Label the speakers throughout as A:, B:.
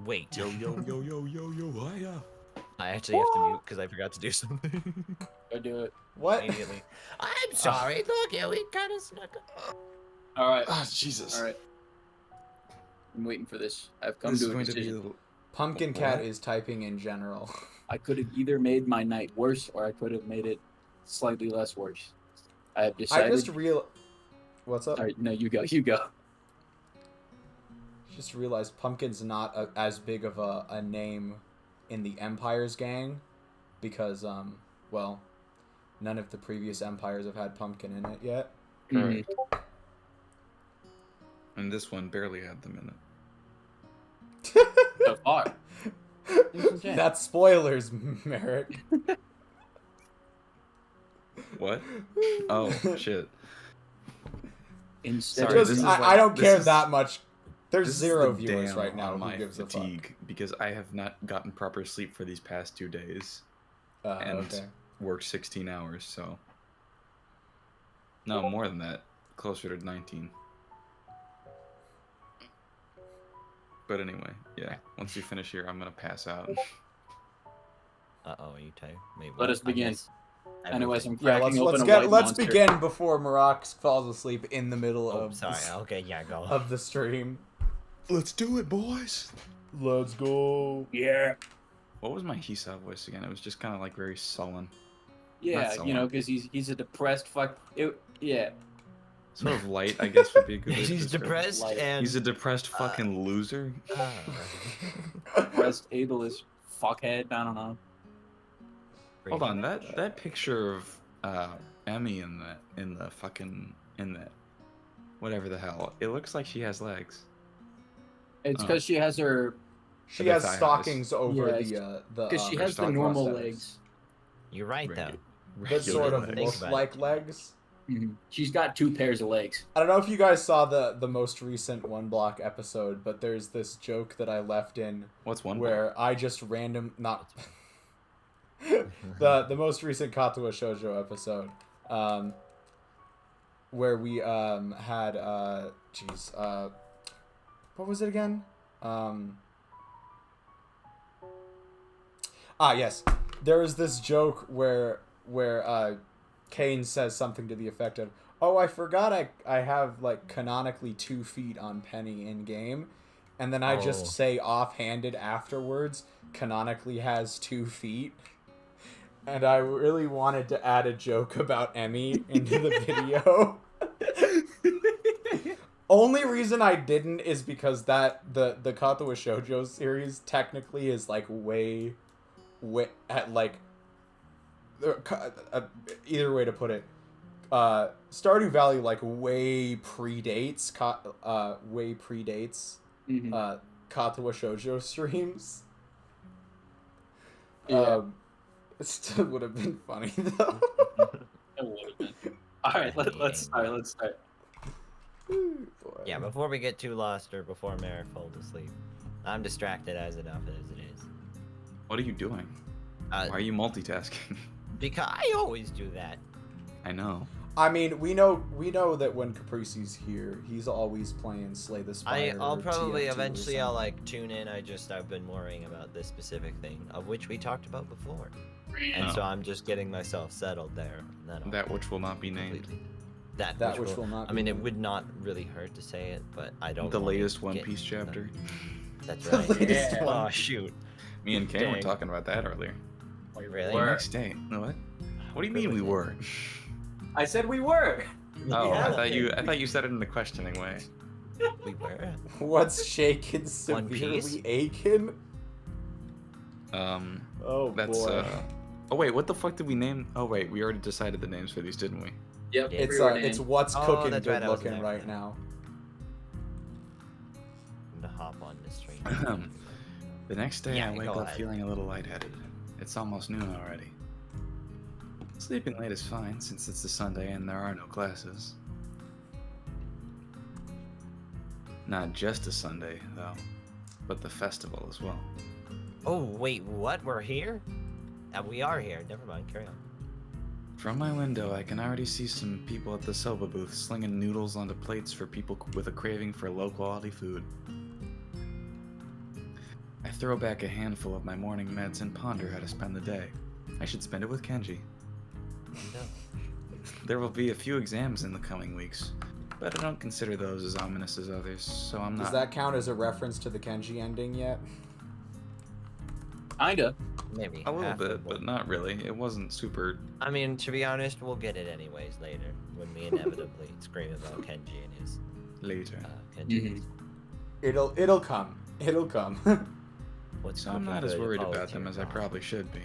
A: Wait.
B: Yo, hiya.
A: I actually have to mute because I forgot to do something.
C: Go do it.
D: What?
A: Immediately. I'm sorry. Look, yeah, we kind of snuck up.
C: All right.
B: Ah, Jesus.
C: All right. I'm waiting for this. I've come
B: This
C: to
B: is
C: a
B: going to be a
C: decision.
B: little...
D: Pumpkin Cat
B: What?
D: is typing in general.
C: I could have either made my night worse or I could have made it slightly less worse. I have decided.
D: I just What's up?
C: All right, no, you go. You go.
D: Just realized Pumpkin's not as big of a name in the Empires gang because, well, none of the previous Empires have had Pumpkin in it yet.
B: Right. And this one barely had them in it.
C: So far.
D: That's spoilers, Merrick.
B: What? Oh, shit.
C: Instead,
B: Sorry,
C: of
B: this is
D: I don't
B: this
D: care
B: is-
D: that much. There's
B: This is
D: 0
B: the
D: viewers
B: damn
D: right now.
B: on
D: Who
B: my
D: gives a fuck?
B: fatigue because I have not gotten proper sleep for these past 2 days and
D: Okay.
B: worked 16 hours, so... No, more than that. Closer to 19. But anyway, yeah. Once we finish here, I'm gonna pass out.
A: Uh-oh, are you tired? Wait,
C: Let us
A: I
C: begin.
A: missed
C: Anyways,
A: everything.
C: I'm
D: Yeah,
C: cracking
D: let's
C: open a white
D: let's
C: monster.
D: begin before Maroc falls asleep in the middle
A: Oh,
D: of
A: sorry.
D: the,
A: Okay, yeah, go.
D: of the stream.
B: Let's do it, boys!
D: Let's go.
C: Yeah.
B: What was my Hisao voice again? It was just kind of like very sullen.
C: Yeah,
B: so
C: you know,
B: long.
C: because he's a depressed fuck. Yeah.
B: Sort of light, I guess, would be a good way to
A: He's
B: describe it.
A: depressed
C: Like,
A: and...
B: He's a depressed fucking loser.
C: Depressed, ableist fuckhead. I don't know.
B: Hold on, that picture of Emmy in that whatever the hell. It looks like she has legs.
C: It's because she has her.
D: She
B: The
D: has
B: thigh
D: stockings over
C: Yeah,
D: the.
C: Because she
B: her
C: has the
B: stock
C: normal
D: prosthetics.
C: legs.
A: You're right, though.
D: That sort of
A: Think
D: look
A: about
D: like
A: it.
D: legs.
C: She's got 2 pairs of legs.
D: I don't know if you guys saw the most recent One Block episode, but there's this joke that I left in
B: What's one?
D: where I just not the most recent Katawa Shoujo episode, where we had what was it again? Yes, there was this joke where Kane says something to the effect of, "Oh, I forgot I have like canonically 2 feet on Penny in game," and then I just
A: Oh.
D: say offhanded afterwards, "Canonically has 2 feet." And I really wanted to add a joke about Emmy into the video. Only reason I didn't is because that the Katawa Shoujo series technically is like way at like either way to put it. Stardew Valley like way predates Katawa Shoujo streams.
C: Yeah.
D: It still would have been funny though.
C: It would have been. All right, let's start.
A: Yeah, before we get too lost or before Merrick falls asleep. I'm distracted as enough as it is.
B: What are you doing?
A: Uh,
B: Why are you multitasking?
A: Because I always do that.
B: I know.
D: I mean, we know that when Caprici's here, he's always playing Slay the Spire.
A: I'll
D: or
A: probably
D: TF2 or
A: eventually I'll
D: something.
A: like tune in. I've been worrying about this specific thing of which we talked about before, and
B: Oh.
A: so I'm just getting myself settled there. And then I'll
B: That which will not be named.
A: completely- That
D: which will not.
A: I
D: be
A: mean, it
D: named.
A: would not really hurt to say it, but I don't.
B: The
A: want to
B: latest One
A: get-
B: Piece chapter.
A: That's
D: The
A: right.
D: latest
C: Yeah.
D: one.
A: Oh shoot!
B: Me and Kane were
A: Dang.
B: talking about that earlier.
A: Really?
B: The next day. What? What do you mean we were?
C: I said we were.
B: Oh,
A: Yeah.
B: I thought you said it in a questioning way.
A: We were.
D: What's shaking
A: One Piece?
D: severely aching? Oh
B: That's
D: boy.
B: Oh wait, what the fuck did we name? Oh wait, we already decided the names for these, didn't we?
C: Yep.
A: Yeah.
D: It's what's
A: Oh,
D: cooking
A: that's
D: good
A: right, I was
D: looking
A: there.
D: right now.
A: To hop on the stream.
B: The next day
A: Yeah,
B: I wake
A: go
B: up
A: ahead.
B: feeling a little lightheaded. It's almost noon already. Sleeping late is fine since it's a Sunday and there are no classes. Not just a Sunday, though, but the festival as well.
A: Oh wait, what? We're here? We are here. Never mind. Carry on.
B: From my window, I can already see some people at the soba booth slinging noodles onto plates for people with a craving for low-quality food. I throw back a handful of my morning meds and ponder how to spend the day. I should spend it with Kenji.
A: No.
B: There will be a few exams in the coming weeks, but I don't consider those as ominous as others, so I'm not...
D: Does that count as a reference to the Kenji ending yet?
C: Kinda.
A: Maybe.
B: A little
A: half
B: bit,
A: of
B: but
A: one.
B: not really. It wasn't super...
A: I mean, to be honest, we'll get it anyways later when we inevitably scream about Kenji and his
B: later.
A: Kenji.
D: It'll come. It'll come.
A: What's
B: So I'm
A: looking
B: not as
A: good?
B: worried
A: Oh,
B: about
A: it's
B: them
A: your
B: as I
A: mom.
B: probably should be.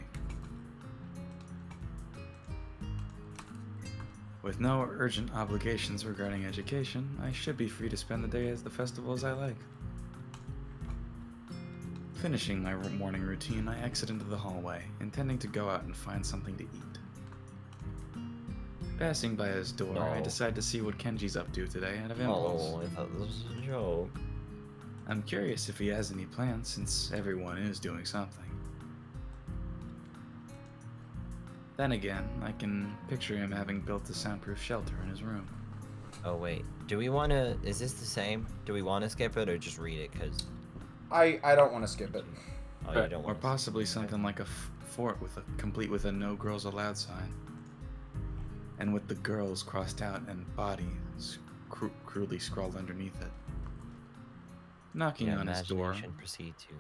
B: With no urgent obligations regarding education, I should be free to spend the day as the festival as I like. Finishing my morning routine, I exit into the hallway, intending to go out and find something to eat. Passing by his door, I
A: No.
B: decide to see what Kenji's up to today out of impulse.
A: Oh, I thought this was a joke.
B: I'm curious if he has any plans, since everyone is doing something. Then again, I can picture him having built a soundproof shelter in his room.
A: Oh wait, do we want to? Is this the same? Do we want to skip it or just read it? Cause
D: I don't want to skip it.
A: oh,
C: Okay.
A: you don't
B: Or
A: want.
B: possibly something like a fort with complete with a "No Girls Allowed" sign, and with the girls crossed out and body crudely scrawled underneath it. Knocking on his door.
A: Proceed to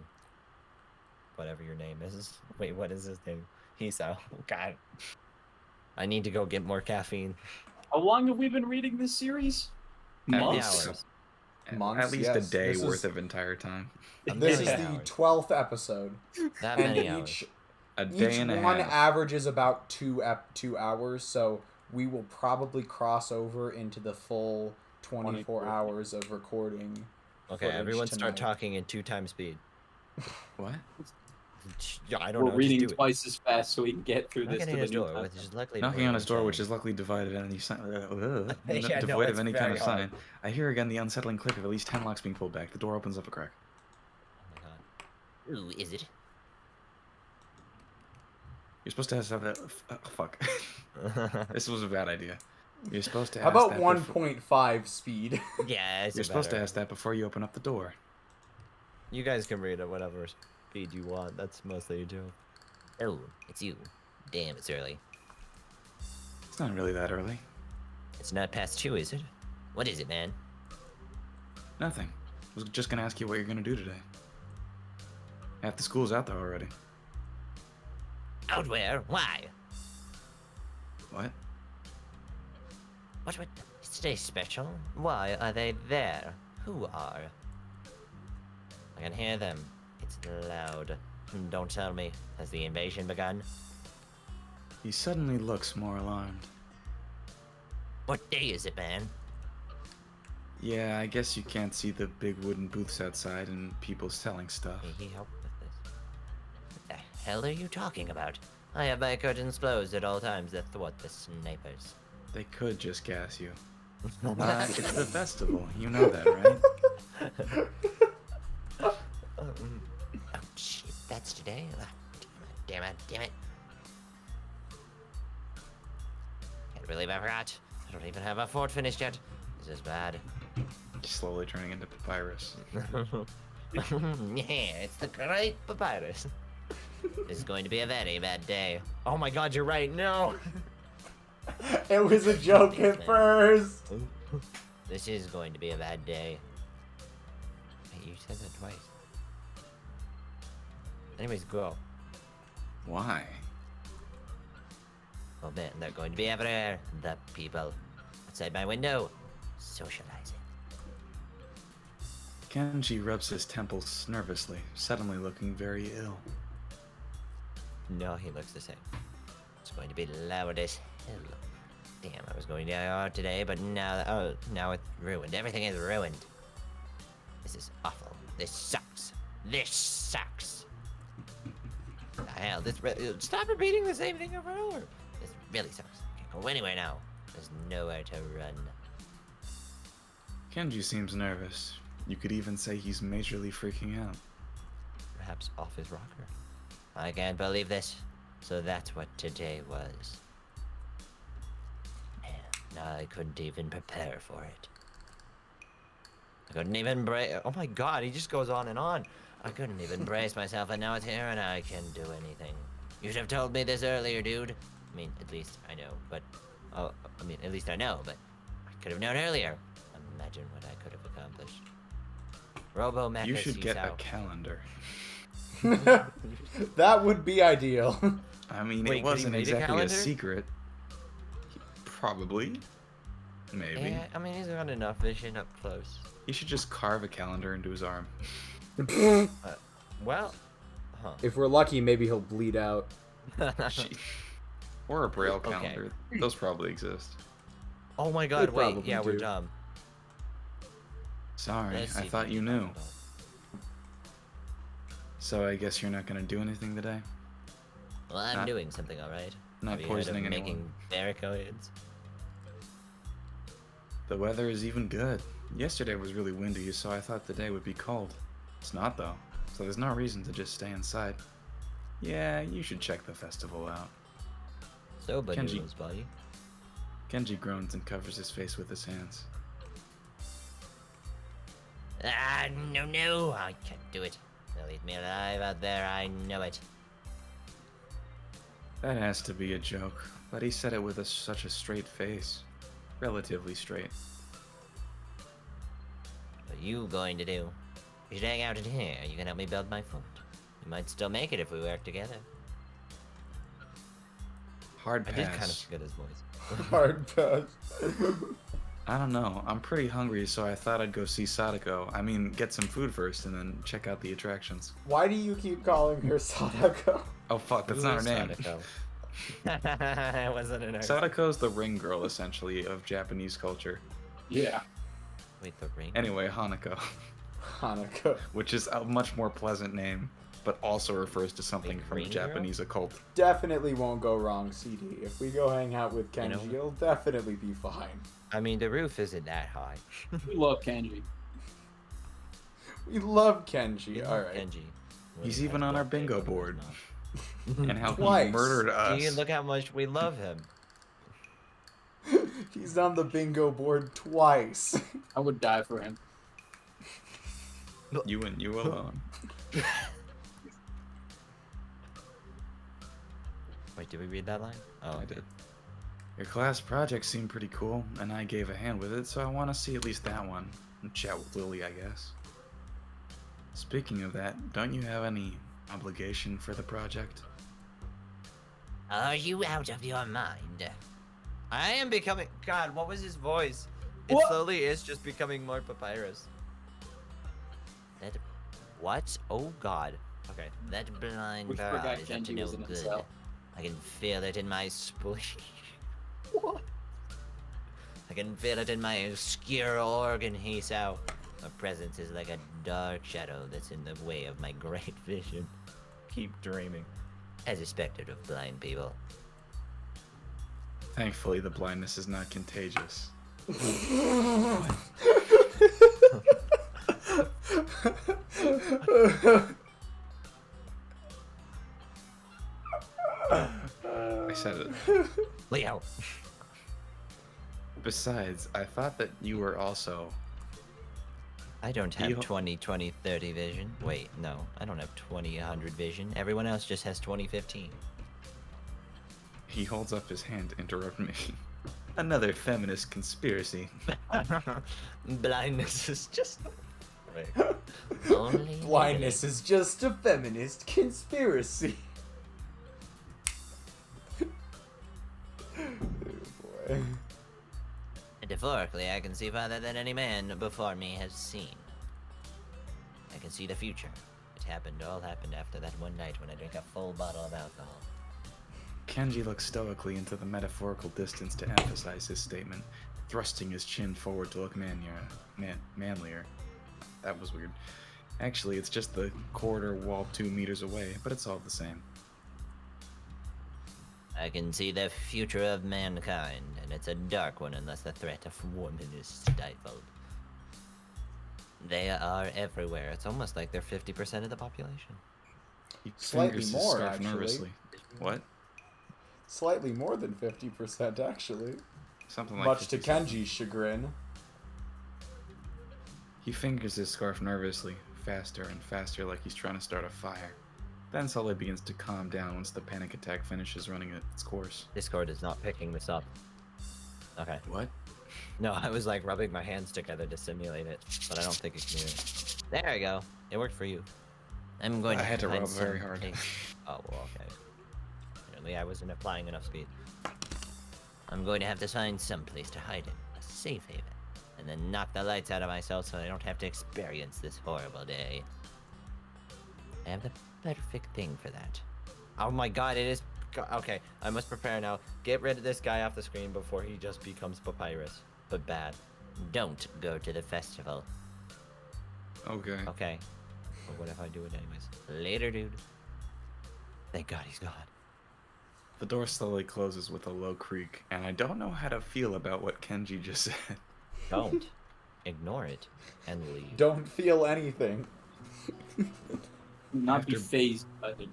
A: whatever your name is. Wait, what is his name? Hisao. God. I need to go get more caffeine.
C: How long have we been reading this series?
B: At
C: Months?
B: least,
D: Months,
B: at least a
D: yes.
B: day
D: This
B: worth
D: is-
B: of entire time.
D: This is
A: million
D: the
A: hours.
D: 12th episode,
A: That
D: and
A: many hours.
D: each
B: A day and a
D: one
B: half.
D: averages about 2 hours. So we will probably cross over into the full 24 hours of recording.
A: Okay,
D: footage
A: everyone start
D: tonight.
A: talking in 2x speed.
B: What?
A: Yeah, I don't
C: We're
A: know.
C: reading
A: just do it.
C: twice as fast so we can get through this
A: Knocking
C: to
A: at
C: the
A: his
C: new
A: door,
C: content.
A: which is likely
B: Knocking on his door, which is luckily divided at any
A: Yeah, no,
B: devoid of
A: it's
B: any kind
A: very
B: of
A: hard.
B: sign. I hear again the unsettling click of at least 10 locks being pulled back. The door opens up a crack.
A: Oh my god. Ooh, is it?
B: You're supposed to have that. Fuck. This was a bad idea. You're supposed to
D: How
B: ask
D: about
B: that
D: 1.5 speed?
A: Yeah, it's
B: You're supposed to
A: better.
B: ask that before you open up the door.
A: You guys can read at whatever speed you want. That's mostly a joke. Oh, it's you. Damn, it's early.
B: It's not really that early.
A: It's not past 2, is it? What is it, man?
B: Nothing. I was just gonna ask you what you're gonna do today. Half the school's out there already.
A: Out where? Why?
B: What?
A: What would... Is today special? Why are they there? Who are? I can hear them. It's loud. Don't tell me. Has the invasion begun?
B: He suddenly looks more alarmed.
A: What day is it, man?
B: Yeah, I guess you can't see the big wooden booths outside and people selling stuff.
A: Can he help with this? What the hell are you talking about? I have my curtains closed at all times to thwart the snipers.
B: They could just gas you. It's the festival. You know that, right?
A: Oh shit, that's today? Damn it. Can't believe I forgot. I don't even have a fort finished yet. This is bad.
B: Slowly turning into papyrus.
A: Yeah, it's the great papyrus. This is going to be a very bad day. Oh my god, you're right, no!
D: It was a joke at first.
A: This is going to be a bad day. Wait, you said that twice. Anyways, go.
B: Why?
A: Oh man, they're going to be everywhere. The people. Outside my window. Socializing.
B: Kenji rubs his temples nervously, suddenly looking very ill.
A: No, he looks the same. It's going to be loud as hell. Damn, I was going to go out today, but now, now it's ruined. Everything is ruined. This is awful. This sucks. This sucks. What the hell? Stop repeating the same thing over and over. This really sucks. Can't go anywhere now. There's nowhere to run.
B: Kenji seems nervous. You could even say he's majorly freaking out.
A: Perhaps off his rocker. I can't believe this. So that's what today was. Man, I couldn't even prepare for it. I couldn't even break. Oh my god, he just goes on and on. I couldn't even brace myself, and now it's here, and I can't do anything. You should have told me this earlier, dude. I mean, at least I know, but... Oh, I mean, at least I know, but... I could have known earlier. Imagine what I could have accomplished. Robo-Mecha
B: You should get a
A: Hisao.
B: calendar.
D: That would be ideal.
B: I mean,
A: Wait,
B: it
A: could he
B: wasn't
A: make a
B: exactly a
A: calendar?
B: secret. Probably. Maybe.
A: Yeah, I mean, he's got enough vision up close.
B: He should just carve a calendar into his arm.
A: Well... Huh.
D: If we're lucky, maybe he'll bleed out.
B: Or a braille
A: Okay.
B: calendar. Those probably exist.
A: Oh my god,
D: They
A: wait,
D: probably
A: yeah, we're
D: do.
A: dumb.
B: Sorry,
A: Let's see
B: I
A: if
B: thought
A: we
B: you
A: can
B: knew.
A: find out.
B: So I guess you're not gonna do anything today?
A: Well, I'm
B: Not-
A: doing something alright.
B: Not
A: Have you heard of
B: poisoning anyone.
A: making barracoids?
B: The weather is even good. Yesterday was really windy, so I thought the day would be cold. It's not though, so there's no reason to just stay inside. Yeah, you should check the festival out.
A: So, but
B: Kenji.
A: noodles, buddy.
B: Kenji groans and covers his face with his hands.
A: Ah, no, I can't do it. They'll eat me alive out there, I know it.
B: That has to be a joke, but he said it with such a straight face. Relatively straight.
A: What are you going to do? You should hang out in here. You can help me build my fort. We might still make it if we work together.
B: Hard
A: I did kind of
B: pass.
A: forget his voice.
D: Hard pass.
B: I don't know. I'm pretty hungry, so I thought I'd go see Sadako. I mean, get some food first and then check out the attractions.
D: Why do you keep calling her Sadako?
B: Oh fuck, that's
A: Who
B: not her
A: is
B: name.
A: Sadako? It wasn't an
B: Sadako's the ring girl, essentially, of Japanese culture.
C: Yeah.
A: Wait, the ring?
B: Anyway, Hanako,
D: Hanako.
B: which is a much more pleasant name, but also refers to something
A: Big
B: from
A: ring girl?
B: Japanese occult.
D: Definitely won't go wrong, CD. If we go hang out with Kenji,
A: You know-
D: it'll definitely be fine.
A: I mean, the roof isn't that high.
C: We love Kenji.
D: We love Kenji.
A: You know,
D: Alright.
A: Kenji.
B: He's
A: Really
B: even
A: has
B: on our
A: birthday,
B: bingo
A: but he's
B: board.
A: not.
B: And how
D: Twice.
B: he murdered us.
A: See, look how much we love him.
D: He's on the bingo board twice.
C: I would die for him.
B: You and you alone.
A: Wait, did we read that line? Oh,
B: I did. Your class project seemed pretty cool, and I gave a hand with it, so I want to see at least that one. And chat with Lily, I guess. Speaking of that, don't you have any obligation for the project?
A: Are you out of your mind? I am becoming. God, what was his voice? It
C: What?
A: slowly is just becoming more papyrus. That. What? Oh God. Okay. That blind
C: We
A: bird
C: forgot
A: is up to
C: Kenji
A: no
C: was in
A: good.
C: Hisao.
A: I can feel it in my spleen.
C: What?
A: I can feel it in my obscure organ, Hisao. My presence is like a dark shadow that's in the way of my great vision. Keep dreaming. As expected of blind people.
B: Thankfully, the blindness is not contagious. I said it.
A: Leo!
B: Besides, I thought that you were also...
A: I don't have
B: You-
A: 20, 20, 30 vision. Wait, no. I don't have 20, 100 vision. Everyone else just has 2015.
B: He holds up his hand to interrupt me. Another feminist conspiracy.
A: Blindness is just... Right. Only
D: Blindness is just a feminist conspiracy. Oh boy.
A: Metaphorically, I can see farther than any man before me has seen. I can see the future. All happened after that one night when I drank a full bottle of alcohol.
B: Kenji looks stoically into the metaphorical distance to emphasize his statement, thrusting his chin forward to look manlier. That was weird. Actually, it's just the corridor wall 2 meters away, but it's all the same.
A: I can see the future of mankind, and it's a dark one unless the threat of woman is stifled. They are everywhere. It's almost like they're 50% of the population.
B: He
D: Slightly
B: fingers his
D: more,
B: scarf
D: actually.
B: nervously. What?
D: Slightly more than 50%, actually.
B: Something like
D: Much to
B: 57.
D: Kenji's chagrin.
B: He fingers his scarf nervously, faster and faster like he's trying to start a fire. Then slowly begins to calm down once the panic attack finishes running its course.
A: Discord is not picking this up. Okay.
B: What?
A: No, I was like rubbing my hands together to simulate it, but I don't think it can hear it. There you go. It worked for you. I'm going
B: I
A: to
B: had to
A: find
B: rub very
A: some
B: hard.
A: eggs. Oh, well, okay. Apparently I wasn't applying enough speed. I'm going to have to find some place to hide it. A safe haven. And then knock the lights out of myself so I don't have to experience this horrible day. I have the perfect thing for that. Oh my god, it is... Okay, I must prepare now. Get rid of this guy off the screen before he just becomes papyrus. But bad. Don't go to the festival.
B: Okay.
A: Okay. But what if I do it anyways? Later, dude. Thank god he's gone.
B: The door slowly closes with a low creak, and I don't know how to feel about what Kenji just said.
A: Don't. Ignore it. And leave.
D: Don't feel anything.
C: Not be
B: After-
C: phased by the.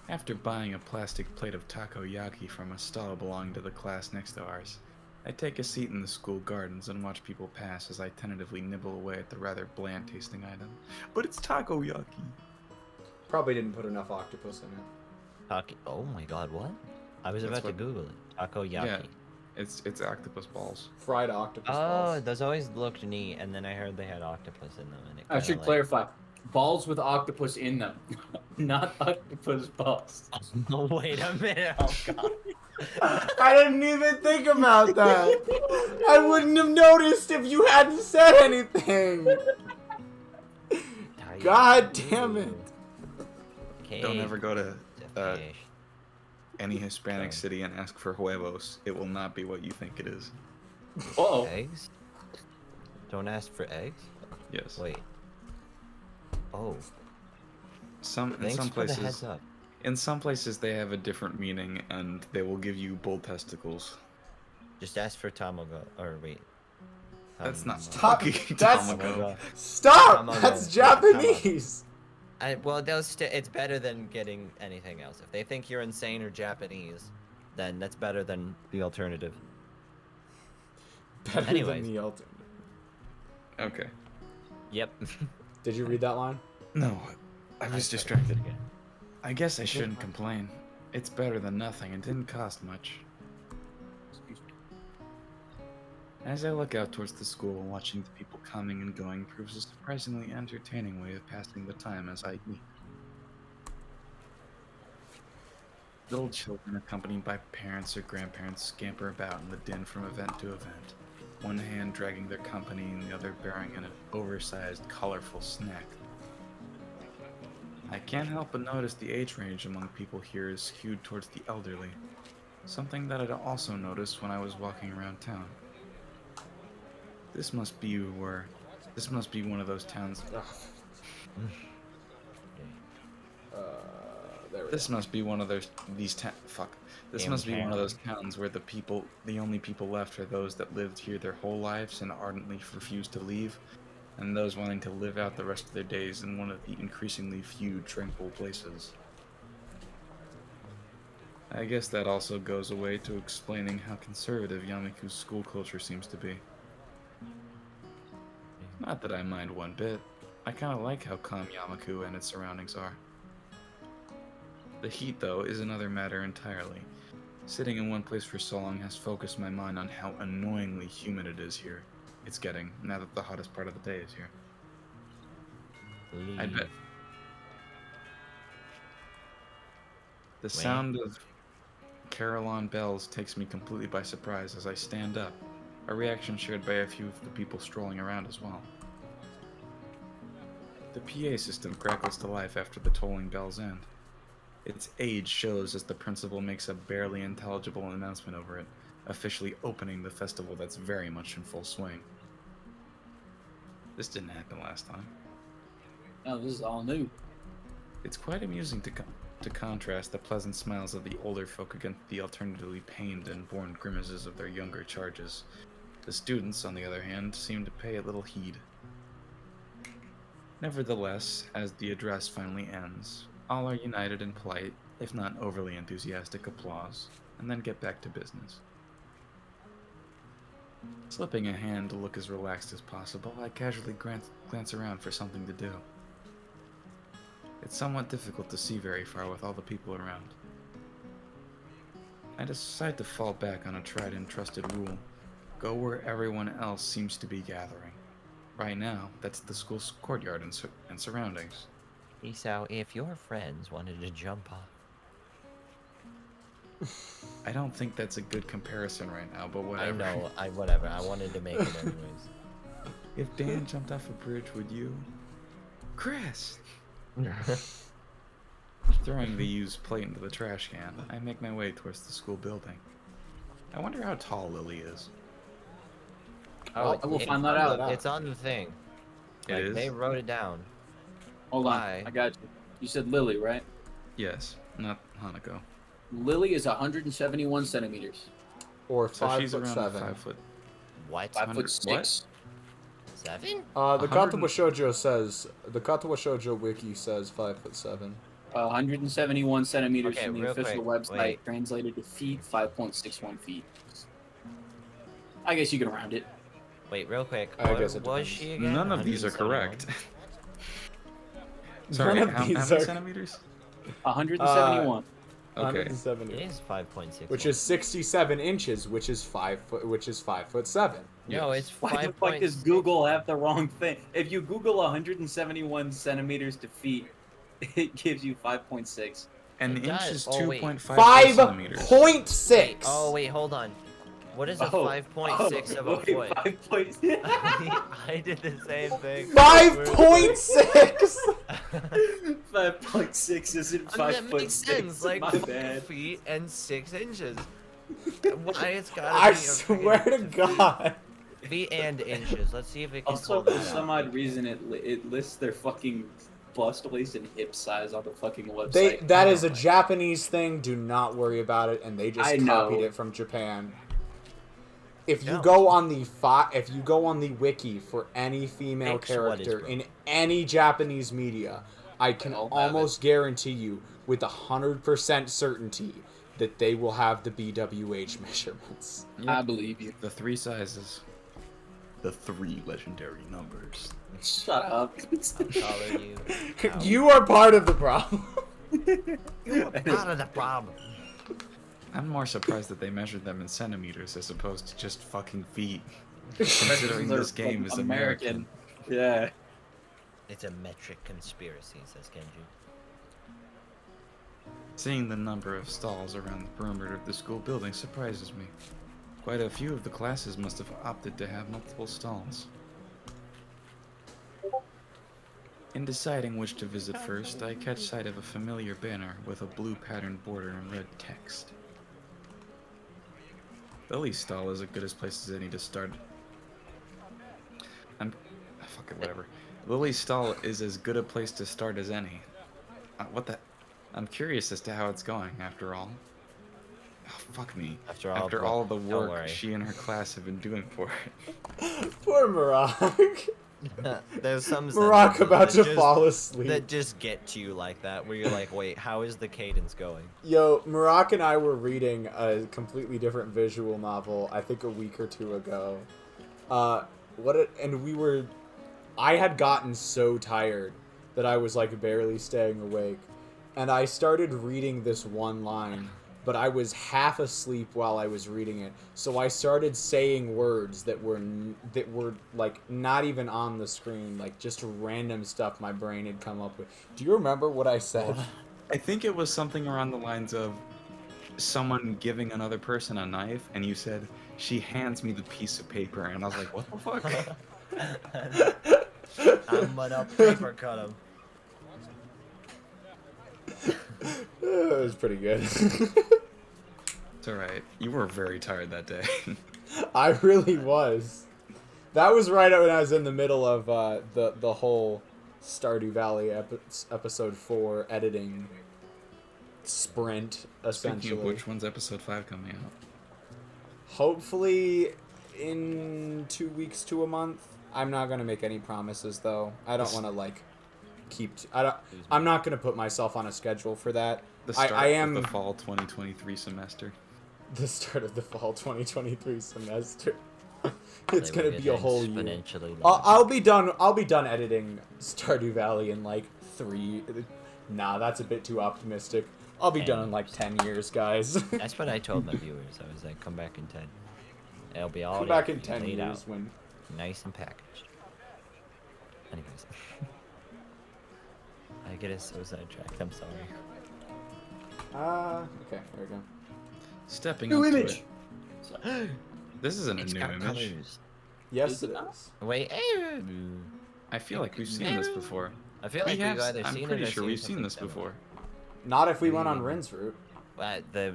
B: After buying a plastic plate of takoyaki from a stall belonging to the class next to ours, I take a seat in the school gardens and watch people pass as I tentatively nibble away at the rather bland tasting item. But it's takoyaki!
D: Probably didn't put enough octopus in it.
A: Oh my god, what? I was
B: That's
A: about
B: what-
A: to Google it. Takoyaki.
B: Yeah. It's octopus balls.
D: Fried octopus
A: Oh,
D: balls.
A: those always looked neat, and then I heard they had octopus in them. And it
C: I
A: kinda
C: should
A: like...
C: clarify. Balls with octopus in them, not octopus balls.
A: Oh, wait a minute. Oh god.
D: I didn't even think about that. I wouldn't have noticed if you hadn't said anything. God damn it.
B: Don't ever go to
A: Fish.
B: any Hispanic
A: Okay.
B: city and ask for huevos. It will not be what you think it is.
C: Oh,
A: Eggs? Don't ask for eggs?
B: Yes.
A: Wait. Oh.
B: In
A: Thanks
B: some
A: for the
B: places,
A: heads up.
B: in some places they have a different meaning, and they will give you bull testicles.
A: Just ask for tamago. Or wait.
B: That's not
D: Stop.
B: fucking
D: That's-
B: tamago.
D: Stop!
A: Tamago.
D: That's
A: Yeah,
D: Japanese.
A: Well, it's better than getting anything else. If they think you're insane or Japanese, then that's better than the alternative.
D: Better
A: Anyways.
D: than the alternate.
B: Okay.
A: Yep.
D: Did you read that line?
B: No, I was distracted. I guess I shouldn't complain. It's better than nothing and didn't cost much.
C: excuse me.
B: As I look out towards the school, watching the people coming and going proves a surprisingly entertaining way of passing the time as I eat. Little children accompanied by parents or grandparents scamper about in the din from event to event, one hand dragging their company and the other bearing an oversized, colorful snack. I can't help but notice the age range among people here is skewed towards the elderly, something that I'd also noticed when I was walking around town. This must be one of those towns.
D: There we
B: This
D: go.
B: must be one of those This
A: Damn
B: must be one of
A: town.
B: those towns where the only people left are those that lived here their whole lives and ardently refused to leave, and those wanting to live out the rest of their days in one of the increasingly few tranquil places. I guess that also goes away to explaining how conservative Yamiku's school culture seems to be. Not that I mind one bit. I kinda like how calm Yamaku and its surroundings are. The heat, though, is another matter entirely. Sitting in one place for so long has focused my mind on how annoyingly humid it is here. It's getting, now that the hottest part of the day is here. I bet. The sound of carillon bells takes me completely by surprise as I stand up, a reaction shared by a few of the people strolling around as well. The PA system crackles to life after the tolling bells end. Its age shows as the principal makes a barely intelligible announcement over it, officially opening the festival that's very much in full swing. This didn't happen last time.
C: No, this is all new.
B: It's quite amusing to contrast the pleasant smiles of the older folk against the alternatively pained and born grimaces of their younger charges. The students, on the other hand, seem to pay a little heed. Nevertheless, as the address finally ends, all are united in polite, if not overly enthusiastic applause, and then get back to business. Slipping a hand to look as relaxed as possible, I casually glance around for something to do. It's somewhat difficult to see very far with all the people around. I decide to fall back on a tried and trusted rule. Go where everyone else seems to be gathering. Right now, that's the school's courtyard and surroundings.
A: Hisao, if your friends wanted to jump off.
B: I don't think that's a good comparison right now, but whatever.
A: I know, whatever. I wanted to make it anyways.
B: If Dan jumped off a bridge, would you? Chris! Throwing the used plate into the trash can, I make my way towards the school building. I wonder how tall Lily is.
C: Oh, we'll
A: it's
C: find that
A: on
C: out.
A: It's on the thing.
B: It is?
A: They wrote it down.
C: Hold on,
A: Why?
C: I got you. You said Lily, right?
B: Yes, not Hanako.
C: Lily is 171 centimeters.
D: Or
B: So
D: 5
B: she's
D: foot
B: around
D: 7.
B: 5 foot.
A: What?
C: 5'6".
A: 7?
D: The
B: 100
D: Katawa Shoujo says the Katawa Shoujo wiki says 5'7".
C: 171 centimeters
A: Okay,
C: from the
A: real
C: official
A: quick,
C: website,
A: wait.
C: translated to feet, 5.61 feet. I guess you can round it.
A: Wait, real quick.
D: I
A: What
D: guess it
A: was
D: depends.
A: she again?
B: None of these are
A: 171?
B: correct. Sorry,
D: None of
B: how
D: these
B: many
D: are-
B: centimeters?
C: 171.
B: Okay.
D: 170.
A: It is 5.6.
D: Which is 67 inches, which is 5'7".
A: No, it's
C: Why the fuck does
A: 5.6.
C: Google have the wrong thing? If you Google 171 centimeters to feet, it gives you 5.6.
B: An
A: It
B: inch
A: does.
B: is
A: Oh, wait.
B: 2.5 centimeters.
D: 5.6.
A: Oh, wait, hold on. What is a 5.6 of a foot?
C: 5.6.
A: I did the same thing.
D: 5.6.
C: 5.6 isn't 5
A: That
C: foot
A: makes
C: 6.
A: sense. Like
C: My
A: 4
C: bad.
A: feet and 6 inches. Why it's gotta
D: I
A: be a
D: swear to God.
A: feet and inches. Let's see if it can
C: Also,
A: pull
C: for
A: that
C: some
A: out.
C: odd reason, it lists their fucking bust waist and hip size on the fucking website.
D: That is a Japanese thing. Do not worry about it. And they just
C: I know.
D: copied it from Japan. If you
A: No.
D: go on the wiki for any female
A: X, what is
D: character
A: bro?
D: in any Japanese media, I can
C: I'll have
D: almost guarantee you with 100% certainty that they will have the BWH measurements.
C: I believe you.
B: The 3 sizes. The 3 legendary numbers.
C: Shut up.
A: Follow you. out.
D: You are part of the problem.
A: You're part of the problem.
B: I'm more surprised that they measured them in centimeters as opposed to just fucking feet. Considering
C: They're
B: this game
C: fucking
B: is American.
C: Yeah.
A: It's a metric conspiracy, says Kenji.
B: Seeing the number of stalls around the perimeter of the school building surprises me. Quite a few of the classes must have opted to have multiple stalls. In deciding which to visit first, I catch sight of a familiar banner with a blue patterned border and red text. Lily's stall is as good a place as any to start. Fuck it, whatever. Lily's stall is as good a place to start as any. What the? I'm curious as to how it's going, after all. Oh, fuck me.
A: After
B: all the
A: don't
B: work
A: worry.
B: she and her class have been doing for it.
D: Poor Marak.
A: There's some
D: Marak
A: sentences
D: about
A: that
D: to fall asleep.
A: that just get to you like that, where you're like, wait, how is the cadence going?
D: Yo, Marak and I were reading a completely different visual novel, I think a week or two ago. I had gotten so tired that I was like barely staying awake. And I started reading this one line, but I was half asleep while I was reading it. So I started saying words that were like not even on the screen, like just random stuff my brain had come up with. Do you remember what I said?
B: I think it was something around the lines of someone giving another person a knife, and you said, "She hands me the piece of paper," and I was like, "What the fuck?"
A: I'm gonna paper cut him.
D: It was pretty good.
B: It's alright. You were very tired that day.
D: I really was. That was right when I was in the middle of the whole Stardew Valley episode 4 editing sprint, essentially.
B: Speaking of which, when's episode 5 coming out?
D: Hopefully in 2 weeks to a month. I'm not gonna make any promises though. I don't want to like I'm not gonna put myself on a schedule for that.
B: The start
D: I am
B: of the fall 2023 semester.
D: the start of the fall 2023 semester. It's
A: They will
D: gonna
A: get
D: be a whole year.
A: exponentially
D: I'll be done. I'll be done editing Stardew Valley in like 3. Nah, that's a bit too optimistic. I'll be
A: 10
D: done in like 10 years, guys.
A: That's what I told my viewers. I was like, come back in 10. It'll be all
D: Come
A: there
D: back in
A: for you,
D: 10
A: laid
D: years
A: out,
D: when.
A: nice and packaged. Anyways. I get so sidetracked. I'm sorry.
D: Okay, there we go.
B: Stepping
C: New
B: up to
C: image.
B: it. This isn't a
A: It's
B: new
A: got
B: image.
A: colors.
D: Yes,
C: Is
D: it
C: it not?
D: is.
A: Wait,
B: I feel like we've seen this before.
A: I feel like we've either
B: I'm
A: seen it
B: pretty
A: or
B: sure we've seen
A: something
B: this
A: similar.
B: before.
D: Not if we went on Rin's route.
A: The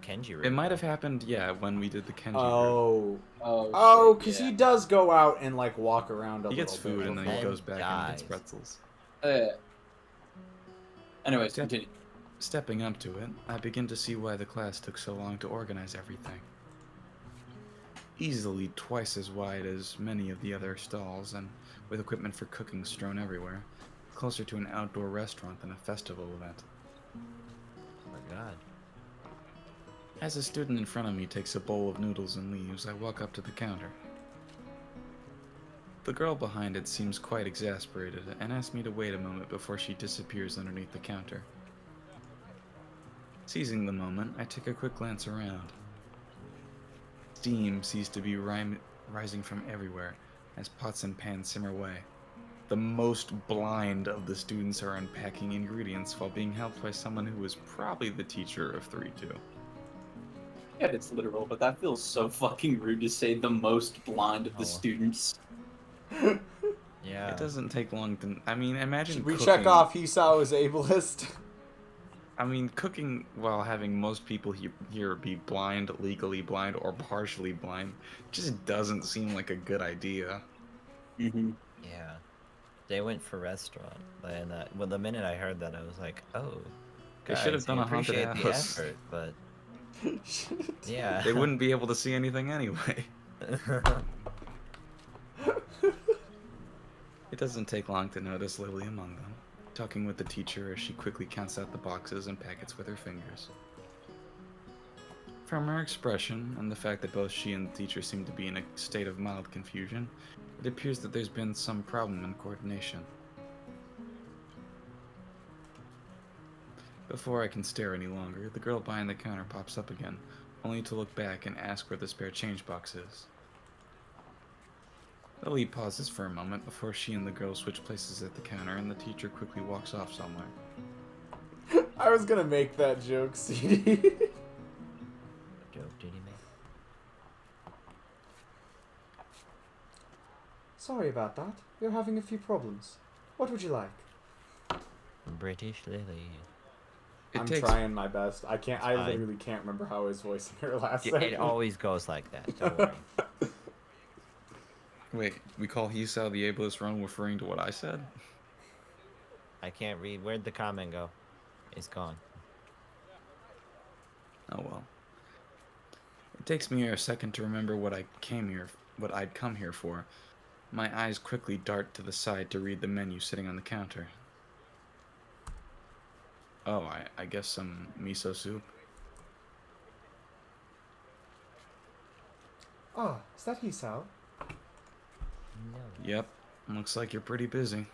A: Kenji route.
B: It might have happened, yeah, when we did the Kenji route.
D: Oh.
C: Oh,
D: Oh,
C: shit,
D: because
C: yeah.
D: he does go out and like walk around a
B: He
D: little
B: gets food
D: bit
B: and then he
A: Then
B: goes back and gets
A: dies.
B: pretzels.
C: Anyways,
B: Step-
C: continue.
B: Stepping up to it, I begin to see why the class took so long to organize everything. Easily twice as wide as many of the other stalls, and with equipment for cooking strewn everywhere, closer to an outdoor restaurant than a festival event.
A: Oh my god.
B: As a student in front of me takes a bowl of noodles and leaves, I walk up to the counter. The girl behind it seems quite exasperated and asks me to wait a moment before she disappears underneath the counter. Seizing the moment, I take a quick glance around. Steam seems to be rising from everywhere as pots and pans simmer away. The most blind of the students are unpacking ingredients while being helped by someone who is probably the teacher of 3-2.
C: Yeah, it's literal, but that feels so fucking rude to say the most blind of the
A: Oh.
C: students.
A: Yeah.
B: It doesn't take long to. I mean, imagine.
D: Should we
B: cooking,
D: check off Hisao as ableist?
B: I mean, cooking while having most people here be blind, legally blind, or partially blind just doesn't seem like a good idea.
C: Mm-hmm.
A: Yeah. They went for restaurant, and well, the minute I heard that, I was like, oh.
B: They should have
A: guys,
B: done
A: I
B: a haunted
A: appreciate the
B: house.
A: effort, but yeah.
B: They wouldn't be able to see anything anyway. It doesn't take long to notice Lily among them, talking with the teacher as she quickly counts out the boxes and packets with her fingers. From her expression, and the fact that both she and the teacher seem to be in a state of mild confusion, it appears that there's been some problem in coordination. Before I can stare any longer, the girl behind the counter pops up again, only to look back and ask where the spare change box is. Lily pauses for a moment before she and the girl switch places at the counter, and the teacher quickly walks off somewhere.
D: I was gonna make that joke, CD.
A: Joke did he make?
D: Sorry about that. We're having a few problems. What would you like?
A: British Lily.
B: It
D: I'm
B: takes
D: trying my best. I can't. I
A: Fine.
D: literally can't remember how his voice in her last
A: It
D: segment.
A: always goes like that. Don't worry.
B: Wait, we call Hisao the ableist wrong referring to what I said?
A: I can't read. Where'd the comment go? It's gone.
B: Oh well. It takes me a second to remember what I'd come here for. My eyes quickly dart to the side to read the menu sitting on the counter. Oh, I guess some miso soup.
D: Ah, is that Hisao?
A: No.
B: Yep, looks like you're pretty busy.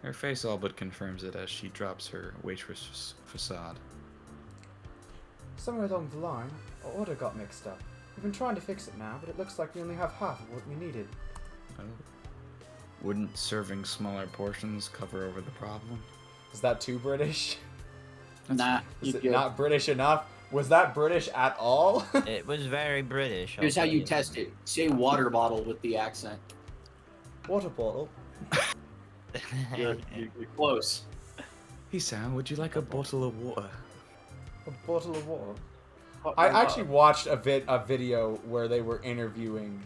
B: Her face all but confirms it as she drops her waitress facade.
D: Somewhere along the line, our order got mixed up. We've been trying to fix it now, but it looks like we only have half of what we needed.
B: Oh. Wouldn't serving smaller portions cover over the problem?
D: Is that too British?
C: Nah,
D: Is
C: you
D: it
C: good.
D: not British enough? Was that British at all?
A: It was very British.
C: Here's how you
A: okay.
C: test it. Say water bottle with the accent.
D: Water bottle.
C: You're close.
B: Hisao, would you like a bottle of water?
D: A bottle of water. I actually watched a video where they were interviewing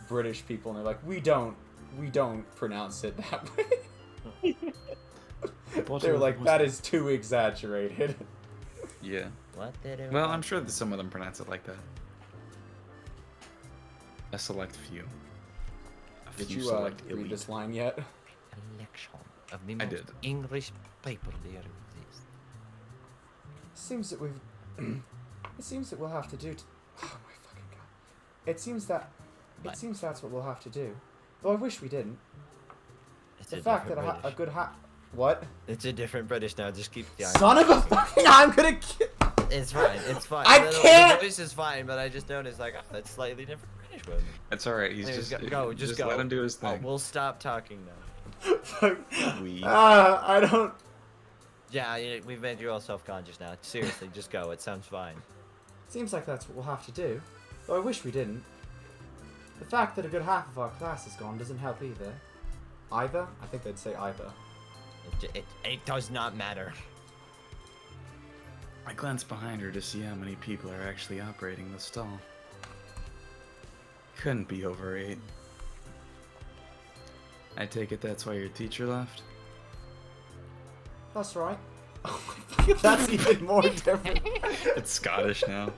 D: British people, and they're like, we don't pronounce it that way. They were like, that is too exaggerated.
B: Yeah.
A: What did it?
B: Well, I'm sure that some of them pronounce it like that. A select few. A
D: Did
B: few
D: you
B: select
D: read
B: elite.
D: this line yet?
A: Collection of the
B: I
A: most
B: did.
A: English people there exist.
D: Seems that we've. It seems that we'll have to do. Oh my fucking god. It seems that
A: But-
D: it seems that's what we'll have to do. Though I wish we didn't.
A: It's
D: The
A: a
D: fact that
A: different
D: a
A: British.
D: good What?
A: It's a different British now. Just keep the
D: Son of a fucking! I'm gonna kill.
A: It's fine. It's fine.
D: I
A: The
D: can't-
A: voice is fine, but I just noticed like that's slightly different British woman.
B: It's alright. He's
A: Anyways,
B: just
A: just go.
B: let him do his
A: Oh,
B: thing.
A: we'll stop talking now.
B: We.
D: I don't.
A: Yeah, we've made you all self-conscious now. Seriously, just go. It sounds fine.
D: Seems like that's what we'll have to do. Though I wish we didn't. The fact that a good half of our class is gone doesn't help either. Either? I think they'd say either.
A: It does not matter.
B: I glanced behind her to see how many people are actually operating the stall. Couldn't be over 8. I take it that's why your teacher left?
D: That's right. That's even more different.
B: It's Scottish now.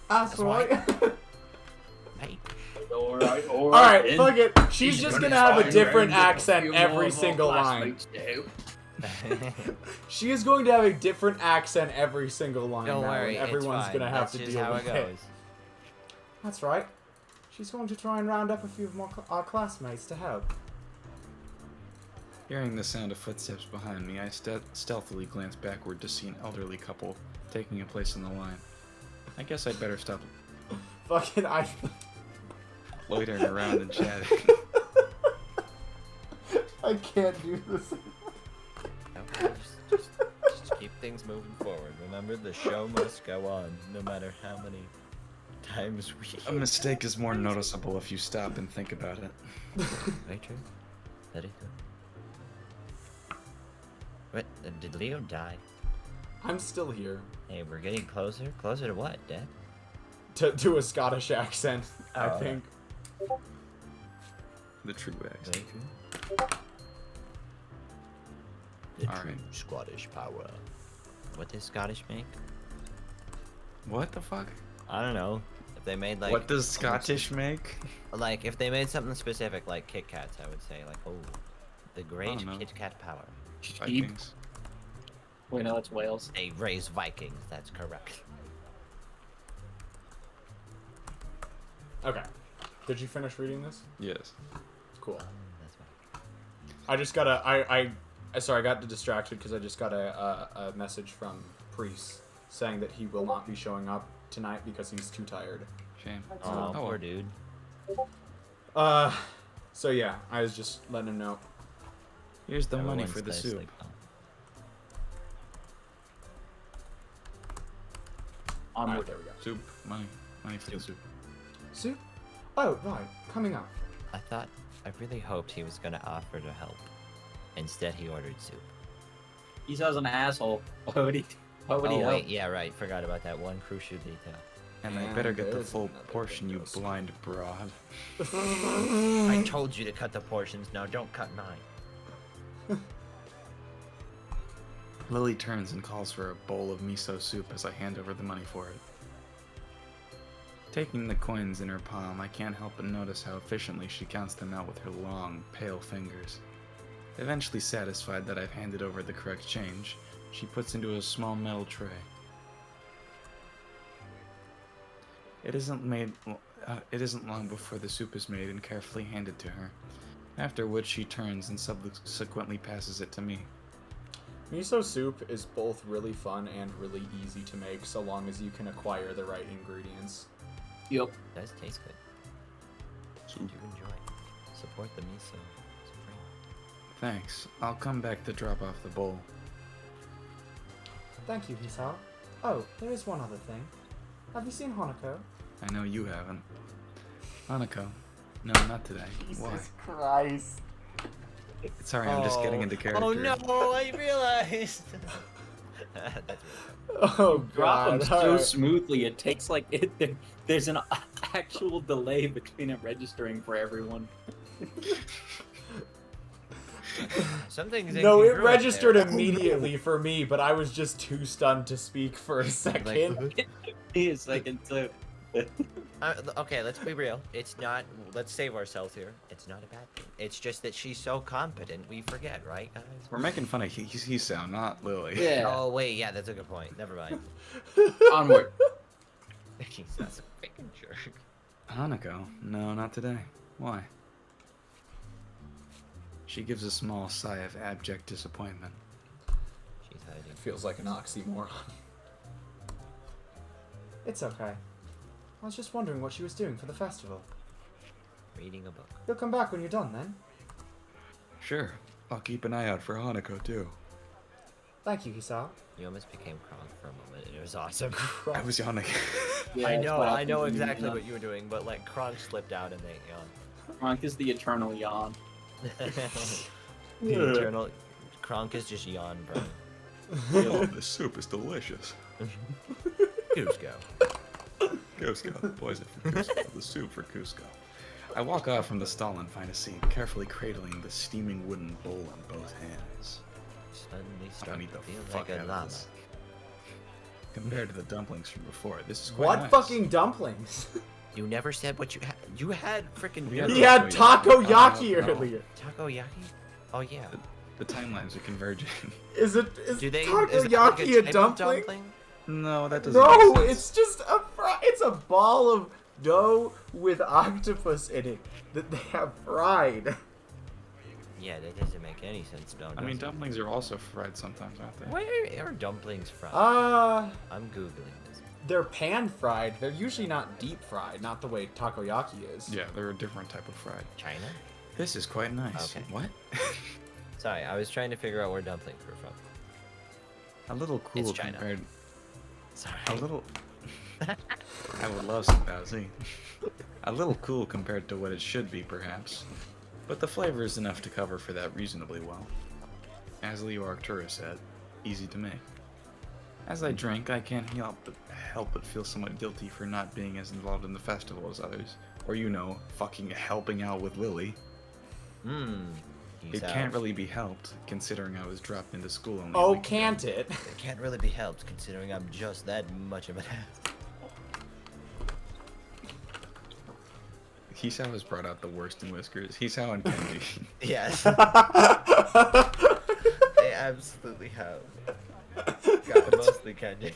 D: That's right.
A: Hey.
C: Alright,
D: Alright, fuck it. She's
C: He's
D: just
C: gonna
D: gonna have a
C: find
D: different
C: around with a
D: accent
C: few
D: every
C: more
D: single line.
C: classmates too.
D: She is going to have a different accent every single line
A: Don't
D: now,
A: worry,
D: and everyone's
A: it's
D: gonna
A: fine.
D: have
A: That's
D: to
A: just
D: deal
A: how
D: with
A: it goes.
D: That's right. She's going to try and round up a few of our classmates to help.
B: Hearing the sound of footsteps behind me, I stealthily glanced backward to see an elderly couple taking a place in the line. I guess I'd better stop
D: Fucking I.
B: loitering around and chatting.
D: I can't do this.
A: Okay, just keep things moving forward. Remember, the show must go on, no matter how many times we.
B: A mistake is more noticeable if you stop and think about it.
A: Very true. Very true. What? Did Leo die?
D: I'm still here.
A: Hey, we're getting closer. Closer to what, Dad?
D: To a Scottish accent, I
A: Oh.
D: think.
B: The true accent.
A: Very true. The
B: All
A: true
B: right.
A: Scottish power. What does Scottish make?
B: What the fuck?
A: I don't know. If they made like.
B: What does Scottish make?
A: Like, if they made something specific, like Kit Kats, I would say, like, oh, the great
B: know.
A: Kit Kat power.
C: Sheep.
B: Vikings.
C: Wait, no, it's Wales.
A: They raise Vikings, that's correct.
D: Okay. Did you finish reading this?
B: Yes.
D: Cool.
A: That's fine.
D: I just got I sorry, I got distracted because I just got a message from Priest saying that he will not be showing up tonight because he's too tired.
B: Shame.
A: Oh,
B: Oh,
A: poor dude.
D: So yeah, I was just letting him know.
B: Here's the money
A: Everyone's
B: for the
A: gotta
B: soup.
A: sleep well.
D: Alright,
C: Onward.
D: there we go.
B: Soup. Money. Money for the soup.
D: Soup? Oh, right. Coming up.
A: I really hoped he was gonna offer to help. Instead, he ordered soup.
C: Hisao's an asshole. Why would he
A: Oh,
C: help?
A: wait, yeah, right. Forgot about that one crucial detail.
B: And I
D: And
B: better get the
D: there's
B: full
D: another
B: portion, you
D: window.
B: blind broad.
A: I told you to cut the portions, now don't cut mine.
B: Lily turns and calls for a bowl of miso soup as I hand over the money for it. Taking the coins in her palm, I can't help but notice how efficiently she counts them out with her long, pale fingers. Eventually satisfied that I've handed over the correct change, she puts into a small metal tray. It isn't long before the soup is made and carefully handed to her, after which she turns and subsequently passes it to me.
D: Miso soup is both really fun and really easy to make so long as you can acquire the right ingredients.
C: Yup.
A: It does taste good.
B: Soup.
A: Do enjoy. Support the miso. Supreme.
B: Thanks. I'll come back to drop off the bowl.
D: Thank you, Hisao. Oh, there is one other thing. Have you seen Hanako?
B: I know you haven't. Hanako. No, not today. Why?
D: Christ.
B: Sorry, I'm just getting into character.
A: Oh no, I realized! That's really
D: Oh
C: Drop them
D: god.
C: so
D: alright.
C: smoothly. It takes like there's an actual delay between it registering for everyone.
A: Something's
D: No, it
A: incongruent
D: registered
A: there.
D: immediately for me, but I was just too stunned to speak for a second.
C: A second too.
A: Okay, let's be real. It's not. Let's save ourselves here. It's not a bad thing. It's just that she's so competent, we forget, right, guys?
B: We're making fun of Hisao, not Lily.
C: Yeah.
A: Oh wait, yeah, that's a good point. Never mind.
C: Onward.
A: That's a freaking jerk.
B: Hanako? No, not today. Why? She gives a small sigh of abject disappointment.
A: She's hiding.
D: It feels like an oxymoron. It's okay. I was just wondering what she was doing for the festival.
A: Reading a book.
D: You'll come back when you're done, then?
B: Sure. I'll keep an eye out for Hanako, too.
D: Thank you, Hisao.
A: You almost became Kronk for a moment, and it was awesome.
B: I was yawning.
C: Yeah,
A: I
C: that's
A: know,
C: what
A: I know
C: happens when you
A: exactly
C: yawn.
A: what you were doing, but like Kronk slipped out and they yawned.
C: Kronk is the eternal yawn.
A: The eternal Kronk is just yawn, bro.
B: Oh, this soup is delicious.
A: Cusco.
B: Cusco. Poison for Cusco. The soup for Cusco. I walk off from the stall and find a seat, carefully cradling the steaming wooden bowl in both hands.
A: Suddenly
B: I don't
A: starting
B: need
A: to
B: the
A: feel
B: fuck
A: like
B: out
A: a
B: of
A: llama.
B: this. Compared to the dumplings from before, this is quite
D: What
B: nice.
D: fucking dumplings?
A: You never said what you had. You had freaking
B: We had
D: He had takoyaki
B: No.
D: earlier.
A: takoyaki. Oh yeah.
B: The timelines are converging.
D: Is
A: Do they?
D: takoyaki
A: Is it like
D: a
A: type of
D: dumpling?
B: No, that doesn't
D: No,
B: make sense.
D: it's just it's a ball of dough with octopus in it that they have fried.
A: Yeah, that doesn't make any sense. Don't.
B: I mean, dumplings are also fried sometimes, aren't they?
A: Where are dumplings from?
D: Uh,
A: I'm googling this.
D: they're pan fried. They're usually not deep fried, not the way takoyaki is.
B: Yeah, they're a different type of fried.
A: China?
B: This is quite nice.
A: Okay.
B: What?
A: Sorry, I was trying to figure out where dumplings were from.
B: A little cool
A: It's China.
B: compared.
A: Sorry.
B: A little. I would love some Baozi. A little cool compared to what it should be, perhaps. But the flavor is enough to cover for that reasonably well. As Leo Arcturus said, easy to make. As I drink, I can't help but feel somewhat guilty for not being as involved in the festival as others. Or, you know, fucking helping out with Lily. It can't really be helped, considering I was dropped into school only a
D: Oh,
B: week ago.
D: can't it?
A: It can't really be helped considering I'm just that much of an ass.
B: Hisao has brought out the worst in Whiskers. Hisao and Kenji.
A: Yes. They absolutely have. God, mostly Kenji.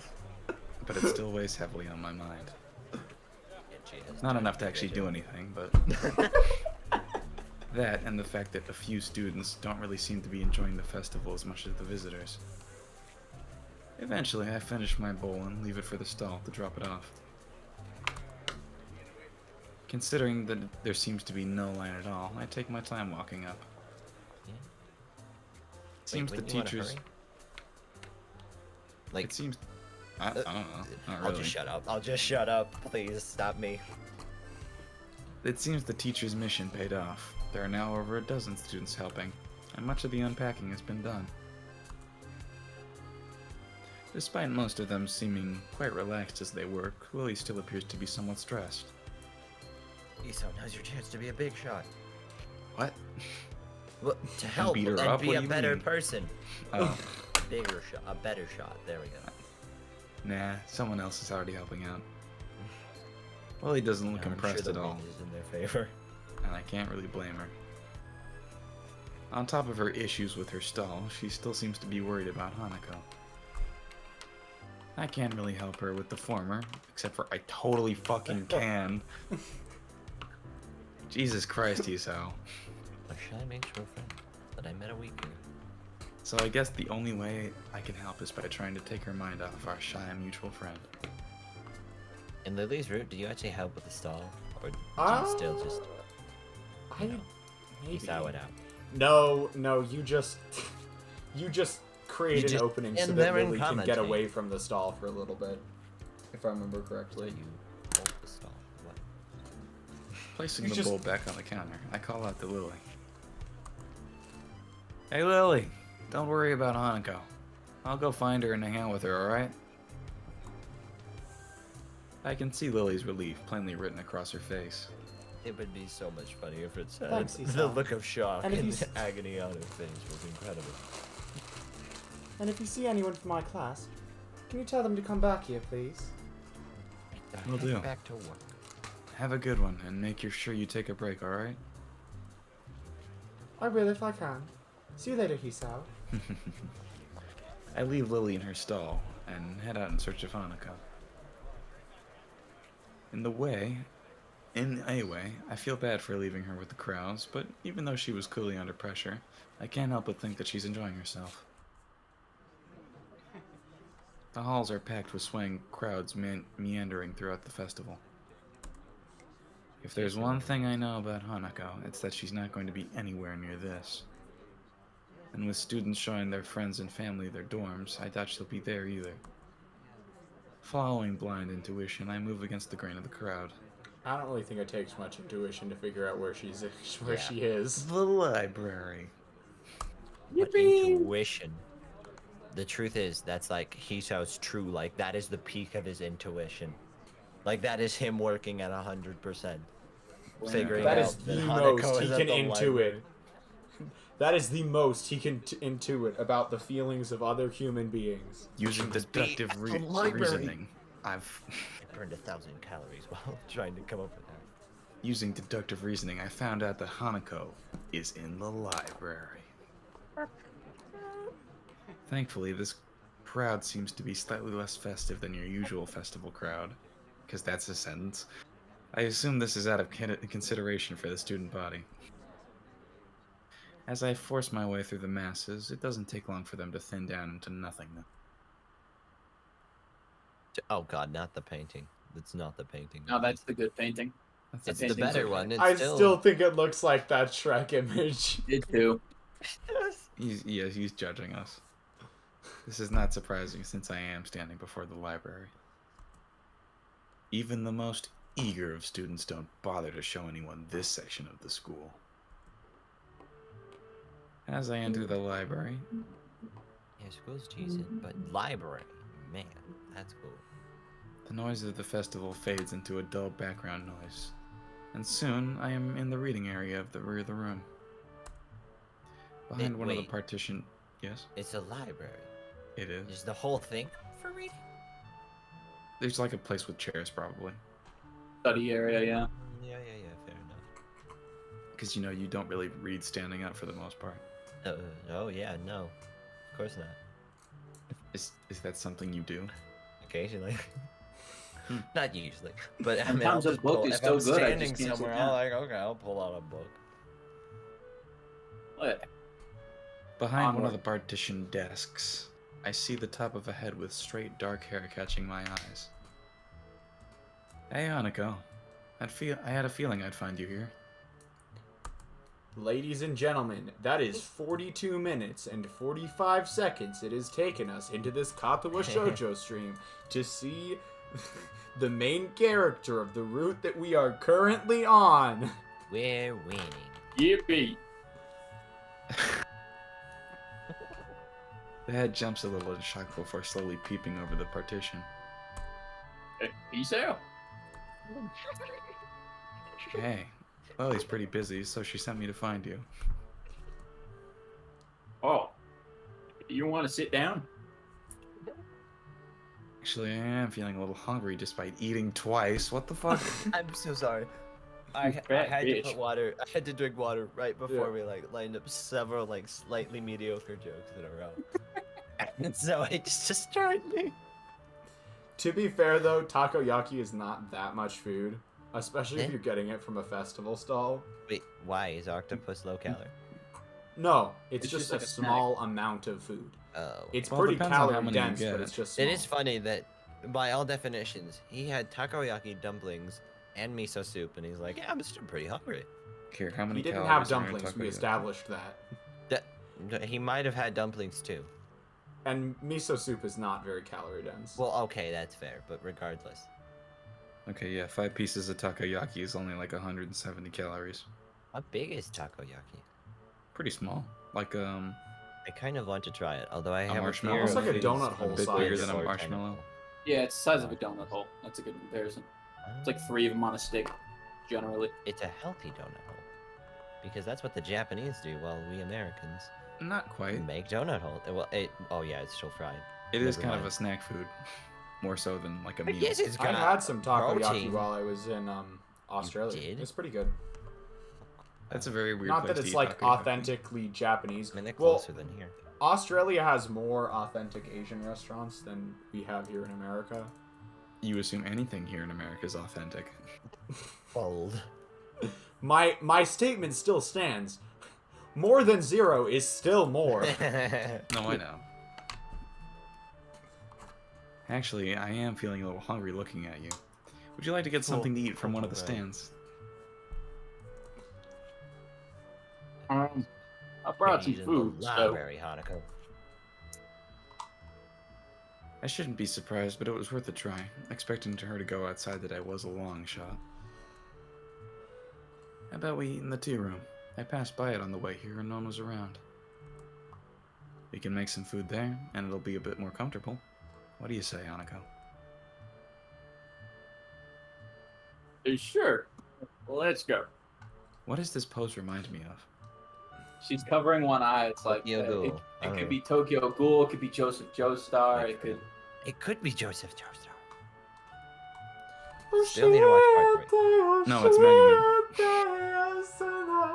B: But it still weighs heavily on my mind.
A: Kenji has
B: Not
A: done
B: enough to
A: a
B: actually
A: good
B: do
A: job.
B: anything, but that and the fact that a few students don't really seem to be enjoying the festival as much as the visitors. Eventually, I finish my bowl and leave it for the stall to drop it off. Considering that there seems to be no line at all, I take my time walking up.
A: Yeah.
B: Seems the
A: wouldn't you wanna
B: teachers.
A: hurry? Like,
B: It seems. I don't know. Not
A: I'll
B: really.
A: just shut up. I'll just shut up. Please stop me.
B: It seems the teacher's mission paid off. There are now over a dozen students helping, and much of the unpacking has been done. Despite most of them seeming quite relaxed as they work, Willie still appears to be somewhat stressed.
A: Hisao, now's your chance to be a big shot.
B: What?
A: Well, to help
B: beat her
A: and
B: up?
A: be
B: What
A: a
B: do you
A: better
B: mean?
A: person.
B: Oh,
A: Bigger shot. A better shot. There we go.
B: nah, someone else is already helping out. Willie doesn't look
A: I'm
B: impressed
A: sure the
B: at all,
A: wind is in their favor.
B: and I can't really blame her. On top of her issues with her stall, she still seems to be worried about Hanako. I can't really help her with the former, except for I totally fucking can. Jesus Christ, Hisao.
A: A shy mutual friend that I met a week ago.
B: So I guess the only way I can help is by trying to take her mind off our shy mutual friend.
A: In Lily's route, did you actually help with the stall? Or do you still just
D: I maybe.
A: Hisao it out?
D: No, you just create
A: You
D: an
A: just
D: opening so
A: end
D: that
A: there and
D: Lily can get
A: commentate.
D: away from the stall for a little bit, if I remember
A: So
D: correctly.
A: you hold the stall. What?
B: Placing
D: You
B: the
D: just-
B: bowl back on the counter, I call out to Lily. Hey Lily, don't worry about Hanako. I'll go find her and hang out with her, alright? I can see Lily's relief plainly written across her face.
A: It would be so much funnier if it said
D: Thanks,
A: the
D: Hisao.
A: look of shock
D: And if
A: and
D: you s-
A: agony on her face was incredible.
D: And if you see anyone from my class, can you tell them to come back here, please?
B: Will
A: Head
B: do.
A: Back to work.
B: Have a good one, and make sure you take a break, alright?
D: I will if I can. See you later, Hisao.
B: I leave Lily in her stall and head out in search of Hanako. In the way, In a way, I feel bad for leaving her with the crowds, but even though she was clearly under pressure, I can't help but think that she's enjoying herself. The halls are packed with swaying crowds meandering throughout the festival. If there's one thing I know about Hanako, it's that she's not going to be anywhere near this. And with students showing their friends and family their dorms, I doubt she'll be there either. Following blind intuition, I move against the grain of the crowd.
D: I don't really think it takes much intuition to figure out where she
A: Yeah.
D: is.
B: The library.
A: What intuition. The truth is, that's like Hisao's true. Like that is the peak of his intuition. Like that is him working at 100%, figuring
D: That
A: out
D: is the
A: that
D: most
A: Hanako
D: he
A: is at
D: can
A: the
D: intuit. That is the most he can intuit about the feelings of other human beings.
B: Using
A: Just be
B: deductive
A: at the library.
B: reasoning, I
A: burned 1,000 calories while trying to come up with that.
B: Using deductive reasoning, I found out that Hanako is in the library. Thankfully, this crowd seems to be slightly less festive than your usual festival crowd, because that's a sentence. I assume this is out of consideration for the student body. As I force my way through the masses, it doesn't take long for them to thin down into nothingness.
A: Oh god, not the painting. That's not the painting.
C: No, that's the good painting.
B: That's
A: It's
B: a
A: the
C: painting's
A: better
C: okay.
A: one. It's
D: I
A: still...
D: still think it looks like that Shrek image.
C: It too.
B: He's judging us. This is not surprising since I am standing before the library. Even the most eager of students don't bother to show anyone this section of the school. As I enter the library,
A: Yeah, school's decent, but library, man, that's cool.
B: the noise of the festival fades into a dull background noise, and soon I am in the reading area of the rear of the room. Behind one of the
A: Wait.
B: partition... Yes,
A: It's a library.
B: it is.
A: Is the whole thing for reading?
B: There's like a place with chairs, probably.
C: Study area, yeah.
A: Yeah, fair enough.
B: Because, you know, you don't really read standing up for the most part.
A: Oh yeah, no. Of course not.
B: Is that something you do?
A: Occasionally. Not usually. But I mean,
C: Sometimes
A: I'll
C: a
A: just
C: book
A: pull,
C: is
A: if
C: so
A: I'm
C: good, I
A: standing
C: just can't sit
A: somewhere,
C: down.
A: I'll pull out a book.
C: What?
B: Behind one of
C: Onward.
B: the partition desks, I see the top of a head with straight dark hair catching my eyes. Hey, Hanako. I had a feeling I'd find you here.
D: Ladies and gentlemen, that is 42 minutes and 45 seconds it has taken us into this Katawa Shoujo stream to see the main character of the route that we are currently on.
A: We're winning.
C: Yippee!
B: The head jumps a little in shock before slowly peeping over the partition.
C: Hey, Hisao.
B: Hey, well, he's pretty busy, so she sent me to find you.
C: Oh, you want to sit down?
B: Actually, I am feeling a little hungry despite eating twice. What the fuck?
A: I'm so sorry.
C: You
A: I
C: fat
A: had
C: bitch.
A: to put water. I had to drink water right before
D: Yeah.
A: we like lined up several like slightly mediocre jokes in a row. And so it just destroyed me.
D: To be fair though, takoyaki is not that much food, especially if
A: Eh?
D: you're getting it from a festival stall.
A: Wait, why is octopus low calorie?
D: No, it's
C: It's
D: just
C: just
D: a
C: like a snack.
D: small amount of food.
A: Oh.
D: It's
B: Well, it
D: pretty
B: depends on how
D: calorie
B: many you
D: dense, but
B: get.
D: it's just
A: It
D: small.
A: is funny that by all definitions, he had takoyaki dumplings and miso soup, and he's like, "Yeah, I'm still pretty hungry."
B: Here, how many
D: He didn't
B: calories
D: have
B: are in
D: dumplings, we
B: takoyaki?
D: established that.
A: He might have had dumplings too.
D: And miso soup is not very calorie dense.
A: Well, okay, that's fair, but regardless,
B: Okay, yeah, 5 pieces of takoyaki is only like 170 calories.
A: how big is takoyaki?
B: Pretty small. Like,
A: I kind of want to try it, although I have a
B: marshmallow?
A: fear
D: Almost
A: of
D: like a
A: it's
D: donut hole
B: a bit
D: size.
B: bigger than a
A: or
B: marshmallow.
A: tentacle.
C: Yeah, it's the size of a donut hole. That's a good comparison. It's like 3 of them on a stick, generally.
A: It's a healthy donut hole, because that's what the Japanese do, while we Americans
B: not quite.
A: make donut hole. Oh yeah, it's still fried.
B: It is
A: Never
B: kind of
A: mind.
B: a snack food. More so than like a
A: But
B: meal.
A: yes, it's
D: I
A: got
D: had some takoyaki
A: protein.
D: while I was in Australia.
A: did?
D: It's pretty good.
B: That's a very weird
D: Not
B: place
D: that
B: to
D: it's
B: eat
D: like
B: takoyaki.
D: authentically Japanese.
A: I mean, they're
D: Well,
A: closer than here.
D: Australia has more authentic Asian restaurants than we have here in America.
B: You assume anything here in America is authentic.
A: Old.
D: My statement still stands. More than 0 is still more.
B: No, I know. Actually, I am feeling a little hungry looking at you. Would you like to get something to eat from one of the
A: right.
B: stands?
C: I brought some
A: He's in
C: food,
A: the
C: so
A: library, Hanako.
B: I shouldn't be surprised, but it was worth a try. Expecting her to go outside that I was a long shot. How about we eat in the tea room? I passed by it on the way here and no one was around. We can make some food there, and it'll be a bit more comfortable. What do you say, Hanako?
C: sure. Let's go.
B: What does this pose remind me of?
C: She's covering one eye. It's like
A: Tokyo Ghoul. I
C: it
A: don't
C: could
A: know.
C: be Tokyo Ghoul. It could be Joseph Joestar. It could.
A: It could be Joseph Joestar. Still need to watch part 3.
B: No, it's Mega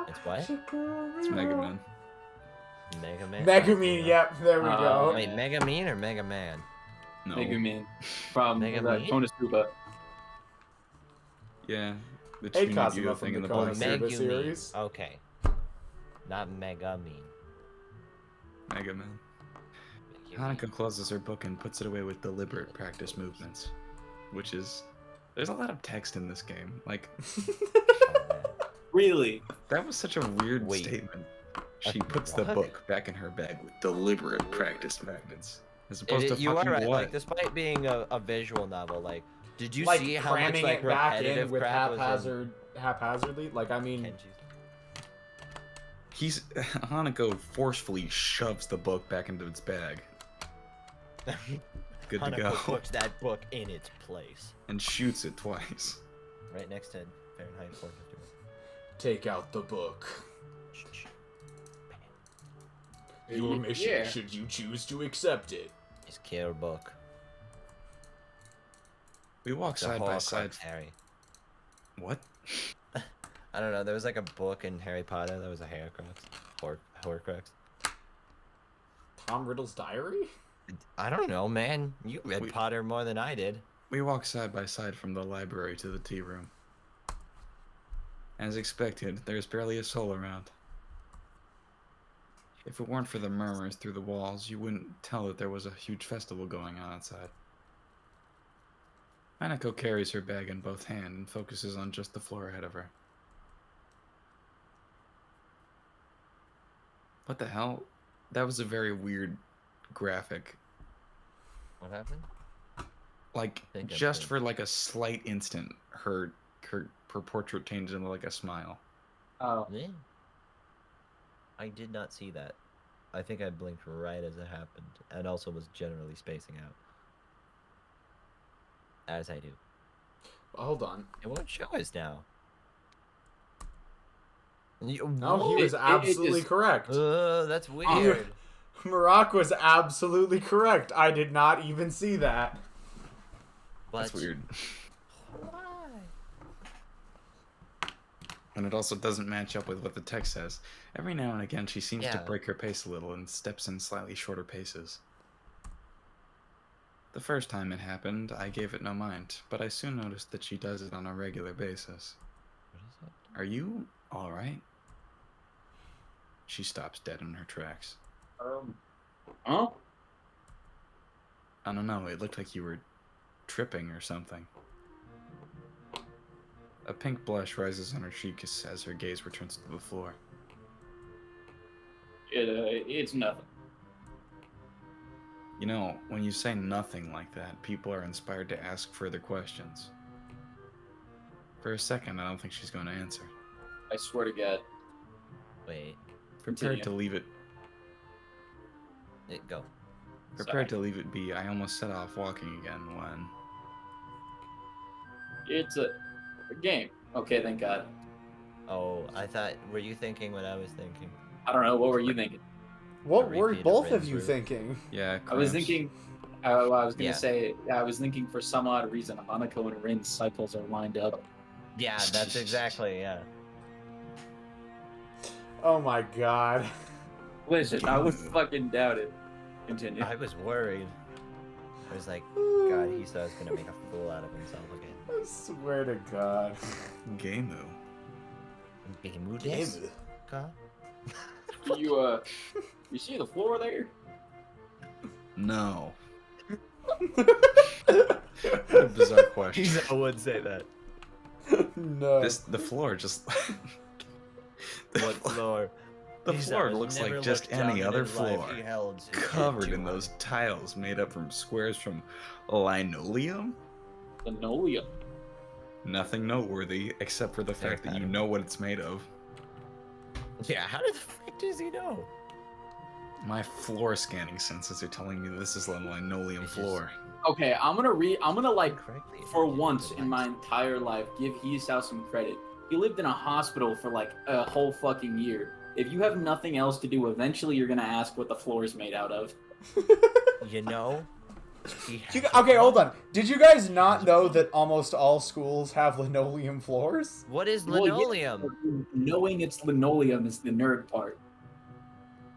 A: It's what?
B: It's Mega Man.
A: Mega Man?
D: Megumin, yep, there we go.
A: Wait, Mega Man or Mega Man?
B: No.
C: Megumin from the
A: Megumin?
C: Konosuba.
B: Yeah. The
D: Hey,
B: Trinity
D: Kazuma
B: thing
D: from
B: in
D: the
B: the
A: Oh,
B: black
D: Konosuba
B: suit.
A: Megumin.
D: series.
A: Okay. Not Mega Man.
B: Mega Man. Hanako closes her book and puts it away with deliberate practice movements. Which is... There's a lot of text in this game. Like,
C: Really?
B: that was such a weird
A: Wait.
B: statement. She puts the
A: What?
B: book back in her bag with deliberate practice movements. As opposed to
A: You are
B: fucking
A: right.
B: what?
A: Like, despite being a visual novel, like, did you
D: Like
A: see how much
D: cramming
A: like
D: it back
A: repetitive
D: in with
A: crap was
D: haphazardly? Like, I
A: in
D: mean,
A: Kenji's?
B: Hanako forcefully shoves the book back into its bag. Good to
A: Hanako
B: go.
A: puts that book in its place,
B: And shoots it twice.
A: right next to Fahrenheit 451.
D: take out the book. Your mission,
C: Yeah.
D: should you choose to accept it.
A: His kill book.
B: We walk
A: The
B: side by
A: Horcrux,
B: side.
A: Harry.
B: What?
A: I don't know. There was like a book in Harry Potter that was a Horcrux. Horcrux.
D: Tom Riddle's diary?
A: I don't know, man. You read
B: We-
A: Potter more than I did.
B: We walk side by side from the library to the tea room. As expected, there's barely a soul around. If it weren't for the murmurs through the walls, you wouldn't tell that there was a huge festival going on outside. Hanako carries her bag in both hands and focuses on just the floor ahead of her. What the hell? That was a very weird graphic.
A: What happened?
B: Like,
A: Think I'm
B: just
A: good.
B: for like a slight instant, her portrait changed into like a smile.
C: Oh.
A: Yeah. I did not see that. I think I blinked right as it happened, and also was generally spacing out. As I do.
D: Hold on.
A: It won't show us now.
D: No, he was
C: It
D: absolutely
C: just-
D: correct.
A: That's weird.
D: Marak was absolutely correct. I did not even see that.
A: But
B: That's weird.
A: why?
B: And it also doesn't match up with what the text says. Every now and again, she seems to
A: Yeah.
B: break her pace a little and steps in slightly shorter paces. The first time it happened, I gave it no mind, but I soon noticed that she does it on a regular basis.
A: What is that?
B: Are you alright? She stops dead in her tracks.
C: Huh?
B: I don't know, it looked like you were tripping or something. A pink blush rises on her cheek as her gaze returns to the floor.
C: It's nothing.
B: You know, when you say nothing like that, people are inspired to ask further questions. For a second, I don't think she's going to answer.
C: I swear to God.
A: Wait.
B: Prepared
C: Continue.
B: to leave it
A: Go.
B: Prepared to leave it be, I almost set off walking again when...
C: It's a game. Okay, thank God.
A: Oh, I thought. Were you thinking what I was thinking?
C: I don't know. What were you thinking?
D: What
A: A
D: were
A: repeat of
D: both of
A: Rin's
D: you
A: route.
D: thinking?
B: Yeah,
C: I was
B: cramps.
C: thinking. I was gonna
A: Yeah.
C: say. I was thinking for some odd reason, Hanako and Rin's cycles are lined up.
A: Yeah, that's exactly. Yeah.
D: Oh my god.
C: Listen, I would fucking doubt it. Continue.
A: I was worried. I was like, God, Hisao's gonna make a fool out of himself again.
D: I swear to God.
B: Gamu.
A: Gamu desu ka?
C: You see the floor there?
B: No. What a bizarre question.
A: Hisao would say that.
D: No.
B: The floor just.
A: What floor?
B: The
A: Hisao
B: floor
A: has
B: looks
A: never
B: like just
A: looked down
B: any
A: in
B: other
A: his life.
B: floor.
A: He held his head
B: Covered
A: too
B: in
A: high.
B: those tiles made up from squares from linoleum.
C: Linoleum.
B: Nothing noteworthy except for the fact that you
A: pattern.
B: know what it's made of.
A: Yeah, how the frick does he know?
B: My floor scanning senses are telling me this is a linoleum
A: It's just-
B: floor.
C: Okay, I'm gonna like
A: Correctly.
C: for
A: attributed
C: once
A: to
C: in my
A: lights.
C: entire life give Hisao some credit. He lived in a hospital for like a whole fucking year. If you have nothing else to do, eventually you're gonna ask what the floor is made out of.
A: You know?
D: Okay, hold on. Did you guys not know that almost all schools have linoleum floors?
A: What is
C: Well, yeah,
A: linoleum?
C: knowing it's linoleum is the nerd part.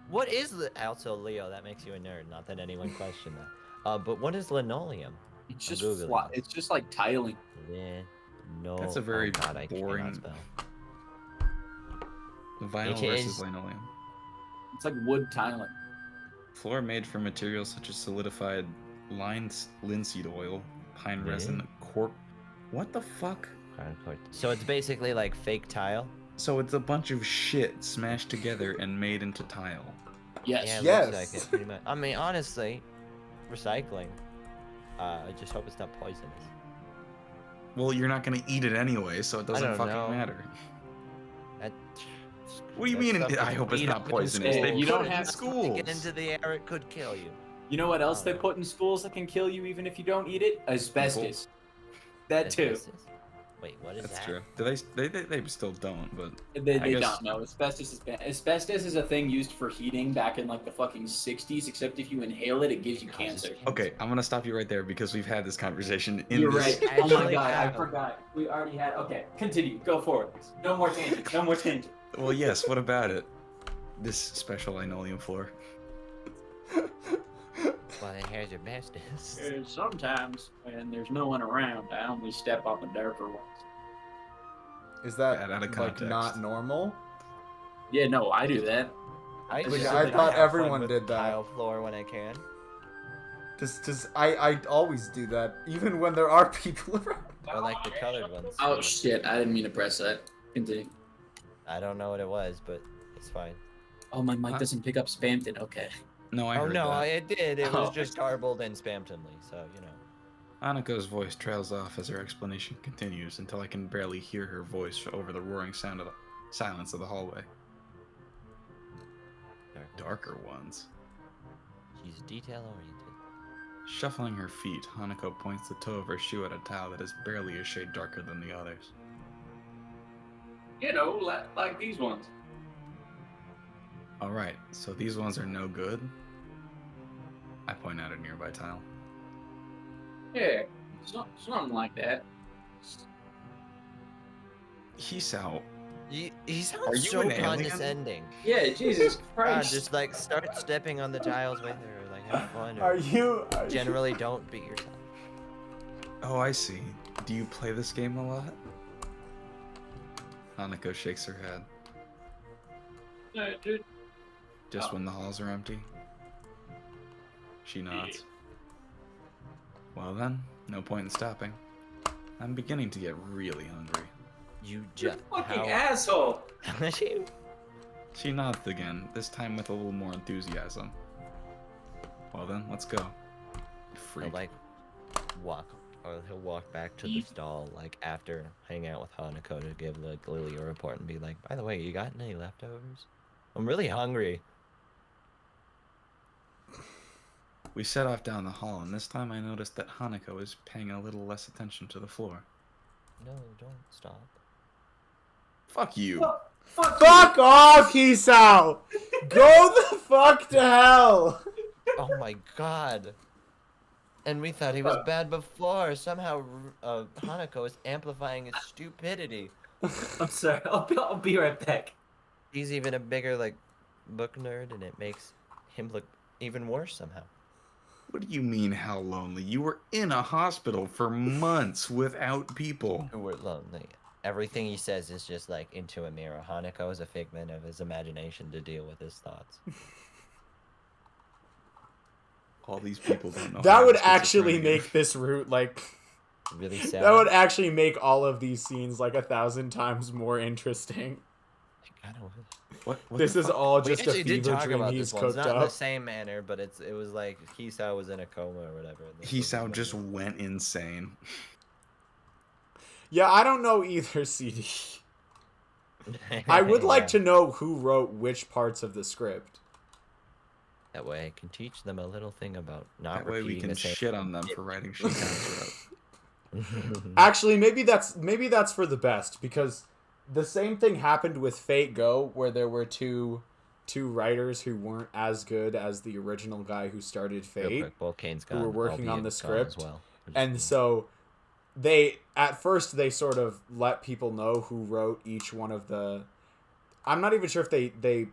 A: What is also Leo? That makes you a nerd. Not that anyone questioned that. But what is linoleum?
C: It's
A: I'm
C: just
A: Googling it.
C: it's just like tiling.
A: Yeah, no.
B: That's a very
A: oh God, I cannot
B: boring-
A: spell.
B: Vinyl
A: It
B: versus
A: is-
B: linoleum.
C: It's like wood tiling.
B: Floor made from materials such as solidified linseed oil, pine resin, cork. What the fuck?
A: So it's basically like fake tile.
B: So it's a bunch of shit smashed together and made into tile.
C: Yes.
A: Yeah, it
D: Yes.
A: looks like it. Pretty much. I mean, honestly, recycling. I just hope it's not poisonous.
B: Well, you're not gonna eat it anyway, so it doesn't
A: don't
B: fucking
A: know.
B: matter.
A: That,
B: What do you
A: that
B: mean?
A: stuff
B: I
A: is
B: hope it's
A: beat
B: not
A: up in
B: poisonous.
C: Hey,
B: They
C: you
B: put
C: don't
B: it in
C: have
A: to
B: schools.
A: get into the air. It could kill you.
C: You know what else
A: Oh,
C: they
A: no.
C: put in schools that can kill you even if you don't eat it? Asbestos. That too.
A: Asbestos? Wait, what is
B: That's
A: that?
B: true. They still don't, but
C: They
B: I guess-
C: don't know. Asbestos is bad. Asbestos is a thing used for heating back in like the fucking 60s, except if you inhale it, it gives you
A: Causes
C: cancer.
B: okay. I'm gonna stop you right there because we've had this conversation in
C: You're
B: this.
C: right. Oh my
A: Actually
C: god, I
A: have.
C: forgot. We already had. Okay, continue. Go forward. No more tangent. No more tangent.
B: Well, yes. What about it? This special linoleum floor.
A: Well, then here's your bestest.
C: Sometimes when there's no one around, I only step on the darker ones.
D: Is that
B: Bad out of
D: like
B: context.
D: not normal?
C: Yeah, no, I do that.
A: I,
D: Like,
A: just
D: I
A: really
D: thought
A: have fun
D: everyone
A: with
D: did that.
A: Tile floor when I can.
D: Just I always do that, even when there are people around.
A: I like the colored ones.
C: Oh shit! I didn't mean to press that. Continue.
A: I don't know what it was, but it's fine.
C: Oh, my mic doesn't pick up Spamton. Okay.
B: No, I
A: oh
B: heard
A: no,
B: that.
A: it did. It was
C: Oh.
A: just garbled and Spamtonly, so you know.
B: Hanako's voice trails off as her explanation continues until I can barely hear her voice over the roaring sound of the silence of the hallway. Darker ones.
A: She's detail oriented.
B: Shuffling her feet, Hanako points the toe of her shoe at a tile that is barely a shade darker than the others.
C: You know, like these ones.
B: Alright, so these ones are no good? I point out a nearby tile.
C: Yeah, something like that.
B: Hisao,
A: He
B: Are
A: sounds
B: you
A: so
B: an alien?
A: condescending.
C: Yeah, Jesus
A: God,
C: Christ.
A: just like start stepping on the tiles with her, like have fun.
D: Are
A: Or
D: you?
A: generally don't beat yourself.
B: oh I see. Do you play this game a lot? Hanako shakes her head.
C: Dude.
B: Just
C: Oh.
B: when the halls are empty? She nods. Well then, no point in stopping. I'm beginning to get really hungry.
A: You
C: You
A: just
C: fucking asshole.
A: you
B: She nods again, this time with a little more enthusiasm. Well then, let's go. Freak.
A: He'll like walk, or he'll walk back to the stall like after hanging out with Hanako to give like Lily a report and be like, by the way, you got any leftovers? I'm really hungry.
B: We set off down the hall, and this time I noticed that Hanako is paying a little less attention to the floor.
A: No, don't stop.
B: Fuck you!
D: Fuck off, Hisao! Go the fuck to hell!
A: Oh my god. And we thought he was bad before. Somehow Hanako is amplifying his stupidity.
C: I'm sorry. I'll be right back.
A: He's even a bigger like book nerd, and it makes him look even worse somehow.
B: What do you mean, how lonely? You were in a hospital for months without people.
A: We're lonely. Everything he says is just like into a mirror. Hanako is a figment of his imagination to deal with his thoughts.
B: All these people don't know.
D: That
B: how
D: would
B: to
D: actually
B: schizophrenia.
D: make this route like.
A: Really sad.
D: That would actually make all of these scenes like 1,000 times more interesting.
B: What
D: This
B: the
D: is
B: fuck?
D: all
A: We
D: just a
A: actually did
D: fever
A: talk
D: dream
A: about
D: he's
A: this one. It's
D: cooked
A: not in the
D: up.
A: same manner, but it was like Hisao was in a coma or whatever. and this was
B: Hisao
A: what
B: just
A: it was.
B: went insane.
D: Yeah, I don't know either, CD. I would like to know who wrote which parts of the script.
A: That way I can teach them a little thing about not
B: That way we
A: repeating
B: can
A: the same
B: shit on them for writing shit down to it.
D: Actually, maybe that's for the best, because the same thing happened with Fate Go, where there were two writers who weren't as good as the original guy who started
A: Real
D: Fate,
A: quick, Volcane's
D: who were
A: gone,
D: working on
A: albeit
D: the
A: gone as
D: script,
A: well, which is
D: and
A: cool.
D: so they at first they sort of let people know who wrote each one of the. I'm not even sure if they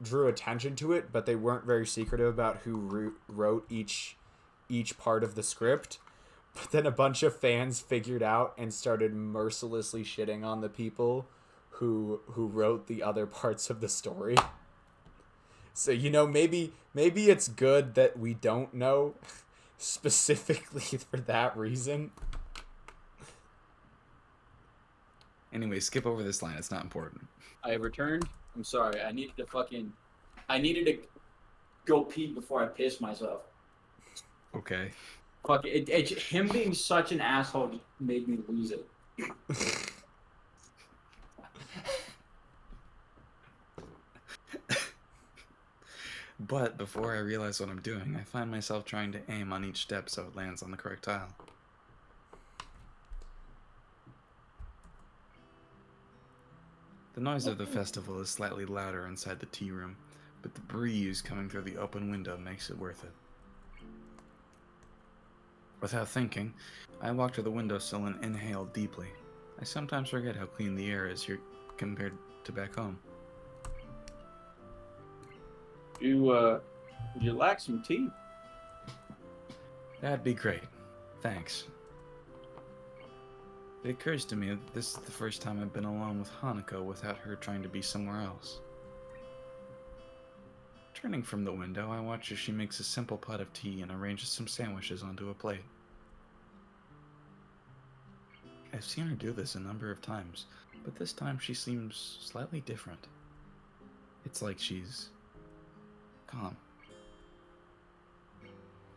D: drew attention to it, but they weren't very secretive about who wrote each part of the script. But then a bunch of fans figured out and started mercilessly shitting on the people who wrote the other parts of the story. So, maybe it's good that we don't know specifically for that reason.
B: Anyway, skip over this line. It's not important.
C: I returned. I'm sorry. I needed to go pee before I piss myself.
B: Okay.
C: Fuck it. Him being such an asshole just made me lose it.
B: But before I realize what I'm doing, I find myself trying to aim on each step so it lands on the correct tile. The noise of the festival is slightly louder inside the tea room, but the breeze coming through the open window makes it worth it. Without thinking, I walk to the windowsill and inhale deeply. I sometimes forget how clean the air is here compared to back home.
C: Would you like some tea?
B: That'd be great. Thanks. It occurs to me that this is the first time I've been alone with Hanako without her trying to be somewhere else. Turning from the window, I watch as she makes a simple pot of tea and arranges some sandwiches onto a plate. I've seen her do this a number of times, but this time she seems slightly different. It's like she's calm.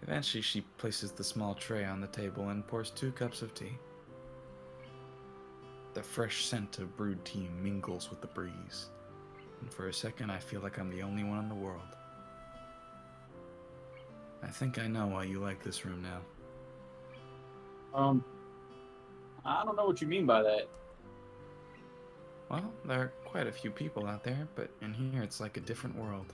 B: Eventually, she places the small tray on the table and pours 2 cups of tea. The fresh scent of brewed tea mingles with the breeze, and for a second I feel like I'm the only one in the world. I think I know why you like this room now.
C: I don't know what you mean by that.
B: Well, there are quite a few people out there, but in here it's like a different world.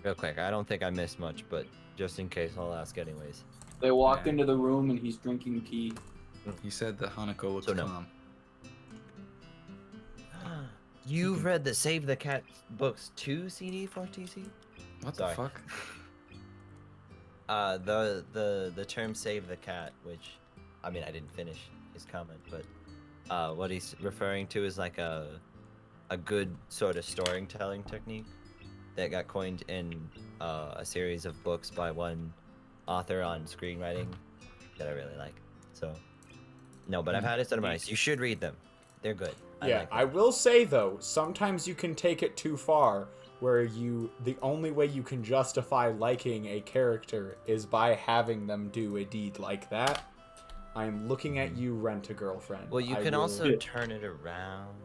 A: Real quick, I don't think I missed much, but just in case, I'll ask anyways.
C: They walked
B: Yeah.
C: into the room and he's drinking tea.
B: He said that Hanako looks
A: So no.
B: calm.
A: You've read the Save the Cat books too, CD for TC?
B: What
A: Sorry.
B: the fuck?
A: The term "save the cat," which, I mean, I didn't finish his comment, but what he's referring to is like a good sort of storytelling technique that got coined in a series of books by one author on screenwriting that I really like. So, no, but I've had it summarized. You should read them. They're good.
D: Yeah,
A: like
D: I will say though, sometimes you can take it too far, where the only way you can justify liking a character is by having them do a deed like that. I'm looking at you, Rent-A-Girlfriend.
A: Well, you
D: I
A: can
D: will-
A: also turn it around,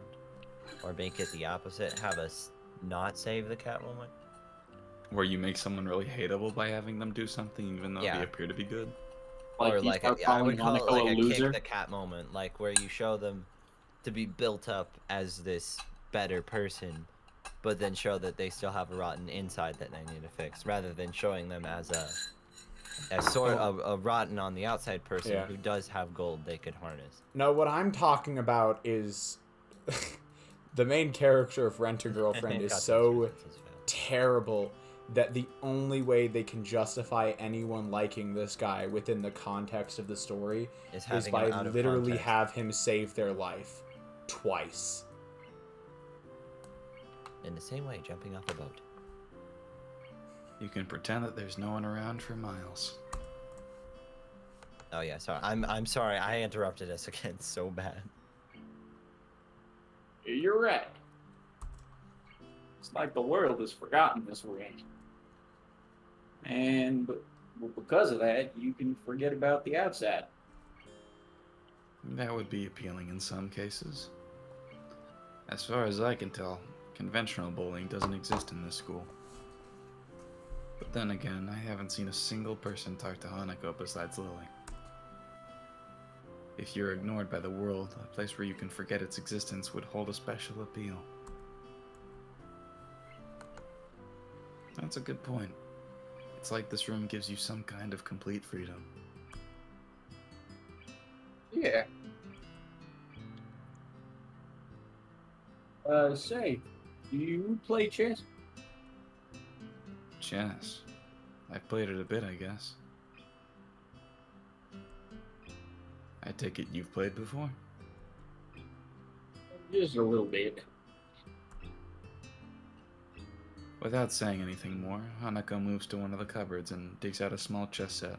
A: or make it the opposite. Have us not save the cat moment.
B: Where you make someone really hateable by having them do something even though
A: Yeah.
B: they appear to be good?
A: Or
C: he
A: like
C: starts
A: I
C: calling
A: would call it
C: Hanako
A: like
C: a
A: a
C: loser.
A: kick the cat moment, like where you show them to be built up as this better person, but then show that they still have a rotten inside that they need to fix, rather than showing them as a sort of a rotten on the outside person
D: Yeah.
A: who does have gold they could harness.
D: No, what I'm talking about is the main character of Rent-A-Girlfriend is
A: Got
D: so
A: those references, Phil.
D: terrible that the only way they can justify anyone liking this guy within the context of the story is by literally have him save their life twice.
A: In the same way, jumping off a boat.
B: You can pretend that there's no one around for miles.
A: Oh yeah, sorry. I'm sorry. I interrupted us again so bad.
C: You're right. It's like the world has forgotten this way. And because of that, you can forget about the outside.
B: That would be appealing in some cases. As far as I can tell, conventional bullying doesn't exist in this school. But then again, I haven't seen a single person talk to Hanako besides Lily. If you're ignored by the world, a place where you can forget its existence would hold a special appeal. That's a good point. It's like this room gives you some kind of complete freedom.
C: Yeah. Say, do you play chess?
B: Chess. I've played it a bit, I guess. I take it you've played before?
C: Just a little bit.
B: Without saying anything more, Hanako moves to one of the cupboards and digs out a small chess set.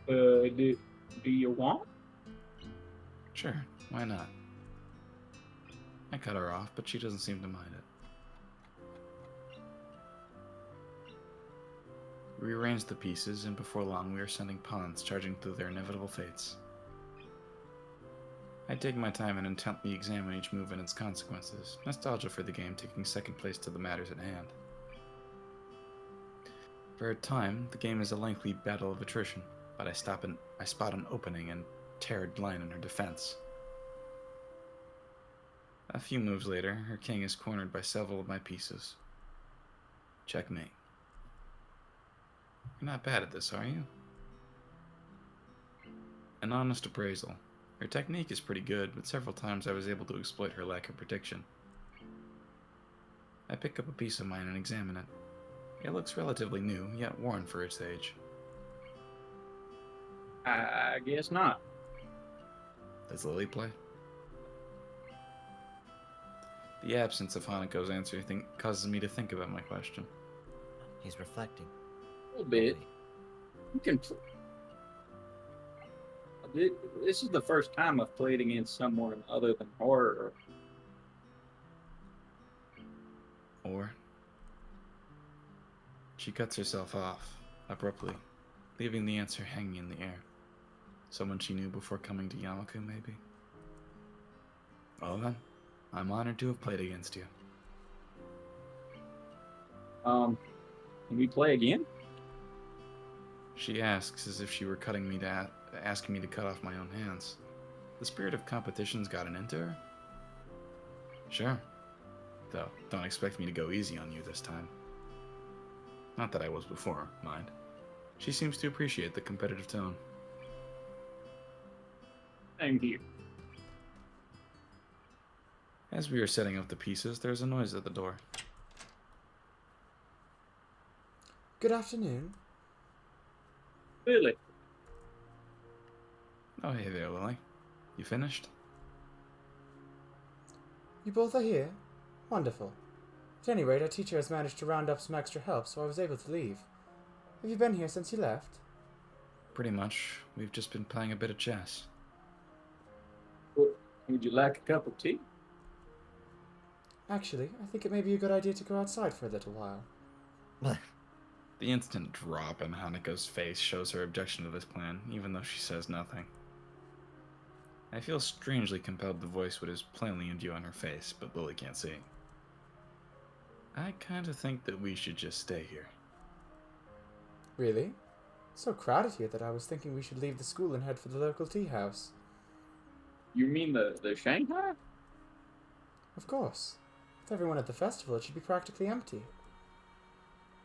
C: Do you want?
B: Sure, why not? I cut her off, but she doesn't seem to mind it. We rearrange the pieces, and before long we are sending pawns charging through their inevitable fates. I take my time and intently examine each move and its consequences, nostalgia for the game taking second place to the matters at hand. For a time, the game is a lengthy battle of attrition, but I spot an opening and tear a line in her defense. A few moves later, her king is cornered by several of my pieces. Checkmate. You're not bad at this, are you? An honest appraisal. Her technique is pretty good, but several times I was able to exploit her lack of prediction. I pick up a piece of mine and examine it. It looks relatively new, yet worn for its age.
C: I guess not.
B: Does Lily play? The absence of Hanako's answer causes me to think about my question.
A: He's reflecting.
C: A little bit. You can. This is the first time I've played against someone other than horror.
B: Or she cuts herself off, abruptly, leaving the answer hanging in the air. Someone she knew before coming to Yamaku, maybe? Well then, I'm honored to have played against you.
C: Can we play again?
B: She asks as if she were asking me to cut off my own hands. The spirit of competition's gotten into her? Sure. Though, don't expect me to go easy on you this time. Not that I was before, mind. She seems to appreciate the competitive tone.
C: Same here.
B: As we are setting up the pieces, there's a noise at the door.
D: Good afternoon.
C: Really?
B: Oh, hey there, Lily. You finished?
D: You both are here? Wonderful. At any rate, our teacher has managed to round up some extra help, so I was able to leave. Have you been here since you left?
B: Pretty much. We've just been playing a bit of chess.
C: Would you like a cup of tea?
D: Actually, I think it may be a good idea to go outside for a little while.
B: The instant drop in Hanako's face shows her objection to this plan, even though she says nothing. I feel strangely compelled to voice what is plainly in view on her face, but Lily can't see. I kind of think that we should just stay here.
D: Really? It's so crowded here that I was thinking we should leave the school and head for the local tea house.
C: You mean the Shanghai?
D: Of course. With everyone at the festival, it should be practically empty.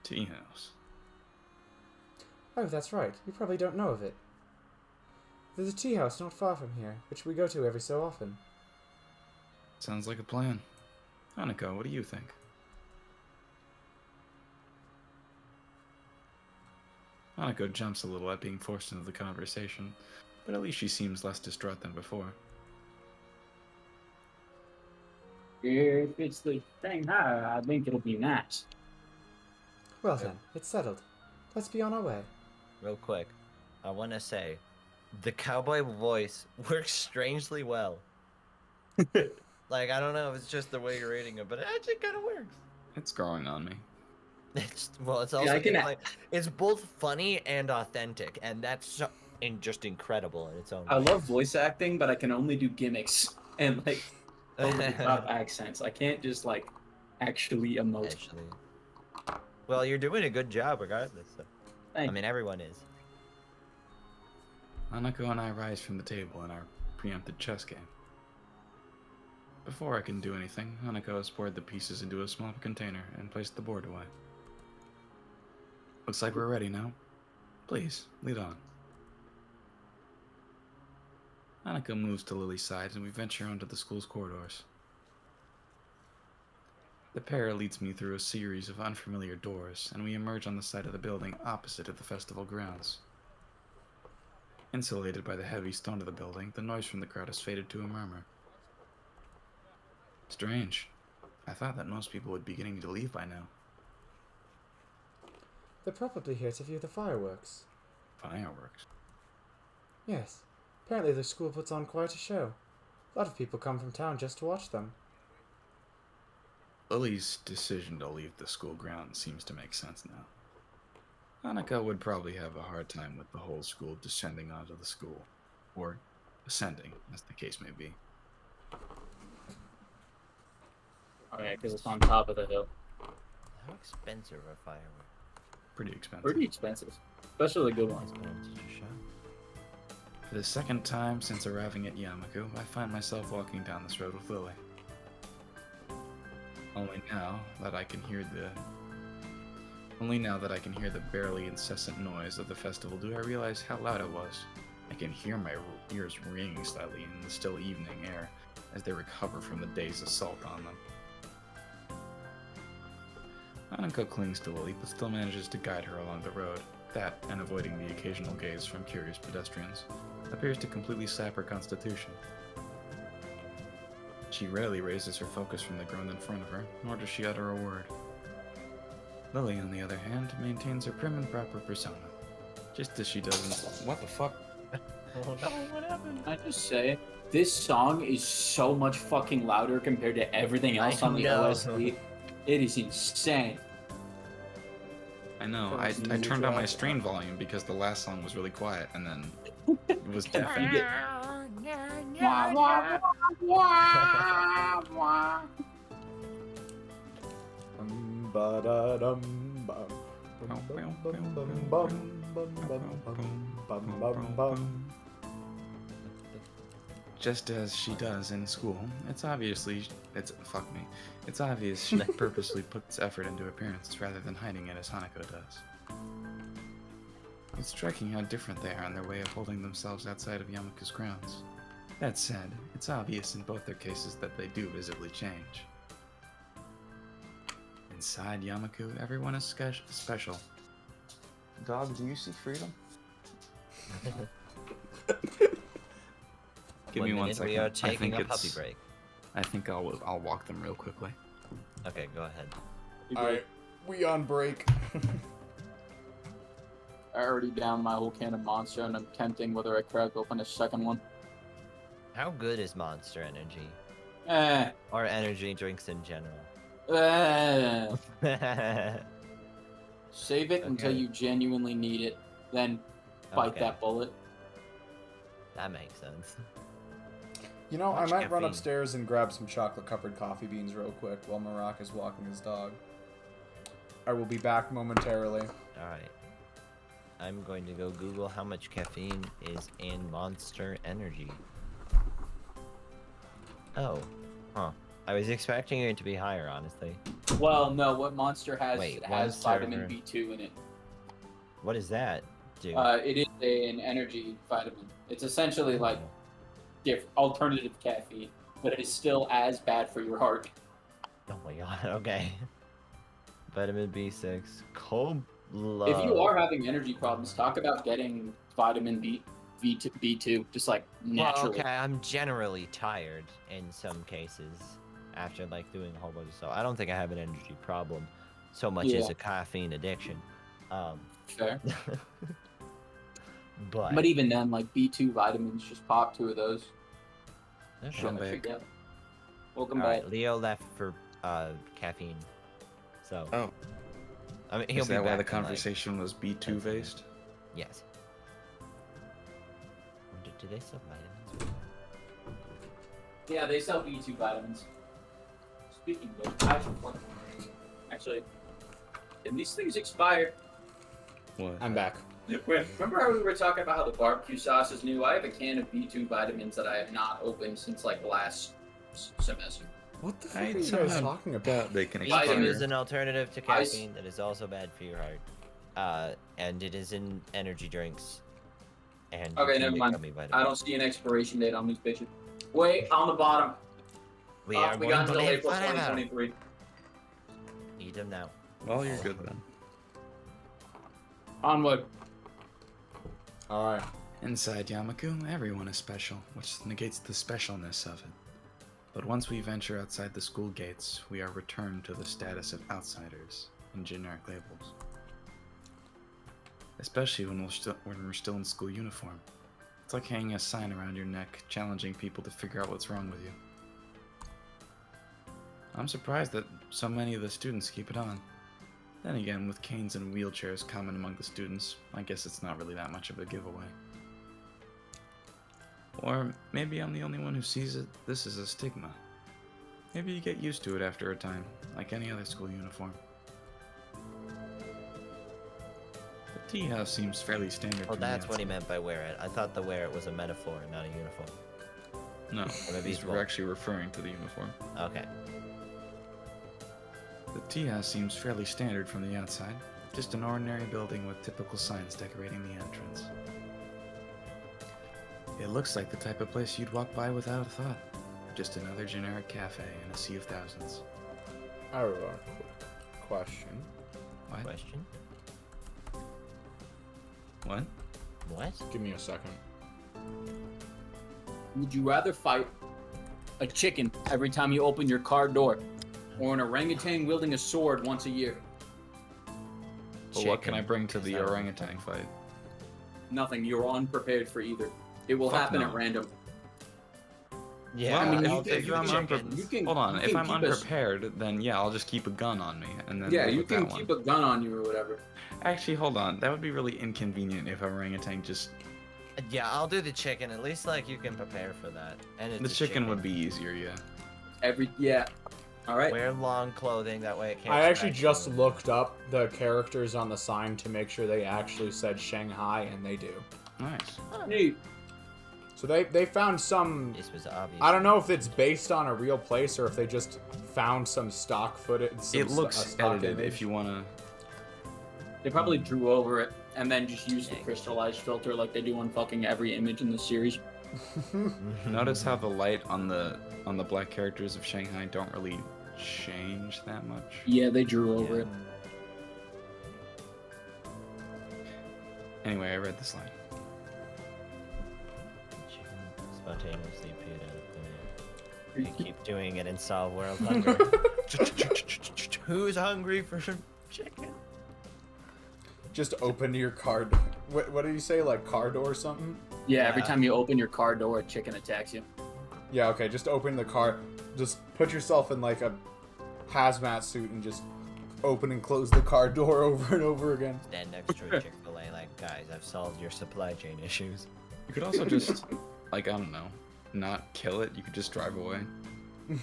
B: Tea house.
D: Oh, that's right. You probably don't know of it. There's a tea house not far from here, which we go to every so often.
B: Sounds like a plan. Hanako, what do you think? Hanako jumps a little at being forced into the conversation, but at least she seems less distraught than before.
C: If it's the Shanghai, I think it'll be nice.
D: Well then, it's settled. Let's be on our way.
A: Real quick, I want to say, the cowboy voice works strangely well. Like, I don't know if it's just the way you're reading it, but it actually kind of works.
B: It's growing on me.
A: It's also
C: I can
A: like it's both funny and authentic, and that's just incredible in its own.
C: I love voice acting, but I can only do gimmicks and like over the top accents. I can't just like actually emote.
A: Actually, well, you're doing a good job regardless. So. I
C: Thank
A: mean, everyone is.
B: Hanako and I rise from the table in our preempted chess game. Before I can do anything, Hanako has poured the pieces into a small container and placed the board away. Looks like we're ready now. Please, lead on. Hanako moves to Lily's side and we venture onto the school's corridors. The pair leads me through a series of unfamiliar doors, and we emerge on the side of the building opposite of the festival grounds. Insulated by the heavy stone of the building, the noise from the crowd has faded to a murmur. Strange. I thought that most people would be getting to leave by now.
D: They're probably here to view the fireworks.
B: Fireworks?
D: Yes. Apparently the school puts on quite a show. A lot of people come from town just to watch them.
B: Lily's decision to leave the school grounds seems to make sense now. Hanako would probably have a hard time with the whole school descending onto the school. Or ascending, as the case may be.
C: Okay, because it's on top of the hill.
A: How expensive are fireworks?
B: Pretty expensive.
C: Pretty expensive, especially the good ones.
B: For the second time since arriving at Yamaku, I find myself walking down this road with Lily. Only now that I can hear the barely incessant noise of the festival do I realize how loud it was. I can hear my ears ringing slightly in the still evening air as they recover from the day's assault on them. Hanako clings to Lily, but still manages to guide her along the road. That, and avoiding the occasional gaze from curious pedestrians, appears to completely sap her constitution. She rarely raises her focus from the ground in front of her, nor does she utter a word. Lily, on the other hand, maintains her prim and proper persona, just as she does in... What the fuck?
A: Oh no, what happened?
C: I just say, this song is so much fucking louder compared to everything else on the
A: know.
C: OST. It is insane.
B: I know, I turned down my strain volume because the last song was really quiet, and then it was deafening. Just as she does in school, it's obvious she purposely puts effort into appearances rather than hiding it as Hanako does. It's striking how different they are in their way of holding themselves outside of Yamaku's grounds. That said, it's obvious in both their cases that they do visibly change. Inside Yamaku, everyone is special. Dog, do you seek freedom? Give me 1 second.
A: We are taking a puppy break.
B: I think I'll walk them real quickly.
A: Okay, go ahead.
D: Alright, we on break.
C: I already downed my whole can of Monster, and I'm tempting whether I crack open a second one.
A: How good is Monster Energy?
C: Eh.
A: Or energy drinks in general?
C: Save it until you genuinely need it, then bite
A: Okay.
C: that bullet.
A: That makes sense.
D: You know,
A: Much
D: I might run
A: caffeine.
D: upstairs and grab some chocolate-covered coffee beans real quick while Marak is walking his dog. I will be back momentarily.
A: Alright. I'm going to go Google how much caffeine is in Monster Energy. Oh. Huh. I was expecting it to be higher, honestly.
C: Well, no, what Monster has
A: Wait,
C: has
A: Monster-
C: vitamin B2 in it.
A: What does that do?
C: It is an energy vitamin. It's essentially like alternative caffeine, but it is still as bad for your heart.
A: Oh my god, okay. Vitamin B6. low.
C: If you are having energy problems, talk about getting vitamin B2, just like naturally.
A: Well, okay, I'm generally tired in some cases after like doing a whole bunch of stuff. I don't think I have an energy problem so much as
C: Yeah.
A: a caffeine addiction.
C: Fair.
A: But
C: But even then, like B2 vitamins, just pop 2 of those.
A: okay.
B: Come
C: That should
B: back.
C: get- Welcome
A: All
C: back.
A: right, Leo left for caffeine. So
B: Oh,
A: I mean, he'll
B: is
A: be
B: that why
A: back
B: the
A: in, like,
B: conversation was B2 based?
A: yes. Do they sell vitamins?
C: Yeah, they sell B2 vitamins. Speaking of, I should plug one. Actually, can these things expire?
B: What?
D: I'm back.
C: Remember how we were talking about how the barbecue sauce is new? I have a can of B2 vitamins that I have not opened since like last semester.
B: What the
D: What are you guys
B: somehow
D: talking about?
B: They can
A: B2
C: Vitamin-
A: is an alternative to caffeine that is also bad for your heart. And it is in energy drinks. And
C: Okay,
A: you
C: never
A: can
C: mind.
A: get gummy vitamins.
C: I don't see an expiration date on these bitches. Wait, on the bottom.
A: We
C: Oh,
A: are
C: we
A: going
C: got
A: to
C: until
A: live
C: April
A: forever.
C: 2023.
A: Eat them now.
B: Well, you're good then.
C: Onward.
D: All right.
B: Inside Yamaku, everyone is special, which negates the specialness of it. But once we venture outside the school gates, we are returned to the status of outsiders in generic labels. Especially when we're still in school uniform. It's like hanging a sign around your neck, challenging people to figure out what's wrong with you. I'm surprised that so many of the students keep it on. Then again, with canes and wheelchairs common among the students, I guess it's not really that much of a giveaway. Or maybe I'm the only one who sees this as a stigma. Maybe you get used to it after a time, like any other school uniform. The tea house seems fairly standard.
A: Well,
B: from the
A: that's what he
B: outside.
A: meant by wear it. I thought the wear it was a metaphor, not a uniform.
B: No,
A: maybe
B: these
A: it's
B: were
A: both.
B: actually referring to the uniform.
A: Okay.
B: The tea house seems fairly standard from the outside. Just an ordinary building with typical signs decorating the entrance. It looks like the type of place you'd walk by without a thought. Just another generic cafe in a sea of thousands.
D: I have a quick question.
B: What?
A: Question?
B: What?
A: What?
D: Give me a second.
C: Would you rather fight a chicken every time you open your car door, or an orangutan wielding a sword once a year?
B: Well, what can I
A: Chicken.
B: bring to
A: Is
B: the
A: that what
B: orangutan fight?
C: Nothing. You're unprepared for either. It will
B: Fuck
C: happen
B: no.
C: at random.
A: Yeah,
B: Well,
C: I mean,
A: I'll
C: you
A: take
C: can-
A: the
C: you can-
A: chicken.
C: you can-
B: Hold on,
C: you
B: if
C: can
B: I'm
C: keep a-
B: unprepared, then yeah, I'll just keep a gun on me and then
C: Yeah,
B: live
C: you
B: with
C: can
B: that
C: keep
B: one.
C: a gun on you or whatever.
B: Actually, hold on. That would be really inconvenient if orangutan just.
A: Yeah, I'll do the chicken. At least like you can prepare for that. And it's
B: The
A: a
B: chicken would be easier, yeah.
C: All right.
A: Wear long clothing that way it can't.
D: I actually
A: scratch
D: just
A: you.
D: looked up the characters on the sign to make sure they actually said Shanghai, and they do.
B: Nice.
C: Neat.
D: So they found some.
A: This was obvious.
D: I don't know if it's based on a real place or if they just found some stock footage.
B: It looks edited if you want to.
C: They probably drew over it and then just used the
A: Dang.
C: crystallized filter like they do on fucking every image in the series.
B: Notice how the light on the black characters of Shanghai don't really change that much.
C: Yeah, they drew over
A: Yeah.
C: it.
B: Anyway, I read this line.
A: Chicken spontaneously appeared out of thin air. You keep doing it and solve world hunger. Who's hungry for chicken?
D: Just open your car. What did you say? Like car door or something?
C: Yeah, every
A: Yeah.
C: time you open your car door, a chicken attacks you.
D: Yeah. Okay. Just open the car. Just put yourself in like a hazmat suit and just open and close the car door over and over again.
A: Stand next to a Chick-fil-A like, guys, I've solved your supply chain issues.
B: You could also just, like, I don't know, not kill it. You could just drive away.
A: Oh,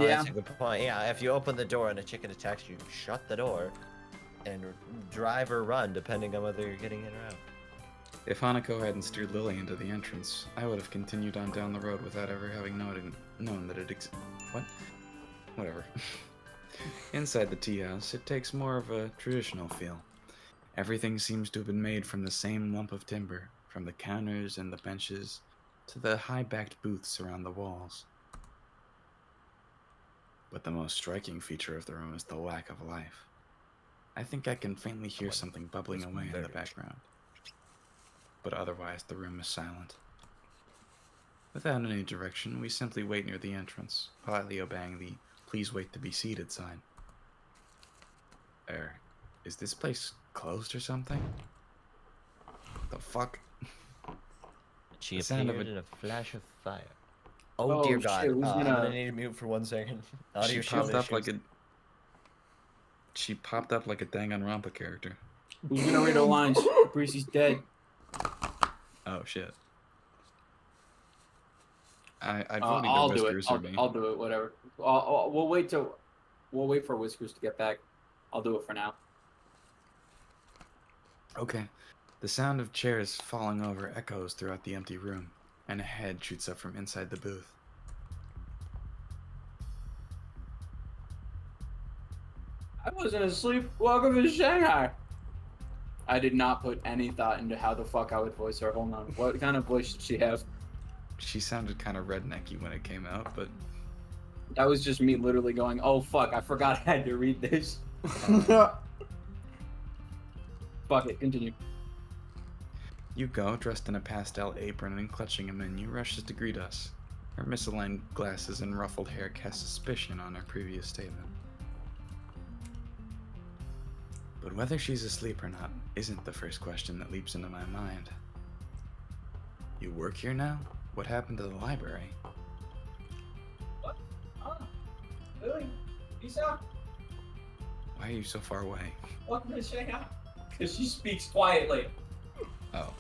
C: Yeah.
A: that's a good point. Yeah, if you open the door and a chicken attacks you, shut the door and drive or run, depending on whether you're getting in or out.
B: If Hanako hadn't steered Lily into the entrance, I would have continued on down the road without ever having known that it What? Whatever. Inside the tea house, it takes more of a traditional feel. Everything seems to have been made from the same lump of timber, from the counters and the benches to the high-backed booths around the walls. But the most striking feature of the room is the lack of life. I think I can faintly hear something bubbling
A: It's
B: away in the
A: very
B: background. But otherwise, the room is silent. Without any direction, we simply wait near the entrance, politely obeying the "please wait to be seated" sign. Is this place closed or something? The fuck?
A: She
B: The sound of
A: appeared
B: a-
A: in a flash of fire. Oh, dear God.
C: shit, who's
A: I'm
C: gonna-
A: gonna need to mute for 1 second. Audio
B: She popped up
A: issues.
B: like a. She popped up like a Danganronpa character.
C: Who's gonna read the lines? Caprici's dead.
B: Oh shit. I'd
C: I'll
B: voted
C: do it.
B: Whiskers or me.
C: I'll do it. Whatever. We'll wait for Whiskers to get back. I'll do it for now.
B: Okay. The sound of chairs falling over echoes throughout the empty room, and a head shoots up from inside the booth.
C: I wasn't asleep. Welcome to Shanghai. I did not put any thought into how the fuck I would voice her. Hold on. What kind of voice did she have?
B: She sounded kind of rednecky when it came out, but
C: That was just me literally going, oh fuck, I forgot I had to read this. Fuck it, continue.
B: Yuko, dressed in a pastel apron and clutching a menu, rushes to greet us. Her misaligned glasses and ruffled hair cast suspicion on her previous statement. But whether she's asleep or not isn't the first question that leaps into my mind. You work here now? What happened to the library?
C: What? Oh, really? Hisao?
B: Why are you so far away?
C: Welcome to Shanghai. Because she speaks quietly.
B: Oh.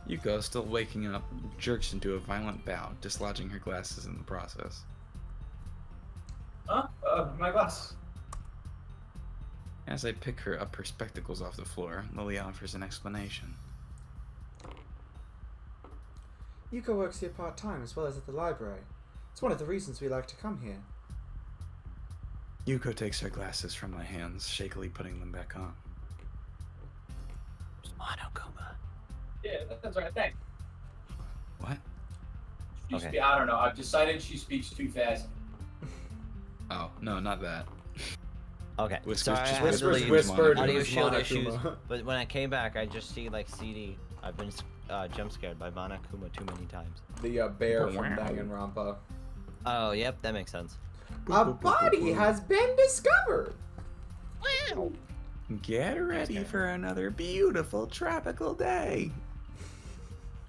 B: Yuko, still waking up, jerks into a violent bow, dislodging her glasses in the process.
C: Huh? My glass.
B: As I pick her up her spectacles off the floor, Lily offers an explanation.
D: Yuko works here part-time as well as at the library. It's one of the reasons we like to come here.
B: Yuko takes her glasses from my hands, shakily putting them back on.
A: Monokuma.
C: Yeah, that's right. Thanks.
B: What?
A: Okay.
C: I don't know. I've decided she speaks too fast.
B: Oh, no, not that.
A: Okay.
B: Whiskers
A: Sorry, I
B: just
A: had
B: whispered
A: to leave.
D: whispered it
A: Audio
D: was
A: shield
D: Monokuma.
A: issues. But when I came back, I just see like CD. I've been jump scared by Monokuma too many times.
D: The bear from
B: Wow.
D: Danganronpa.
A: Oh, yep, that makes sense.
D: A body has been discovered.
B: Get ready for another beautiful tropical day.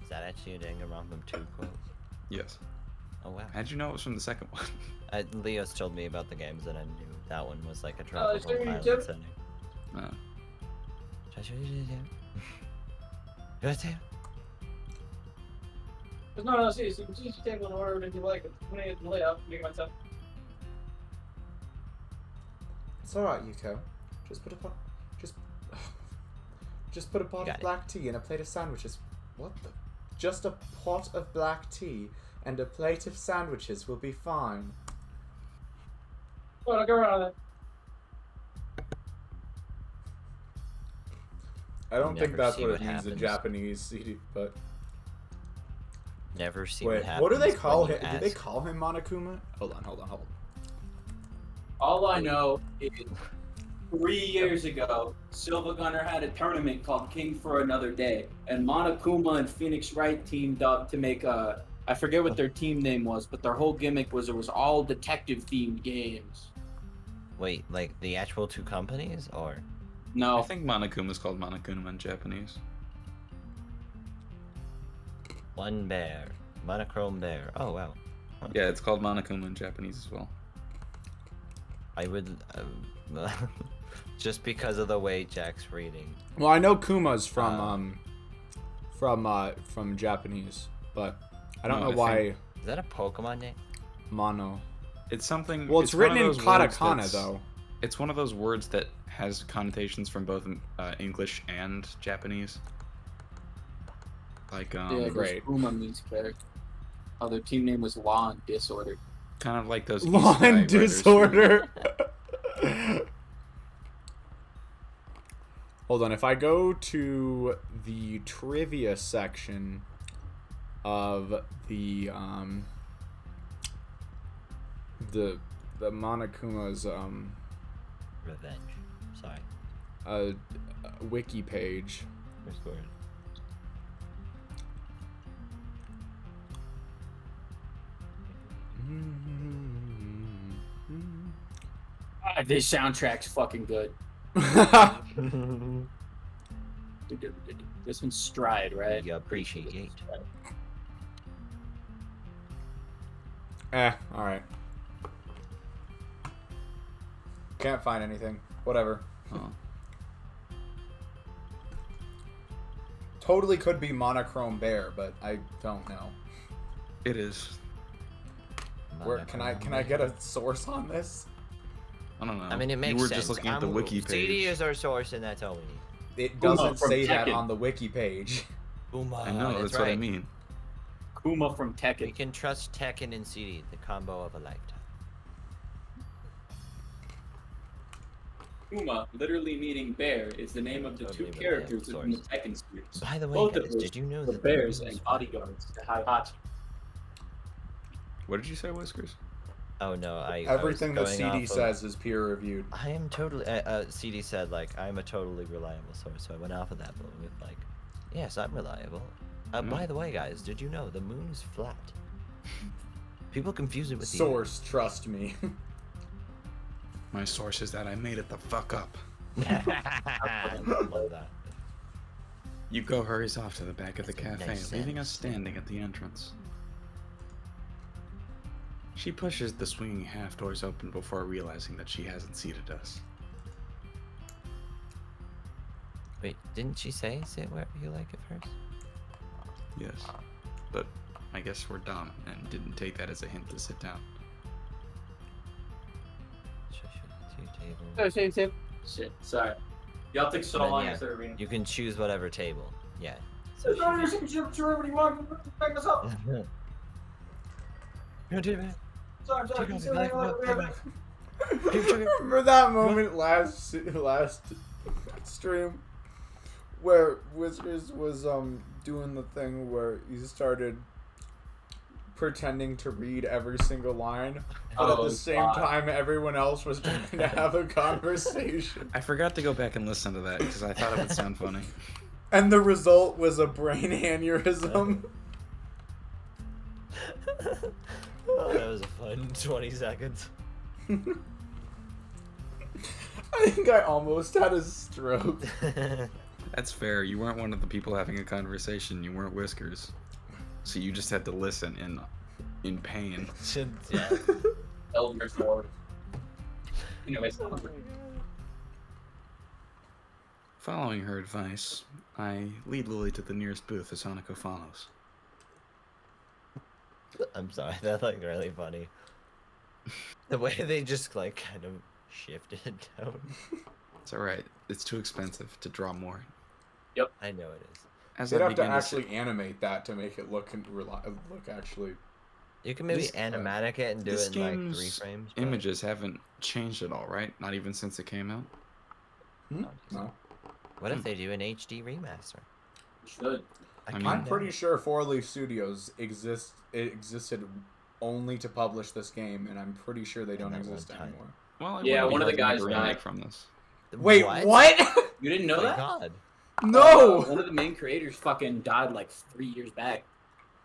A: Is that actually a Danganronpa 2 quote?
B: Yes.
A: Oh wow.
B: How'd you know it was from the second one?
A: Leo's told me about the games and I knew that one was like a
C: it's
A: tropical
C: very
A: island
C: good.
A: setting.
B: Oh.
C: No, seriously. You can choose your table in order if you like. It's when I get the layout, make myself.
D: It's alright, Yuko. Just put a pot. Just put a pot
A: Got
D: of
A: it.
D: black tea and a plate of sandwiches. What the? Just a pot of black tea and a plate of sandwiches will be fine.
C: Oh, I'll go around it.
D: I don't think
A: Never
D: that's
A: see
D: what
A: what
D: it means in
A: happens.
D: Japanese, CD, but
A: Never see
D: wait,
A: what happens.
D: what do they call
A: when
D: him?
A: you
D: Do they
A: ask.
D: call him Monokuma? Hold on.
C: All I know is 3 years ago, Silva Gunner had a tournament called King for Another Day, and Monokuma and Phoenix Wright teamed up to make a. I forget what their team name was, but their whole gimmick was it was all detective themed games.
A: Wait, like the actual two companies, or
B: I
C: No,
B: think Monokuma is called Monokuma in Japanese.
A: one bear, monochrome bear? Oh wow.
B: Yeah, it's called Monokuma in Japanese as well.
A: I would, just because of the way Jack's reading.
D: Well, I know Kuma's from Japanese, but I don't
B: No,
D: know
B: I
D: why
A: Is that a Pokemon name?
D: Mono.
B: It's something.
D: Well, it's
B: one
D: written
B: of
D: in
B: those words
D: katakana
B: that's-
D: though.
B: It's one of those words that has connotations from both English and Japanese. Like
C: yeah,
D: great.
C: Kuma means character. Oh, their team name was Law and Disorder.
B: kind of like those
D: Law
B: Isekai
D: and
B: writers who-
D: disorder. Hold on, if I go to the trivia section of the Monokuma's
A: Revenge
D: a wiki page.
A: Where's Gordon?
C: This soundtrack's fucking good. This one's Stride, right?
A: You appreciate it.
D: All right. Can't find anything. Whatever.
B: Oh.
D: Totally could be monochrome bear, but I don't know.
B: It is.
D: Where can I get a source on this?
B: I don't know.
A: I mean, it makes
B: You were
A: sense.
B: just looking at the wiki page.
A: CD is our source, and that's all we need.
D: It doesn't
C: from
D: say that
C: Tekken.
D: on the wiki page.
A: Booma,
B: I know, that's what I mean.
C: Kuma from
A: We
C: Tekken.
A: can trust Tekken and CD, the combo of a lifetime.
C: Kuma, literally meaning bear, is the name of the two
A: Totally with
C: characters
A: the
C: in the
A: source.
C: Tekken series.
A: By the way,
C: Both
A: guys,
C: of which
A: did you know
C: were
A: that
C: bears
A: the moon
C: and
A: is
C: bodyguards to Heihachi.
B: What did you say, Whiskers?
A: Oh no,
D: Everything
A: I
D: the
A: was
D: CD
A: going off
D: says is peer reviewed.
A: I am totally. CD said like I'm a totally reliable source, so I went off of that. But with like, yes, I'm reliable. By the way, guys, did you know the moon is flat? People confuse it with
D: Source, trust me.
B: My source is that I made it the fuck up.
A: I love that.
B: Yuko hurries off to the back of the
A: That's a
B: cafe,
A: nice
B: leaving us
A: sentence.
B: standing at the entrance. She pushes the swinging half doors open before realizing that she hasn't seated us.
A: Wait, didn't she say sit wherever you like at first?
B: Yes, but I guess we're dumb and didn't take that as a hint to sit down.
A: Two tables.
C: Shit, sorry. Y'all take so
A: And then,
C: long
A: yeah,
C: to start reading.
A: You can choose whatever table. Yeah.
C: So everybody want to back us up. Sorry,
D: Remember that moment last stream where Whiskers was doing the thing where he started pretending to read every single line, but at
C: Oh,
D: the same
C: God.
D: time everyone else was trying to have a conversation.
B: I forgot to go back and listen to that because I thought it would sound funny.
D: And the result was a brain aneurysm.
A: Oh, that was a fun 20 seconds.
D: I think I almost had a stroke.
B: That's fair. You weren't one of the people having a conversation. You weren't Whiskers. So you just had to listen in pain.
A: Yeah.
C: Elder Sword. Anyways,
B: Following her advice, I lead Lily to the nearest booth as Hanako follows.
A: I'm sorry, that's like really funny. The way they just like kind of shifted down.
B: It's alright. It's too expensive to draw more.
A: I know it is.
B: As
D: They'd
B: I
D: have to
B: begin
D: actually animate that to make it look actually.
A: You can maybe
B: This-
A: animatic it and do
B: this
A: it in like 3
B: game's
A: frames. but-
B: images haven't changed at all, right? Not even since it came out?
D: No.
A: What if they do an HD remaster?
C: should.
B: I mean-
D: I'm pretty sure Four Leaf Studios existed only to publish this game, and I'm pretty sure they don't
A: that one
D: exist
A: time.
D: anymore.
B: Well, it
C: Yeah,
B: wouldn't be
C: one of the
B: hard to
C: guys
B: make a remake
C: died.
B: from this.
D: Wait, what?
C: You didn't know
A: Oh my
C: that?
A: god.
D: No.
C: One of the main creators fucking died like 3 years back.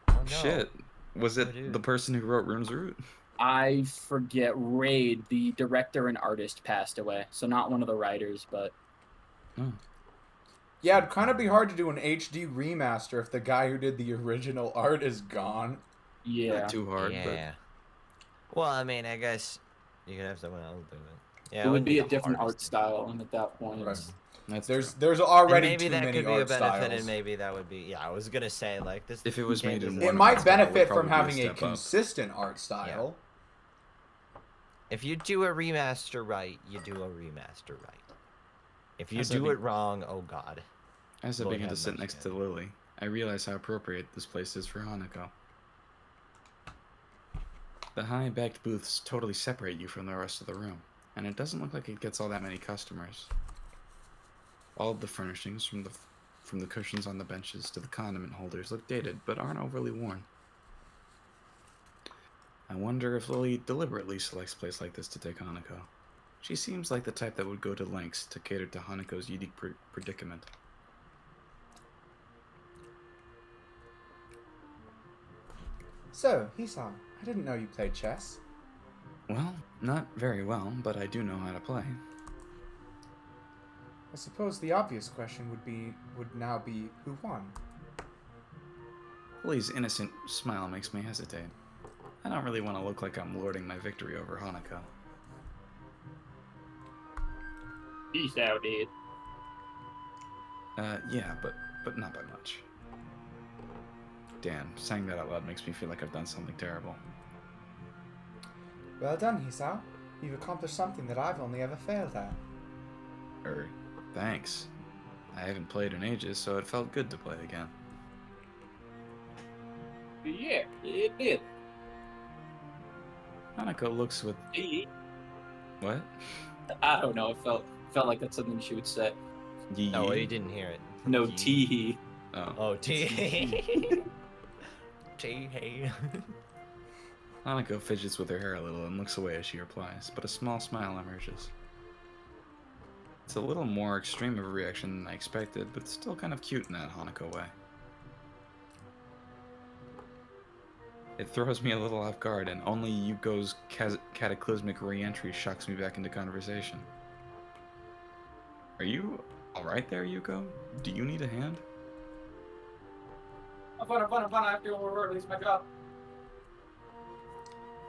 A: Oh, no.
B: Shit. Was it
A: Oh, dude.
B: the person who wrote Rune's Root?
C: I forget. Raid, the director and artist, passed away. So not one of the writers, but
B: Oh.
D: Yeah, it'd kind of be hard to do an HD remaster if the guy who did the original art is gone.
C: yeah.
B: Not too hard,
A: Yeah. Well, I mean, I guess you could have someone else do it. Yeah,
C: It would
A: wouldn't
C: be a
A: the
C: different art
A: hardest.
C: style, and at that point,
D: Right.
C: it's-
B: but that's
D: There's
B: true.
D: there's
A: And
D: already
A: maybe
D: too
A: that
D: many
A: could be a
D: art
A: benefit,
D: styles.
A: and maybe that would be. Yeah, I was gonna say like this.
B: If it was
A: game
B: made in
A: doesn't-
B: one
D: It might
B: style would
D: benefit
B: probably
D: from
B: be a
D: having a
B: step up.
D: consistent art style.
A: If you do a remaster right, you do a remaster right. If you
B: As I
A: do
B: be-
A: it wrong, oh god.
B: As I
A: Lord
B: begin to
A: have
B: sit
A: mercy.
B: next to Lily, I realize how appropriate this place is for Hanako. The high-backed booths totally separate you from the rest of the room, and it doesn't look like it gets all that many customers. All of the furnishings, from the cushions on the benches to the condiment holders, look dated, but aren't overly worn. I wonder if Lily deliberately selects a place like this to take Hanako. She seems like the type that would go to lengths to cater to Hanako's unique predicament.
D: So, Hisao, I didn't know you played chess.
B: Well, not very well, but I do know how to play.
D: I suppose the obvious question would now be who won.
B: Lily's innocent smile makes me hesitate. I don't really want to look like I'm lording my victory over Hanako.
C: Hisao did.
B: Yeah, but not by much. Damn, saying that out loud makes me feel like I've done something terrible.
D: Well done, Hisao. You've accomplished something that I've only ever failed at.
B: Thanks. I haven't played in ages, so it felt good to play again.
C: Yeah, it did.
B: Hanako looks with... What?
C: I don't know. It felt like that's something she would say.
B: Yee.
A: Oh, you didn't hear it.
C: No
B: Yee.
C: tee.
B: Oh.
A: Oh, T. T. Hey.
B: Hanako fidgets with her hair a little and looks away as she replies, but a small smile emerges. It's a little more extreme of a reaction than I expected, but still kind of cute in that Hanako way. It throws me a little off guard, and only Yuko's cataclysmic re-entry shocks me back into conversation. Are you alright there, Yuko? Do you need a hand?
C: I'm fine. I have to go over. It's my job.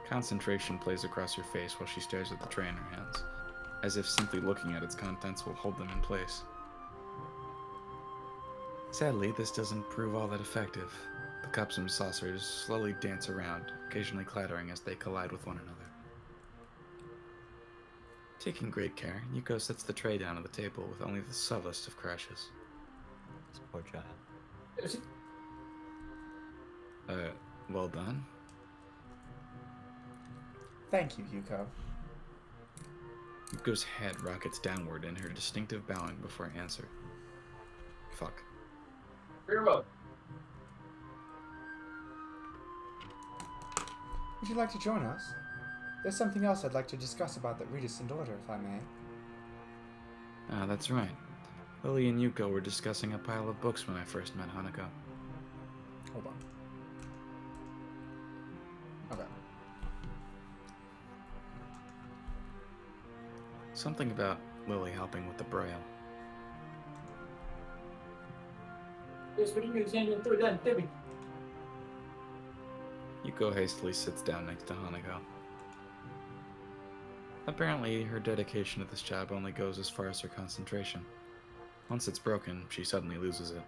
B: Concentration plays across her face while she stares at the tray in her hands, as if simply looking at its contents will hold them in place. Sadly, this doesn't prove all that effective. The cups and saucers slowly dance around, occasionally clattering as they collide with one another. Taking great care, Yuko sets the tray down on the table with only the subtlest of crashes.
A: This poor child.
B: Well done.
D: Thank you, Yuko.
B: Yuko's head rockets downward in her distinctive bowing before answer. Fuck.
C: Very well.
D: Would you like to join us? There's something else I'd like to discuss about that Regis and order, if I may.
B: Ah, that's right. Lily and Yuko were discussing a pile of books when I first met Hanako.
D: Hold on. Okay.
B: Something about Lily helping with the braille.
C: Yes, what are you saying? Throw that, Timmy.
B: Yuko hastily sits down next to Hanako. Apparently, her dedication to this job only goes as far as her concentration. Once it's broken, she suddenly loses it.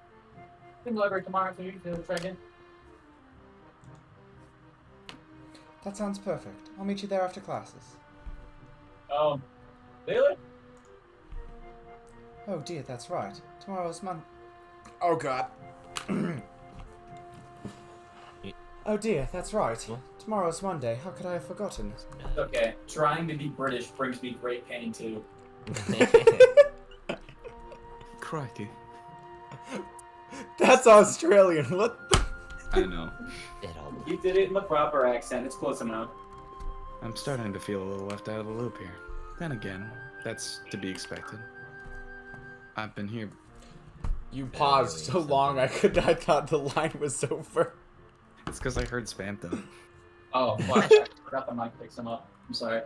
C: In the library tomorrow, so you can try again.
D: That sounds perfect. I'll meet you there after classes.
C: Really?
D: Oh dear, that's right. Tomorrow's Oh god. Oh dear, that's right.
A: What?
D: Tomorrow's Monday. How could I have forgotten?
C: Okay. Trying to be British brings me great pain too.
B: Crikey.
D: That's Australian. What the?
B: I know.
A: It all
C: You did it in the proper accent. It's close enough.
B: I'm starting to feel a little left out of the loop here. Then again, that's to be expected. I've been here.
D: You paused so long I thought the line was over.
B: It's because I heard Spamton.
C: Oh, well, I forgot the mic picks him up. I'm sorry.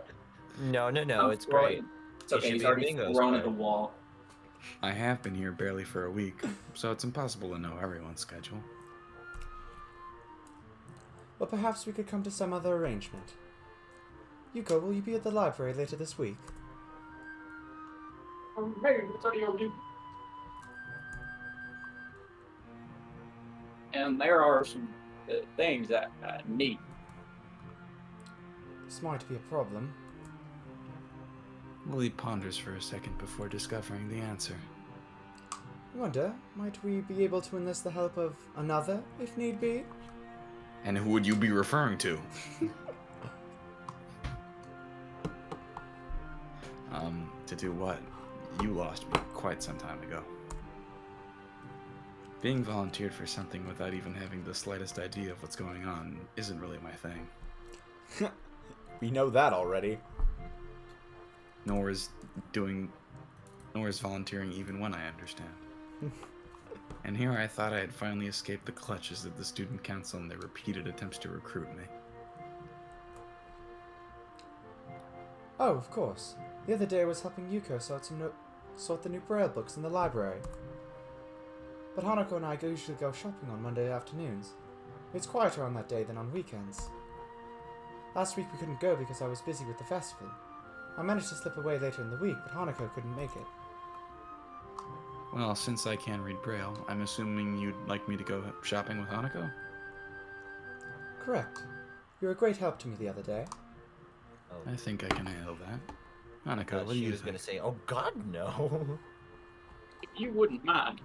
A: No,
C: I'm
A: it's
C: throwing-
A: great.
C: It's okay.
A: should
C: He's
A: be a
C: already
A: bingo
C: thrown at
A: square.
C: the wall.
B: I have been here barely for a week, so it's impossible to know everyone's schedule.
D: Well, perhaps we could come to some other arrangement. Yuko, will you be at the library later this week?
C: Hey, what's up, you? And there are some things that I need.
D: This might be a problem.
B: Lily ponders for a second before discovering the answer.
D: I wonder, might we be able to enlist the help of another, if need be?
B: And who would you be referring to? To do what? You lost me quite some time ago. Being volunteered for something without even having the slightest idea of what's going on isn't really my thing.
D: We know that already.
B: nor is volunteering even when I understand. And here I thought I had finally escaped the clutches of the student council and their repeated attempts to recruit me.
D: Oh, of course. The other day I was helping Yuko sort the new Braille books in the library. But Hanako and I usually go shopping on Monday afternoons. It's quieter on that day than on weekends. Last week we couldn't go because I was busy with the festival. I managed to slip away later in the week, but Hanako couldn't make it.
B: Well, since I can read Braille, I'm assuming you'd like me to go shopping with Hanako?
D: Correct. You were a great help to me the other day.
A: Oh,
B: I think I can handle that. Hanako,
A: thought
B: what do
A: she
B: you
A: was
B: think?
A: gonna say, "Oh God, no."
C: If you wouldn't mind.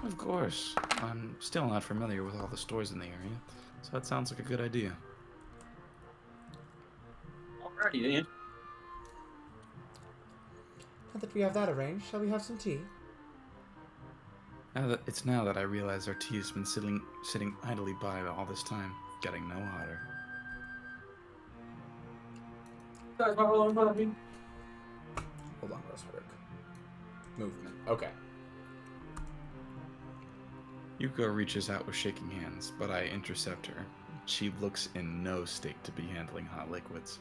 B: Of course. I'm still not familiar with all the stores in the area, so that sounds like a good idea.
C: Alrighty then.
D: Now that we have that arranged, shall we have some tea?
B: Now that I realize our tea has been sitting idly by all this time, getting no hotter.
D: Hold on, Rosberg. Movement. Okay.
B: Yuko reaches out with shaking hands, but I intercept her. She looks in no state to be handling hot liquids.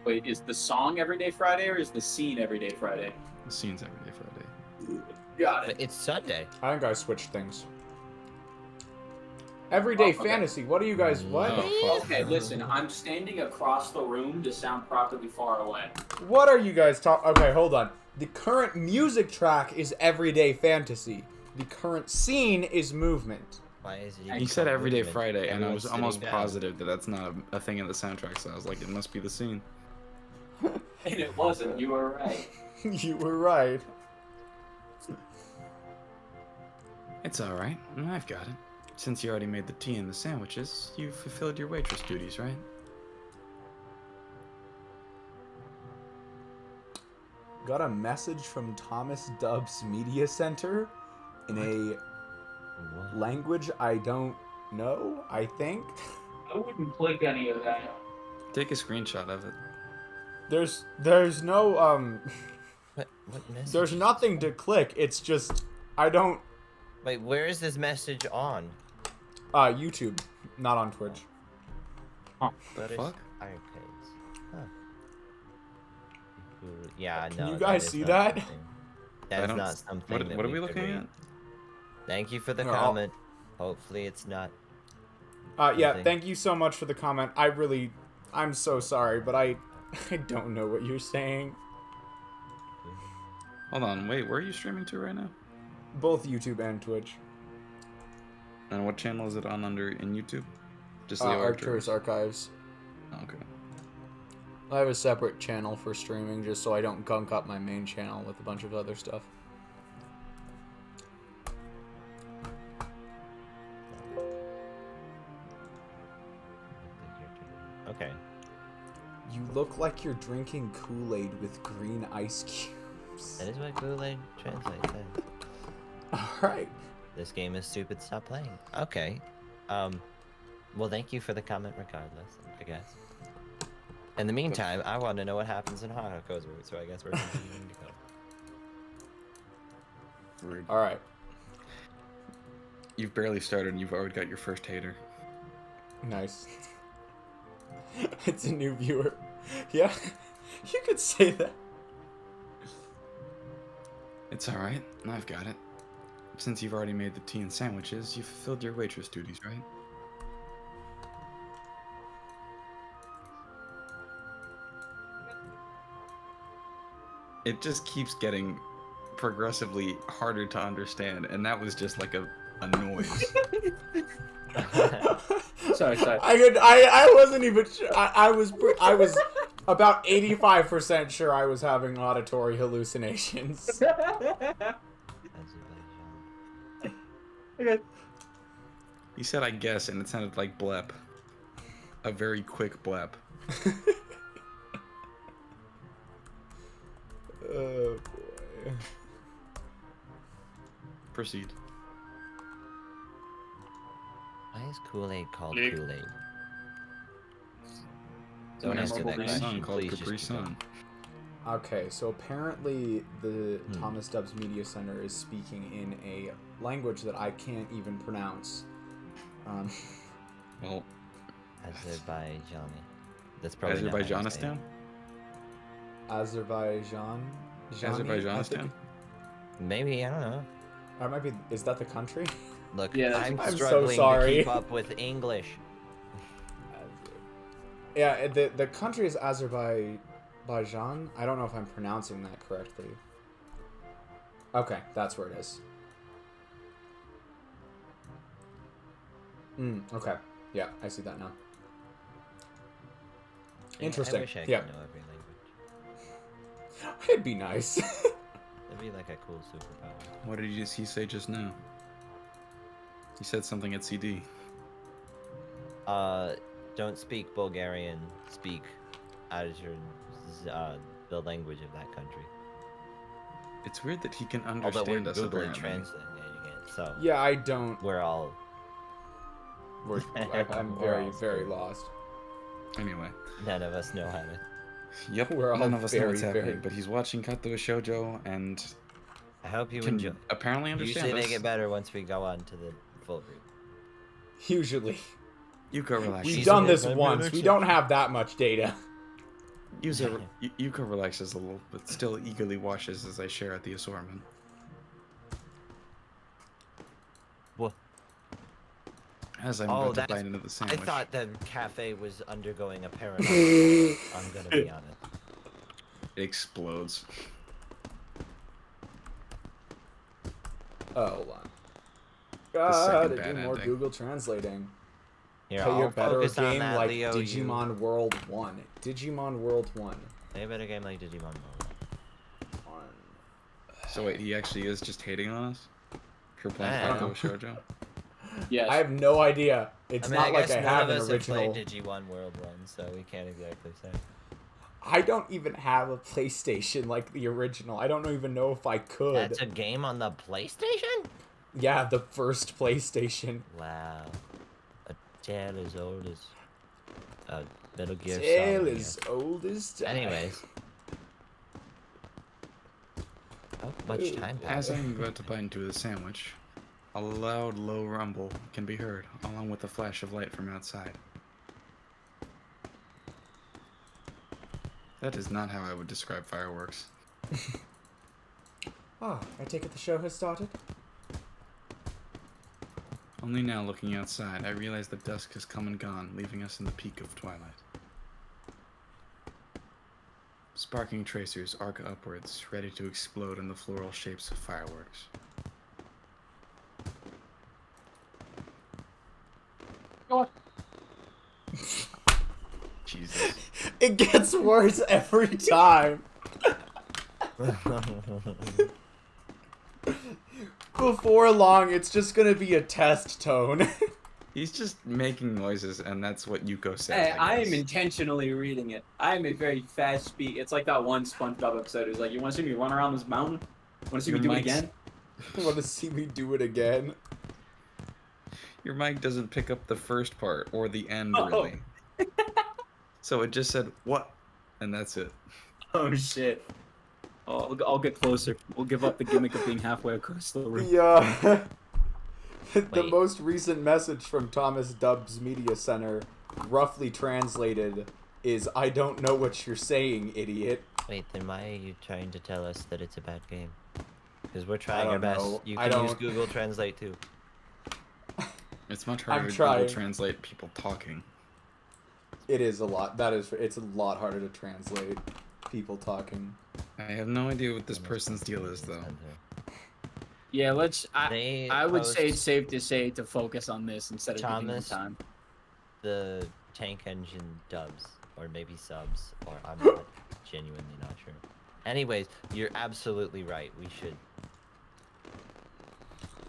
C: Wait, is the song Everyday Friday or is the scene Everyday Friday?
B: The scene's Everyday Friday.
C: Got
A: But it's Sunday.
D: I think I switched things. Everyday
C: Oh, okay.
D: fantasy. What are you guys? What?
B: Oh, fuck.
C: Okay, listen, I'm standing across the room to sound properly far away.
D: What are you guys talking? Okay, hold on. The current music track is Everyday Fantasy. The current scene is Movement.
A: Why is it?
B: He
A: even
B: said
A: called
B: Everyday
A: Movement?
B: Friday, and I
A: Everyone's
B: was almost
A: sitting down.
B: positive that that's not a thing in the soundtrack, so I was like, it must be the scene.
C: And it wasn't, you were right.
D: You were right.
B: It's alright, I've got it. Since you already made the tea and the sandwiches, you've fulfilled your waitress duties, right?
D: Got a message from Thomas Dubbs Media Center in a
A: What?
D: language I don't know, I think.
C: I wouldn't click any of that.
B: Take a screenshot of it.
D: There's no
A: What message?
D: there's nothing to click. It's just I don't
A: Wait, where is this message on?
D: YouTube, not on Twitch.
A: British
B: fuck?
A: Arcades. Huh. Yeah, no.
D: you guys
A: is
D: see
A: not
D: that?
A: something- That's
B: don't
A: not
B: s-
A: something.
B: What
A: that
B: are we
A: could
B: looking
A: read.
B: at?
A: Thank you for the
D: No.
A: comment. Hopefully it's not.
D: Yeah,
A: Nothing.
D: thank you so much for the comment. I'm so sorry, but I don't know what you're saying.
B: Hold on, wait, where are you streaming to right now?
D: Both YouTube and Twitch.
B: And what channel is it on under in YouTube? Just the
D: Arcturus Archives.
B: Okay.
D: I have a separate channel for streaming just so I don't gunk up my main channel with a bunch of other stuff.
A: Okay.
D: You look like you're drinking Kool-Aid with green ice cubes.
A: That is what Kool-Aid translates as.
D: Alright.
A: This game is stupid. Stop playing. Okay. Well, thank you for the comment, regardless. I guess. In the meantime, I want to know what happens in Hanako's route, so I guess we're continuing to go.
B: Rude.
D: Alright.
B: You've barely started and you've already got your first hater.
D: Nice. It's a new viewer. Yeah, you could say that.
B: It's alright, I've got it. Since you've already made the tea and sandwiches, you've fulfilled your waitress duties, right? It just keeps getting progressively harder to understand, and that was just like a noise.
C: Sorry.
D: I wasn't even sure. I was about 85% sure I was having auditory hallucinations.
C: Okay.
B: He said, I guess, and it sounded like blep. A very quick blep.
D: Oh boy.
B: Proceed.
A: Why is Kool-Aid called
C: Nick.
A: Kool-Aid? Don't answer
C: memorable
A: that
C: name.
A: question.
B: Sun called
A: Please
B: Capri
A: just keep going.
B: Sun.
D: Okay, so apparently the
A: Hmm.
D: Thomas Dubs Media Center is speaking in a language that I can't even pronounce.
B: Well,
A: Azerbaijani. That's probably not how you say it.
B: Azerbaijanistan?
D: Azerbaijan?
B: Azerbaijanistan?
A: Maybe, I don't know.
D: Or it might be. Is that the country?
A: Look,
C: Yeah, that's-
A: I'm
D: I'm so
A: struggling
D: sorry.
A: to keep up with English.
D: Yeah, the country is Azerbaijan. I don't know if I'm pronouncing that correctly. Okay, that's where it is. Okay. Yeah, I see that now.
A: Yeah,
D: Interesting.
A: I wish I could
D: Yeah.
A: know every language.
D: It'd be nice.
A: It'd be like a cool superpower.
B: What did he say just now? He said something at CD.
A: Don't speak Bulgarian. Speak the language of that country.
B: It's weird that he can
A: Although we're
B: understand us,
A: Google
B: apparently.
A: translating it, so
D: Yeah, I don't.
A: we're all.
D: I'm
A: We're
D: very,
A: all
D: very
A: screwed.
D: lost.
B: Anyway.
A: None of us know how to.
B: Yep,
D: We're all
B: none of us know
D: very,
B: what's happening,
D: very-
B: but he's watching Katawa Shoujo and
A: I hope you
B: can
A: enjoy.
B: apparently understand
A: Usually
B: us.
A: they get better once we go on to the full group.
D: Usually.
B: Yuka relaxes.
D: We've
A: She's
D: done
A: a
D: this
A: bit
D: once. We don't have that much data.
B: Yuka relaxes a little, but still eagerly watches as I share at the assortment.
A: What?
B: As I'm
A: Oh,
B: about to
A: that's-
B: bite into the sandwich.
A: I thought the cafe was undergoing a paranormal. I'm gonna be honest.
B: It explodes.
D: Oh, hold on.
B: second
D: Gotta
B: bad
D: do more
B: ending.
D: Google translating.
A: Here,
D: Play a
A: I'll
D: better
A: focus on
D: game
A: that,
D: like
A: Leo.
D: Digimon World 1. Digimon World 1.
A: Play a better game like Digimon World.
B: So wait, he actually is just hating on us? For playing
A: I don't
B: Katawa Shoujo?
C: Yes.
D: I have no idea. It's
A: I mean,
D: not
A: I
D: like
A: guess
D: I
A: none
D: have
A: of
D: an
A: us
D: original.
A: have played Digimon World 1, so we can't exactly say.
D: I don't even have a PlayStation like the original. I don't even know if I could.
A: That's a game on the PlayStation?
D: Yeah, the first PlayStation.
A: Wow. A tale as old as Metal Gear
D: Tale
A: Solid.
D: as old as time.
A: Anyways. How much time
B: As
A: passed?
B: I'm about to bite into the sandwich, a loud, low rumble can be heard, along with a flash of light from outside. That is not how I would describe fireworks.
D: Ah, I take it the show has started?
B: Only now, looking outside, I realize that dusk has come and gone, leaving us in the peak of twilight. Sparking tracers arc upwards, ready to explode in the floral shapes of fireworks. Jesus.
D: It gets worse every time. Before long, it's just gonna be a test tone.
B: He's just making noises, and that's what Yuko says.
C: Hey, I
B: guess.
C: am intentionally reading it. I am a very fast speak. It's like that one SpongeBob episode. It's like, you want to see me run around this mountain? Want to see me
B: Your
C: do it
B: mic's-
C: again?
D: Want to see me do it again?
B: Your mic doesn't pick up the first part or the end,
C: Oh.
B: really. So it just said, what? And that's it.
C: Oh shit. Oh, I'll get closer. We'll give up the gimmick of being halfway across the room.
D: The
A: Wait.
D: most recent message from Thomas Dubs Media Center, roughly translated, is "I don't know what you're saying, idiot."
A: Wait, then why are you trying to tell us that it's a bad game? Because we're trying our
D: don't
A: best.
D: know.
A: You
D: I
A: can use
D: don't-
A: Google Translate too.
B: It's much
D: I'm
B: harder to
D: trying.
B: Google translate people talking.
D: It is a lot. It's a lot harder to translate people talking.
B: I have no idea what this person's deal is, though.
C: Yeah, let's.
A: They
C: I would say it's
A: post
C: safe to say to focus on this instead of giving them
A: Thomas.
C: time.
A: the tank engine dubs, or maybe subs, or I'm not genuinely not sure. Anyways, you're absolutely right. We should.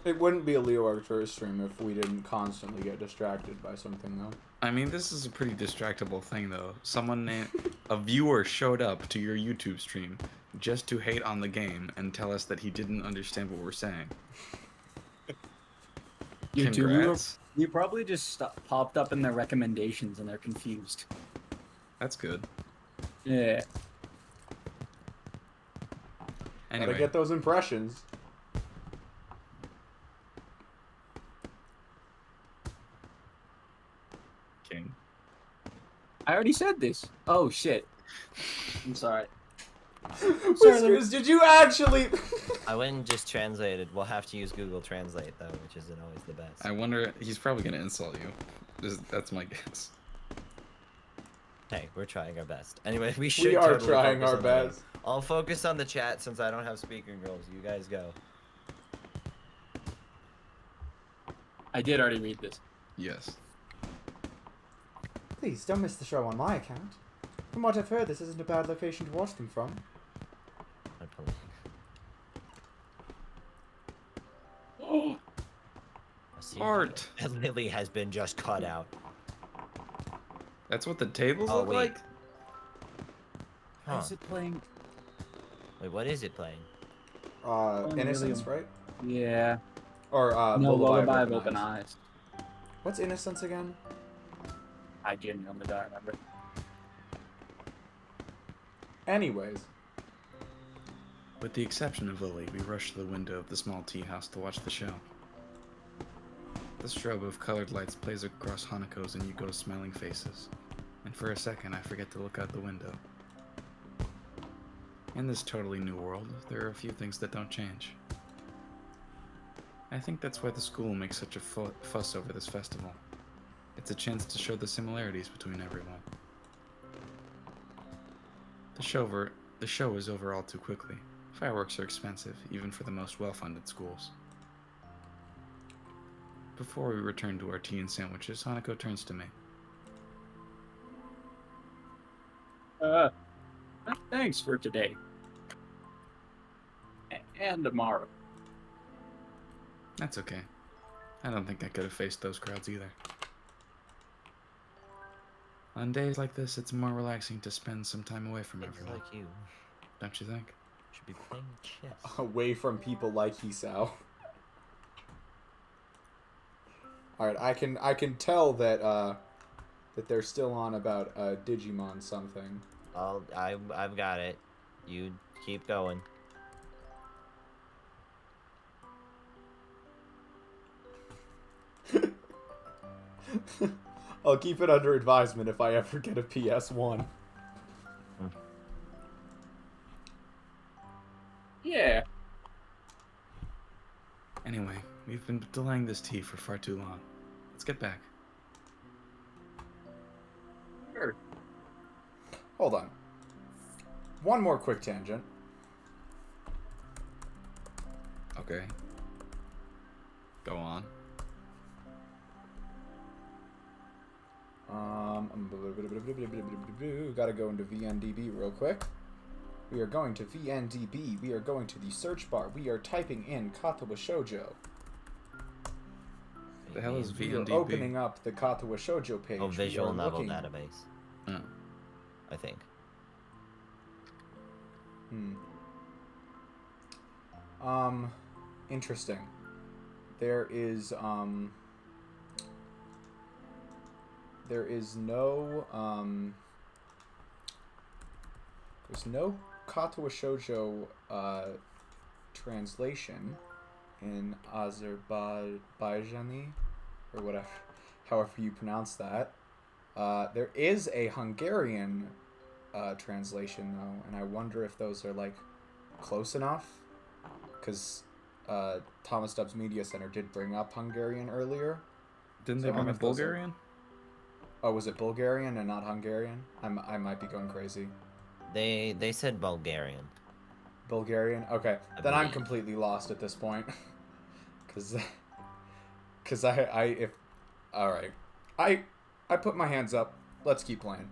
D: It wouldn't be a Leo Arcturus stream if we didn't constantly get distracted by something, though.
B: I mean, this is a pretty distractible thing, though. A viewer showed up to your YouTube stream just to hate on the game and tell us that he didn't understand what we're saying.
C: YouTube,
B: Congrats.
C: you probably just popped up in their recommendations and they're confused.
B: That's good.
C: Yeah.
B: Anyway,
D: Gotta get those impressions.
B: King.
C: I already said this. Oh shit. I'm sorry.
D: Whiskers, did you actually?
A: I wouldn't just translate it. We'll have to use Google Translate though, which isn't always the best.
B: I wonder. He's probably gonna insult you. That's my guess.
A: Hey, we're trying our best. Anyway, we should.
D: We are
A: totally
D: trying
A: focus
D: our
A: on the game.
D: best.
A: I'll focus on the chat since I don't have speaking girls. You guys go.
C: I did already read this.
B: Yes.
D: Please don't miss the show on my account. From what I've heard, this isn't a bad location to watch them from.
A: I believe.
C: Oh,
A: I see
B: Art.
A: that Lily has been just cut out.
B: That's what the tables
A: Oh,
B: look
A: wait.
B: like.
A: Huh.
C: is it playing?
A: Wait, what is it playing?
D: Innocence, right?
C: Yeah.
D: Or
C: No,
D: Lullaby
C: of Open Eyes.
D: What's Innocence again?
C: I genuinely don't remember.
D: Anyways,
B: With the exception of Lily, we rush to the window of the small tea house to watch the show. The strobe of colored lights plays across Hanako's and Yuko's smiling faces, and for a second I forget to look out the window. In this totally new world, there are a few things that don't change. I think that's why the school makes such a fuss over this festival. It's a chance to show the similarities between everyone. The show is over all too quickly. Fireworks are expensive, even for the most well-funded schools. Before we return to our tea and sandwiches, Hanako turns to me.
C: Thanks for today. And tomorrow.
B: That's okay. I don't think I could have faced those crowds either. On days like this, it's more relaxing to spend some time away from
A: It's
B: everyone.
A: like you
B: Don't you think?
A: should be playing chess.
D: away from people like Hisao. Alright, I can tell that that they're still on about Digimon something.
A: I've got it. You keep going.
D: I'll keep it under advisement if I ever get a PS1.
C: Yeah.
B: Anyway, we've been delaying this tea for far too long. Let's get back.
C: Sure.
D: Hold on. One more quick tangent.
B: Okay. Go on.
D: Gotta go into VNDB real quick. We are going to VNDB. We are going to the search bar. We are typing in Katawa Shoujo.
B: The hell is
D: We are
B: VNDB?
D: opening up the Katawa Shoujo page.
A: Oh,
D: We
A: visual
D: are
A: novel
D: looking-
A: database.
B: Oh.
A: I think.
D: Interesting. There is no there's no Katawa Shoujo translation in Azerbaijani or whatever, however you pronounce that. There is a Hungarian translation though, and I wonder if those are like close enough, because Thomas Stubbs Media Center did bring up Hungarian earlier.
B: Didn't
D: So
B: they
D: I
B: bring
D: don't
B: up
D: know if those are-
B: Bulgarian?
D: Oh, was it Bulgarian and not Hungarian? I might be going crazy.
A: They said Bulgarian.
D: Bulgarian? Okay.
A: I
D: Then I'm
A: believe.
D: completely lost at this point. Cause if alright. I put my hands up. Let's keep playing.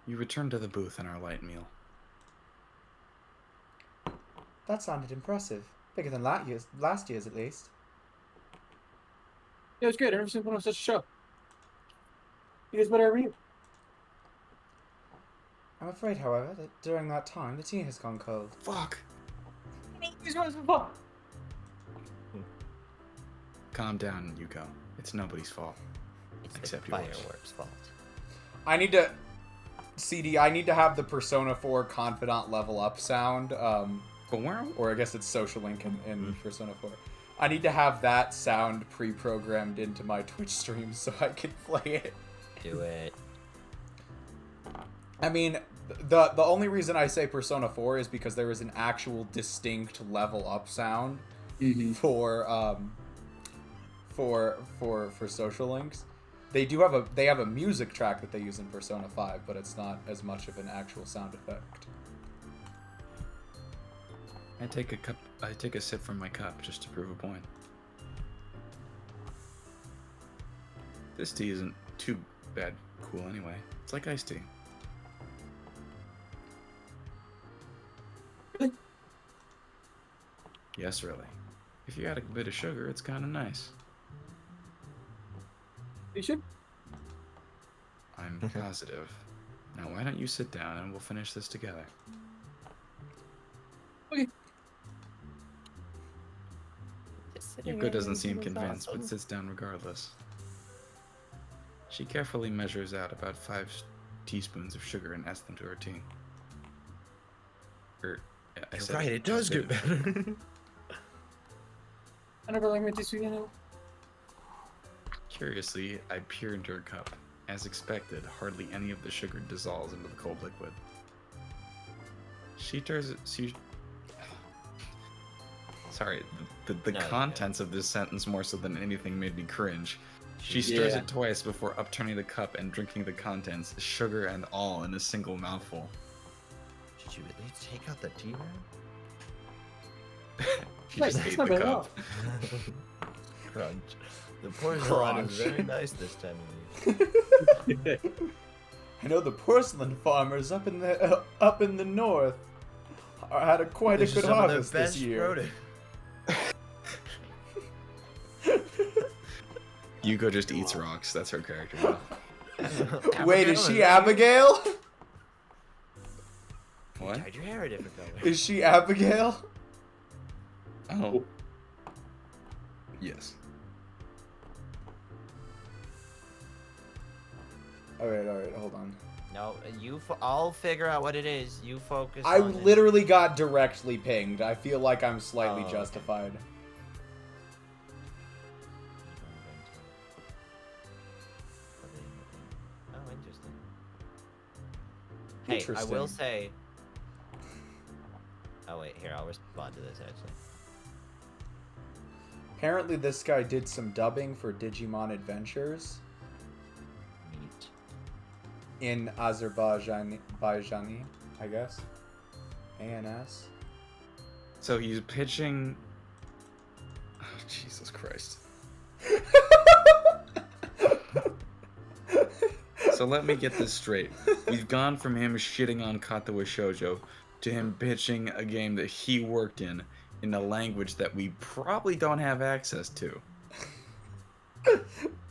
B: You return to the booth in our light meal.
D: That sounded impressive. Bigger than last year's at least.
C: Yeah, it was great. I've never seen one on such a show. You guys better every year.
D: I'm afraid, however, that during that time the tea has gone cold.
B: Fuck!
C: These guys are fun.
B: Calm down, Yuko. It's nobody's fault.
A: It's
B: Except
A: the
B: yours.
A: fireworks fault.
D: I need to I need to have the Persona 4 Confidant level up sound. Or I guess it's Social Link in Persona 4. I need to have that sound pre-programmed into my Twitch stream so I can play it.
A: Do it.
D: I mean, the only reason I say Persona 4 is because there is an actual distinct level up sound for Social Links. They have a music track that they use in Persona 5, but it's not as much of an actual sound effect.
B: I take a sip from my cup just to prove a point. This tea isn't too bad cool anyway. It's like iced tea.
C: Really?
B: Yes, really. If you add a bit of sugar, it's kind of nice.
C: You should.
B: I'm positive. Now, why don't you sit down and we'll finish this together?
C: Okay.
B: Yuko doesn't seem convinced, but sits down regardless. She carefully measures out about 5 teaspoons of sugar and adds them to her tea.
A: You're right, it does get better.
C: I never like my tea sweet.
B: Curiously, I peer into her cup. As expected, hardly any of the sugar dissolves into the cold liquid. Sorry, the contents of this sentence more so than anything made me cringe. She stirs it twice before upturning the cup and drinking the contents, sugar and all, in a single mouthful.
A: Did you at least take out the tea bag?
B: She just ate the cup.
A: Crunch. The porcelain is very nice this time of year.
D: I know the porcelain farmers up in the north had quite a good harvest this year.
B: Yuko just eats rocks. That's her character.
D: Wait, is she Abigail?
B: What?
A: You dyed your hair a different color.
D: Is she Abigail?
B: Oh. Yes.
D: Alright, hold on.
A: No, I'll figure out what it is. You focus
D: I
A: on it.
D: literally got directly pinged. I feel like I'm slightly
A: Oh,
D: justified.
A: Oh, interesting. Hey, I will say... Oh, wait, here, I'll respond to this, actually.
D: Apparently this guy did some dubbing for Digimon Adventures
A: Neat.
D: in Azerbaijani, I guess. ANS.
B: So he's pitching... Oh, Jesus Christ. So let me get this straight. We've gone from him shitting on Katawa Shoujo to him pitching a game that he worked in a language that we probably don't have access to.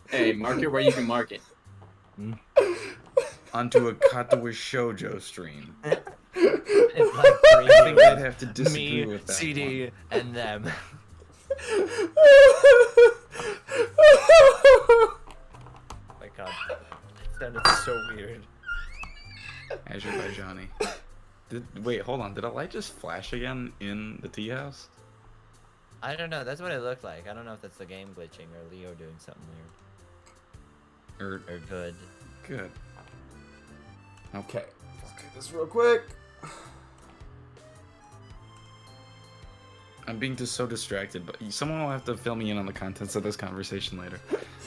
C: Hey, mark it where you can mark it.
B: Onto a Katawa Shoujo stream.
A: It's like
B: I think I'd have to disagree
A: me,
B: with that
A: CD,
B: one.
A: and them. My god. That sounded so weird.
B: Azerbaijani. Wait, hold on. Did a light just flash again in the tea house?
A: I don't know, that's what it looked like. I don't know if that's the game glitching or Leo doing something weird. Or good.
B: Good.
D: Okay, let's do this real quick.
B: I'm being just so distracted, but someone will have to fill me in on the contents of this conversation later.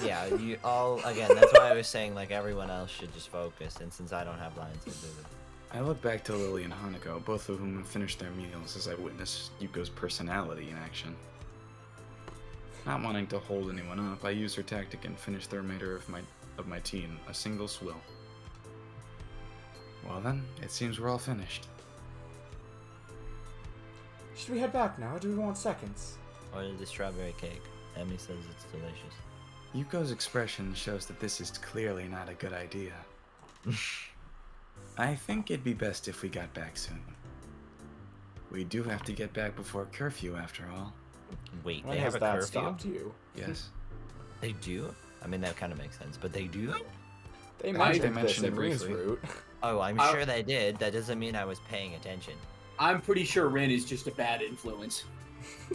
A: Yeah, you all, again, that's why I was saying, like, everyone else should just focus, and since I don't have lines to do it.
B: I look back to Lily and Hanako, both of whom have finished their meals as I witness Yuko's personality in action. Not wanting to hold anyone up, I use her tactic and finish the remainder of my tea in a single swill. Well then, it seems we're all finished.
D: Should we head back now, or do we want seconds?
A: Order the strawberry cake. Emmy says it's delicious.
B: Yuko's expression shows that this is clearly not a good idea. I think it'd be best if we got back soon. We do have to get back before curfew, after all.
A: Wait,
D: When
A: they
D: has
A: have a
D: that
A: curfew?
D: stopped you?
B: Yes.
A: They do? I mean, that kind of makes sense, but they do?
D: They
C: I-
D: mentioned
B: they
D: this
B: mentioned
D: in
B: it
D: Reen's
B: briefly.
D: route.
A: Oh, I'm
C: I-
A: sure they did. That doesn't mean I was paying attention.
C: I'm pretty sure Rin is just a bad influence.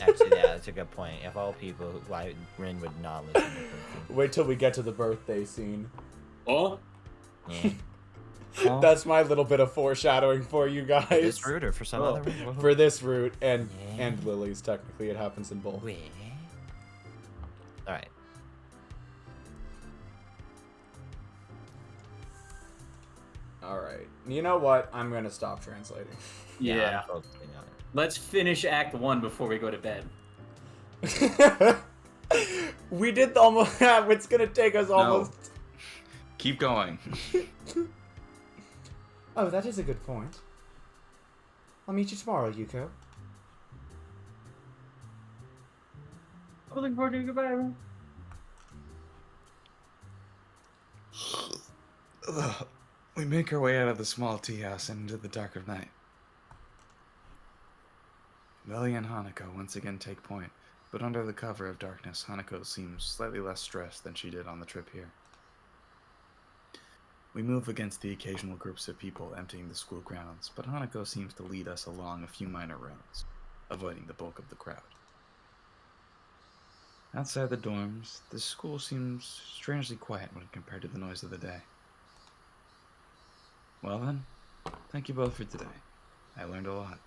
A: Actually, yeah, that's a good point. Of all people, why Rin would not listen to Cookin.
D: Wait till we get to the birthday scene.
C: Oh,
A: Yeah.
B: Huh?
D: That's my little bit of foreshadowing for you guys.
A: For this route or for some other route?
D: For this route and
A: Yeah.
D: Lily's, technically it happens in both.
A: Wait. Alright.
D: All right. You know what? I'm gonna stop translating.
C: yeah.
A: I'm focusing on it.
C: Let's finish Act 1 before we go to bed.
D: We did almost. It's gonna take us almost.
B: Keep going.
D: Oh, that is a good point. I'll meet you tomorrow, Yuko.
C: I'm looking forward to goodbye, everyone.
B: Ugh. We make our way out of the small tea house and into the dark of night. Lily and Hanako once again take point, but under the cover of darkness, Hanako seems slightly less stressed than she did on the trip here. We move against the occasional groups of people emptying the school grounds, but Hanako seems to lead us along a few minor roads, avoiding the bulk of the crowd. Outside the dorms, the school seems strangely quiet when compared to the noise of the day. Well then, thank you both for today. I learned a lot.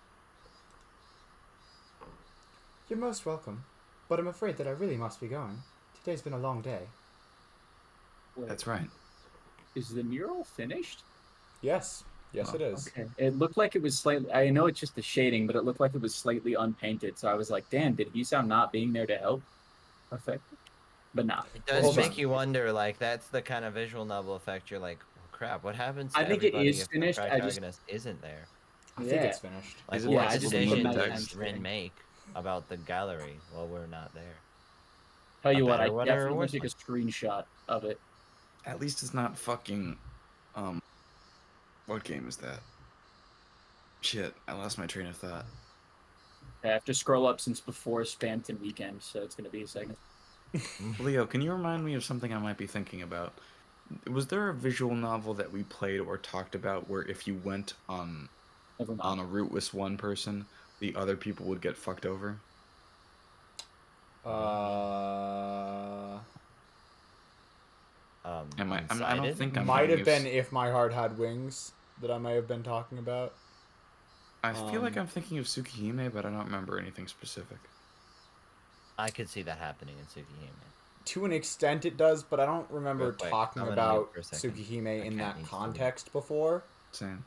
D: You're most welcome, but I'm afraid that I really must be going. Today's been a long day.
B: That's right.
C: Is the mural finished?
D: Yes. Yes,
B: Oh,
D: it is.
C: Okay. It looked like it was slightly. I know it's just the shading, but it looked like it was slightly unpainted. So I was like, "Damn, did Hisao not being there to help affect it?" But nah.
A: It does
D: Hold
A: make
D: on.
A: you wonder, like, that's the kind of visual novel effect you're like, well, crap, what happens to
C: I think it
A: everybody
C: is
A: if
C: finished,
A: the
C: I just-
A: protagonist isn't there?
D: I think it's finished.
A: Like,
B: Is it
A: what
C: I just
B: possible to
C: need
B: put
A: decision
C: the
A: does
C: text
A: Rin
C: thing.
A: make about the gallery while we're not there?
C: Tell you
A: A
C: what, I
A: better one or a
C: definitely
A: worse
C: take a screenshot of it.
B: At least it's not fucking, what game is that? Shit, I lost my train of thought.
C: I have to scroll up since before Spamton weekend, so it's gonna be a second.
B: Leo, can you remind me of something I might be thinking about? Was there a visual novel that we played or talked about where if you went on
C: Never mind.
B: a route with one person, the other people would get fucked over? I don't think I'm
D: Might have
B: thinking
D: been If My Heart Had Wings that I may have been talking about.
B: I feel like
D: um,
B: I'm thinking of Tsukihime, but I don't remember anything specific.
A: I could see that happening in Tsukihime.
D: To an extent it does, but I don't remember
A: Real quick,
D: talking
A: I'm gonna
D: about
A: mute for a second.
D: Tsukihime
A: My
D: in
A: cat
D: that
A: needs to leave.
D: context before.
B: Same.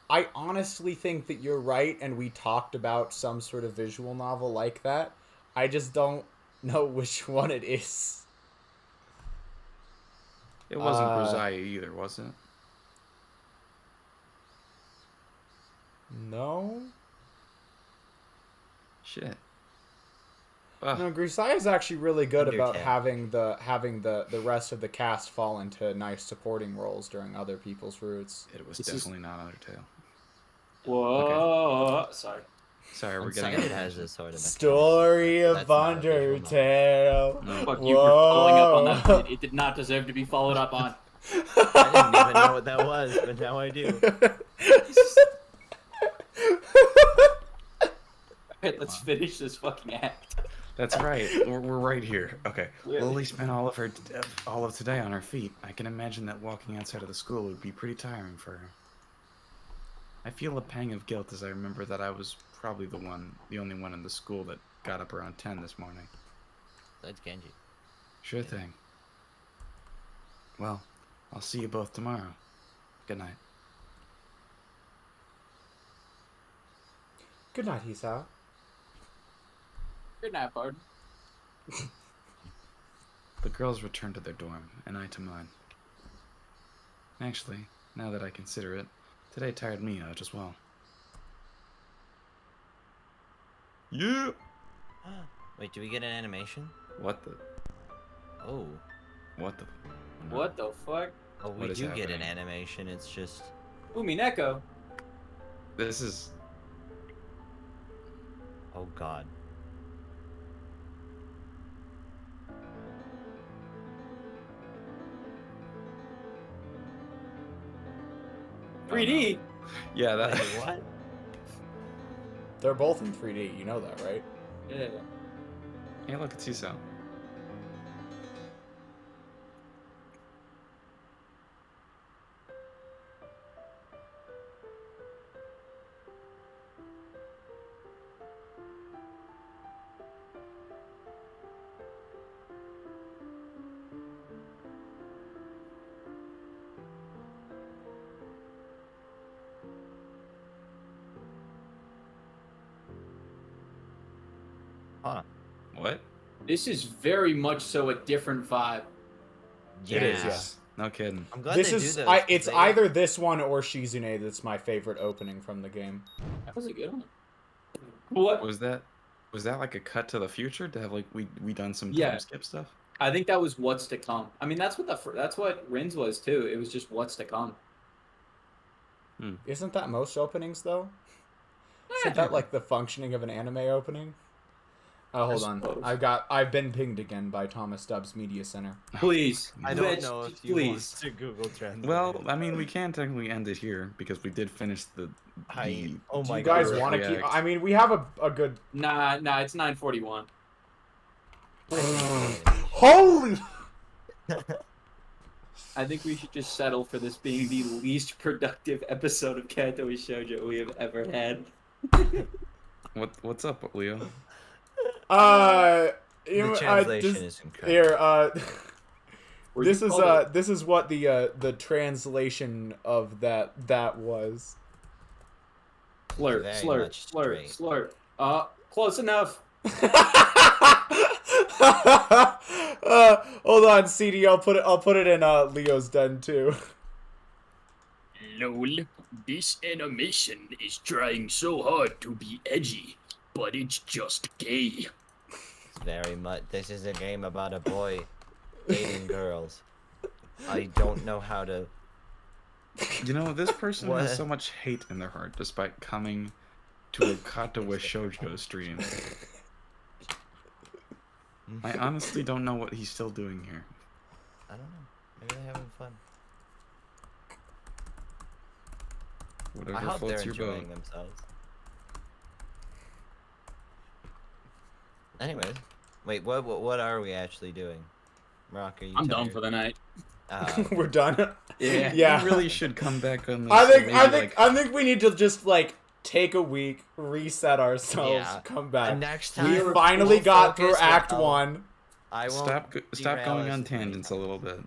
D: I honestly think that you're right, and we talked about some sort of visual novel like that. I just don't know which one it is.
B: It wasn't
D: Uh,
B: Grisaia either, was it?
D: No?
B: Shit. Ugh.
D: No, Grisaia is actually really good about
A: Undertale.
D: having the rest of the cast fall into nice supporting roles during other people's routes.
B: It was
C: This is-
B: definitely not Undertale.
C: Whoa! Sorry.
B: Sorry, we're getting
A: Unsighted
B: off
A: has
B: tangent.
A: this sort of
D: Story of
A: That's not a visual novel.
D: Undertale.
B: No.
C: Fuck you for following up on
D: Whoa.
C: that. It did not deserve to be followed up on.
A: I didn't even know what that was, but now I do.
C: Alright, let's finish this fucking act.
B: That's right. We're right here. Okay.
C: Yeah.
B: Lily spent all of today on her feet. I can imagine that walking outside of the school would be pretty tiring for her. I feel a pang of guilt as I remember that I was probably the only one in the school that got up around 10 this morning.
A: That's Genji.
B: Sure thing. Well, I'll see you both tomorrow. Good night.
D: Good night, Hisao.
C: Good night, Bard.
B: The girls returned to their dorm, and I to mine. Actually, now that I consider it, today tired me out as well. Yeah!
A: Wait, do we get an animation?
B: What the?
A: Oh.
B: What the?
C: What the fuck?
A: Oh, we
B: What is
A: do get an
B: happening?
A: animation. It's just.
C: Umineko.
B: This is.
A: Oh god.
C: 3D.
B: Yeah,
A: Wait,
B: that.
A: what?
D: They're both in 3D. You know that, right?
C: Yeah.
B: Hey, look, it's Hisao.
A: Huh.
B: What?
C: This is very much so a different vibe.
A: Yeah.
D: It is, yeah.
B: No kidding.
A: I'm glad
D: This
A: they
D: is
A: do those. 'cause
D: it's
A: they-
D: either this one or Shizune that's my favorite opening from the game.
C: That was a good one. What?
B: Was that like a cut to the future to have like we done some
C: Yeah.
B: time skip stuff?
C: I think that was what's to come. I mean, that's what Rins was too. It was just what's to come.
D: Isn't that most openings though? Isn't that like the functioning of an anime opening? Oh, hold on.
C: suppose.
D: I've been pinged again by Thomas Stubbs Media Center.
C: Please.
A: I don't
C: Bitch,
A: know if you
C: please.
A: want to Google Translate.
B: Well, I mean, we can technically end it here because we did finish the.
A: Oh
D: Do
A: my
D: you guys
A: god.
D: want to keep?
B: react.
D: I mean, we have a good.
C: Nah, it's 9:41.
D: Holy!
C: I think we should just settle for this being the least productive episode of Katawa Shoujo we have ever had.
B: What's up, Leo?
A: The
D: You-
A: translation
D: this-
A: is incredible.
D: Here,
C: Or
D: this
C: you
D: is
C: call it-
D: this is what the translation of that was.
C: Slurp,
A: Very
C: slurp,
A: much
C: slurp,
A: straight.
C: slurp. Close enough.
D: Hold on, CD. I'll put it in Leo's den too.
E: Lol, this animation is trying so hard to be edgy, but it's just gay.
A: It's very much. This is a game about a boy dating girls. I don't know how to.
B: You know, this person
A: What?
B: has so much hate in their heart despite coming to a Katawa Shoujo stream. I honestly don't know what he's still doing here.
A: I don't know. Maybe they're having fun. I
B: Whatever
A: hope they're
B: floats your boat.
A: enjoying themselves. Anyways, wait. What are we actually doing? Rock, are you?
C: I'm done
A: tired?
C: for the night.
D: We're done.
C: Yeah.
D: Yeah.
B: We really should come back on this.
D: I think
B: maybe,
D: I think we need to just like take a week, reset ourselves,
A: Yeah.
D: come back.
A: And next time
D: We finally
A: we'll
D: got through
A: focus
D: Act
A: on-
D: 1.
A: I won't
B: stop
A: derail
B: going
A: us
B: on
A: as many
B: tangents a little bit.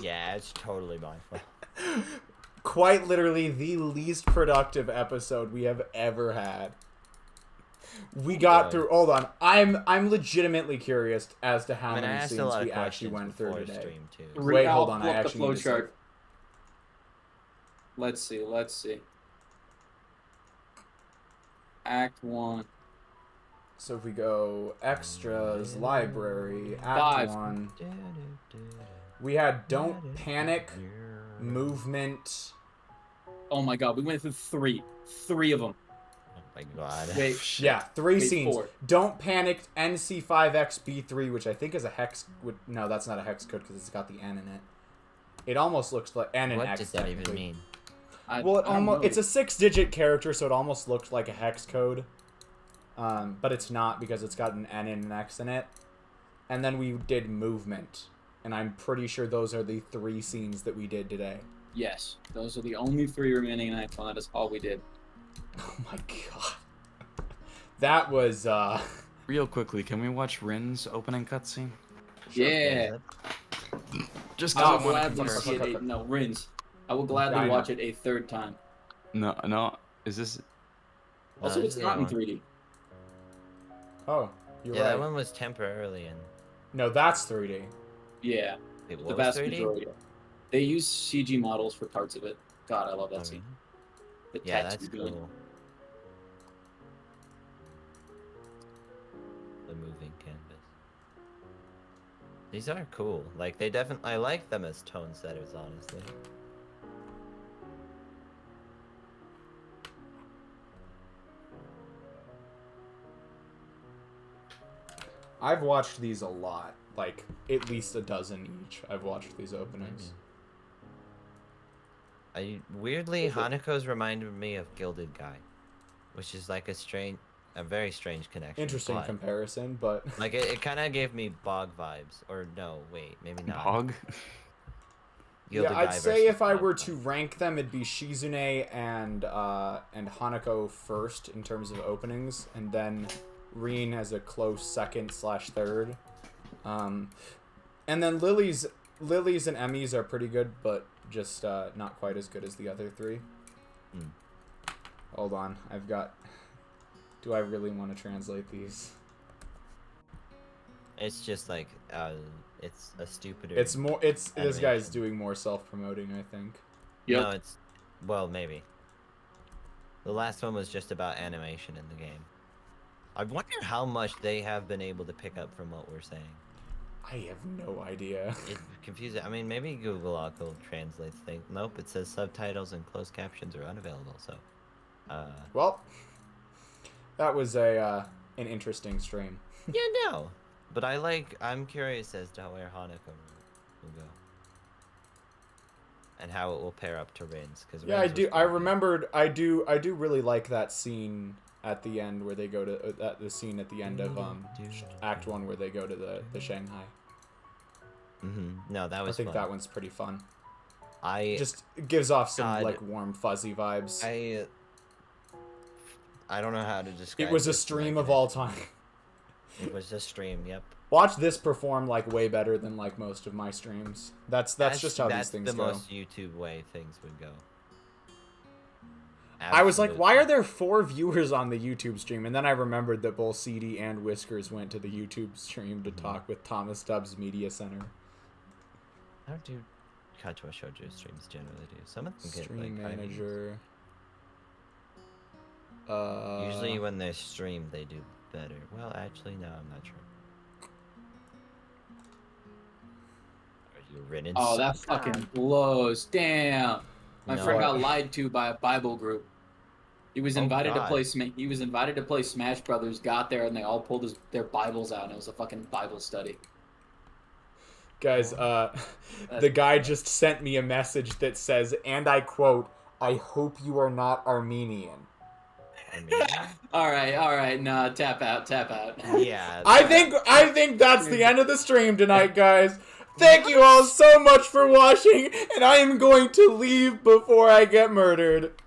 A: Yeah, it's totally my fault.
D: Quite literally the least productive episode we have ever had. We got
A: Good.
D: through. Hold on, I'm legitimately curious as to how
A: I mean, I
D: many
A: asked a
D: scenes
A: lot
D: we
A: of
D: actually
A: questions
D: went through
A: before
D: today.
A: stream too.
D: Wait, hold on, I
C: Pull up the
D: actually
C: flow
D: need to see.
C: chart. Let's see. Act 1.
D: So if we go extras, library, Act
C: 5.
D: 1, we had Don't Panic, Movement.
C: Oh my god, we went through 3. 3 of them.
A: Oh my god.
C: Wait,
D: Yeah, 3
C: Wait,
D: scenes.
C: 4.
D: Don't Panic, NC5XB3, which I think is a hex. No, that's not a hex code because it's got the N in it. It almost looks like N and
A: What
D: X.
A: does that even
D: technically.
A: mean?
D: Well, it
C: I don't
D: almost
C: know.
D: it's a 6-digit character, so it almost looked like a hex code. But it's not because it's got an N and an X in it. And then we did movement, and I'm pretty sure those are the 3 scenes that we did today.
C: Yes, those are the only 3 remaining in Act 1. That is all we did.
D: Oh my god, that was
B: Real quickly, can we watch Rin's opening cutscene?
C: Yeah.
B: Just
C: I
B: cause
C: will
B: I want
C: gladly
B: to
C: see it. No, Rins. I will gladly
D: Yeah, I know.
C: watch it a 3rd time.
B: No. Is this?
C: Also,
A: this
C: it's
A: is
C: not in
A: that one.
C: 3D.
D: oh, you're
A: Yeah,
D: right.
A: that one was temporarily in.
D: No, that's 3D.
C: Yeah,
A: Wait,
C: the
A: what was
C: vast
A: 3D?
C: majority. They use CG models for parts of it. God, I love that
A: Oh,
C: scene.
A: really?
C: The
A: Yeah,
C: text
A: that's
C: is good.
A: cool. The moving canvas. These are cool. Like they definitely, I like them as tone setters, honestly.
D: I've watched these a lot, like at least a dozen each. I've watched these openings.
A: Weirdly, Hanako's reminded me of Gilded Guy, which is like a very strange connection.
D: Interesting
A: but,
D: comparison, but
A: Like it kind of gave me Bog vibes, or no, wait, maybe not.
B: Bog?
A: Gilded
D: yeah, I'd
A: Guy
D: say
A: versus
D: if I
A: Bog
D: were
A: vibes.
D: to rank them, it'd be Shizune and Hanako first in terms of openings, and then Rin as a close second / third. And then Lily's and Emmy's are pretty good, but just not quite as good as the other three.
A: Hmm.
D: Hold on, I've got. Do I really want to translate these?
A: It's just like it's a stupider.
D: It's more. It's this guy's
A: animation.
D: doing more self-promoting, I think.
E: Yep.
A: No, it's well maybe. The last one was just about animation in the game. I wonder how much they have been able to pick up from what we're saying.
D: I have no idea.
A: It's confusing. I mean, maybe Google Auto translates things. Nope, it says subtitles and closed captions are unavailable. So,
D: Well, that was an interesting stream.
A: yeah, no. But I'm curious as to where Hanako will go. And how it will pair up to Rin's. Cause
D: Yeah, I
A: Rin's
D: do.
A: was
D: I
A: pretty good.
D: remembered. I do really like that scene at the end where they go to the scene at the end of Act 1 where they go to the Shanghai.
A: No, that
D: I
A: was
D: think
A: fun.
D: that one's pretty fun.
A: I
D: Just gives off some
A: God.
D: like warm fuzzy vibes.
A: I don't know how to describe
D: It was a
A: this,
D: stream
A: like,
D: of all time.
A: It was a stream, yep.
D: Watch this perform like way better than like most of my streams. That's just how these things
A: That's the
D: go.
A: most YouTube way things would go.
D: I was like,
A: Absolutely.
D: why are there 4 viewers on the YouTube stream? And then I remembered that both CD and Whiskers went to the YouTube stream to talk with Thomas Stubbs Media Center.
A: How do Katawa Shoujo streams generally do? Some of them get
D: Stream
A: like high views.
D: manager.
A: Usually when they stream, they do better. Well, actually, no, I'm not sure. Are you written?
C: Oh, that fucking blows. Damn. My
A: No.
C: friend got lied to by a Bible group. He was
A: Oh,
C: invited to
A: God.
C: play. He was invited to play Smash Brothers. Got there and they all pulled their Bibles out. And it was a fucking Bible study.
D: Guys, the guy just sent me a message that says, and I quote, "I hope you are not Armenian."
A: I mean,
C: All right. Nah, tap out.
A: yeah.
D: I think that's the end of the stream tonight, guys. Thank you all so much for watching, and I am going to leave before I get murdered.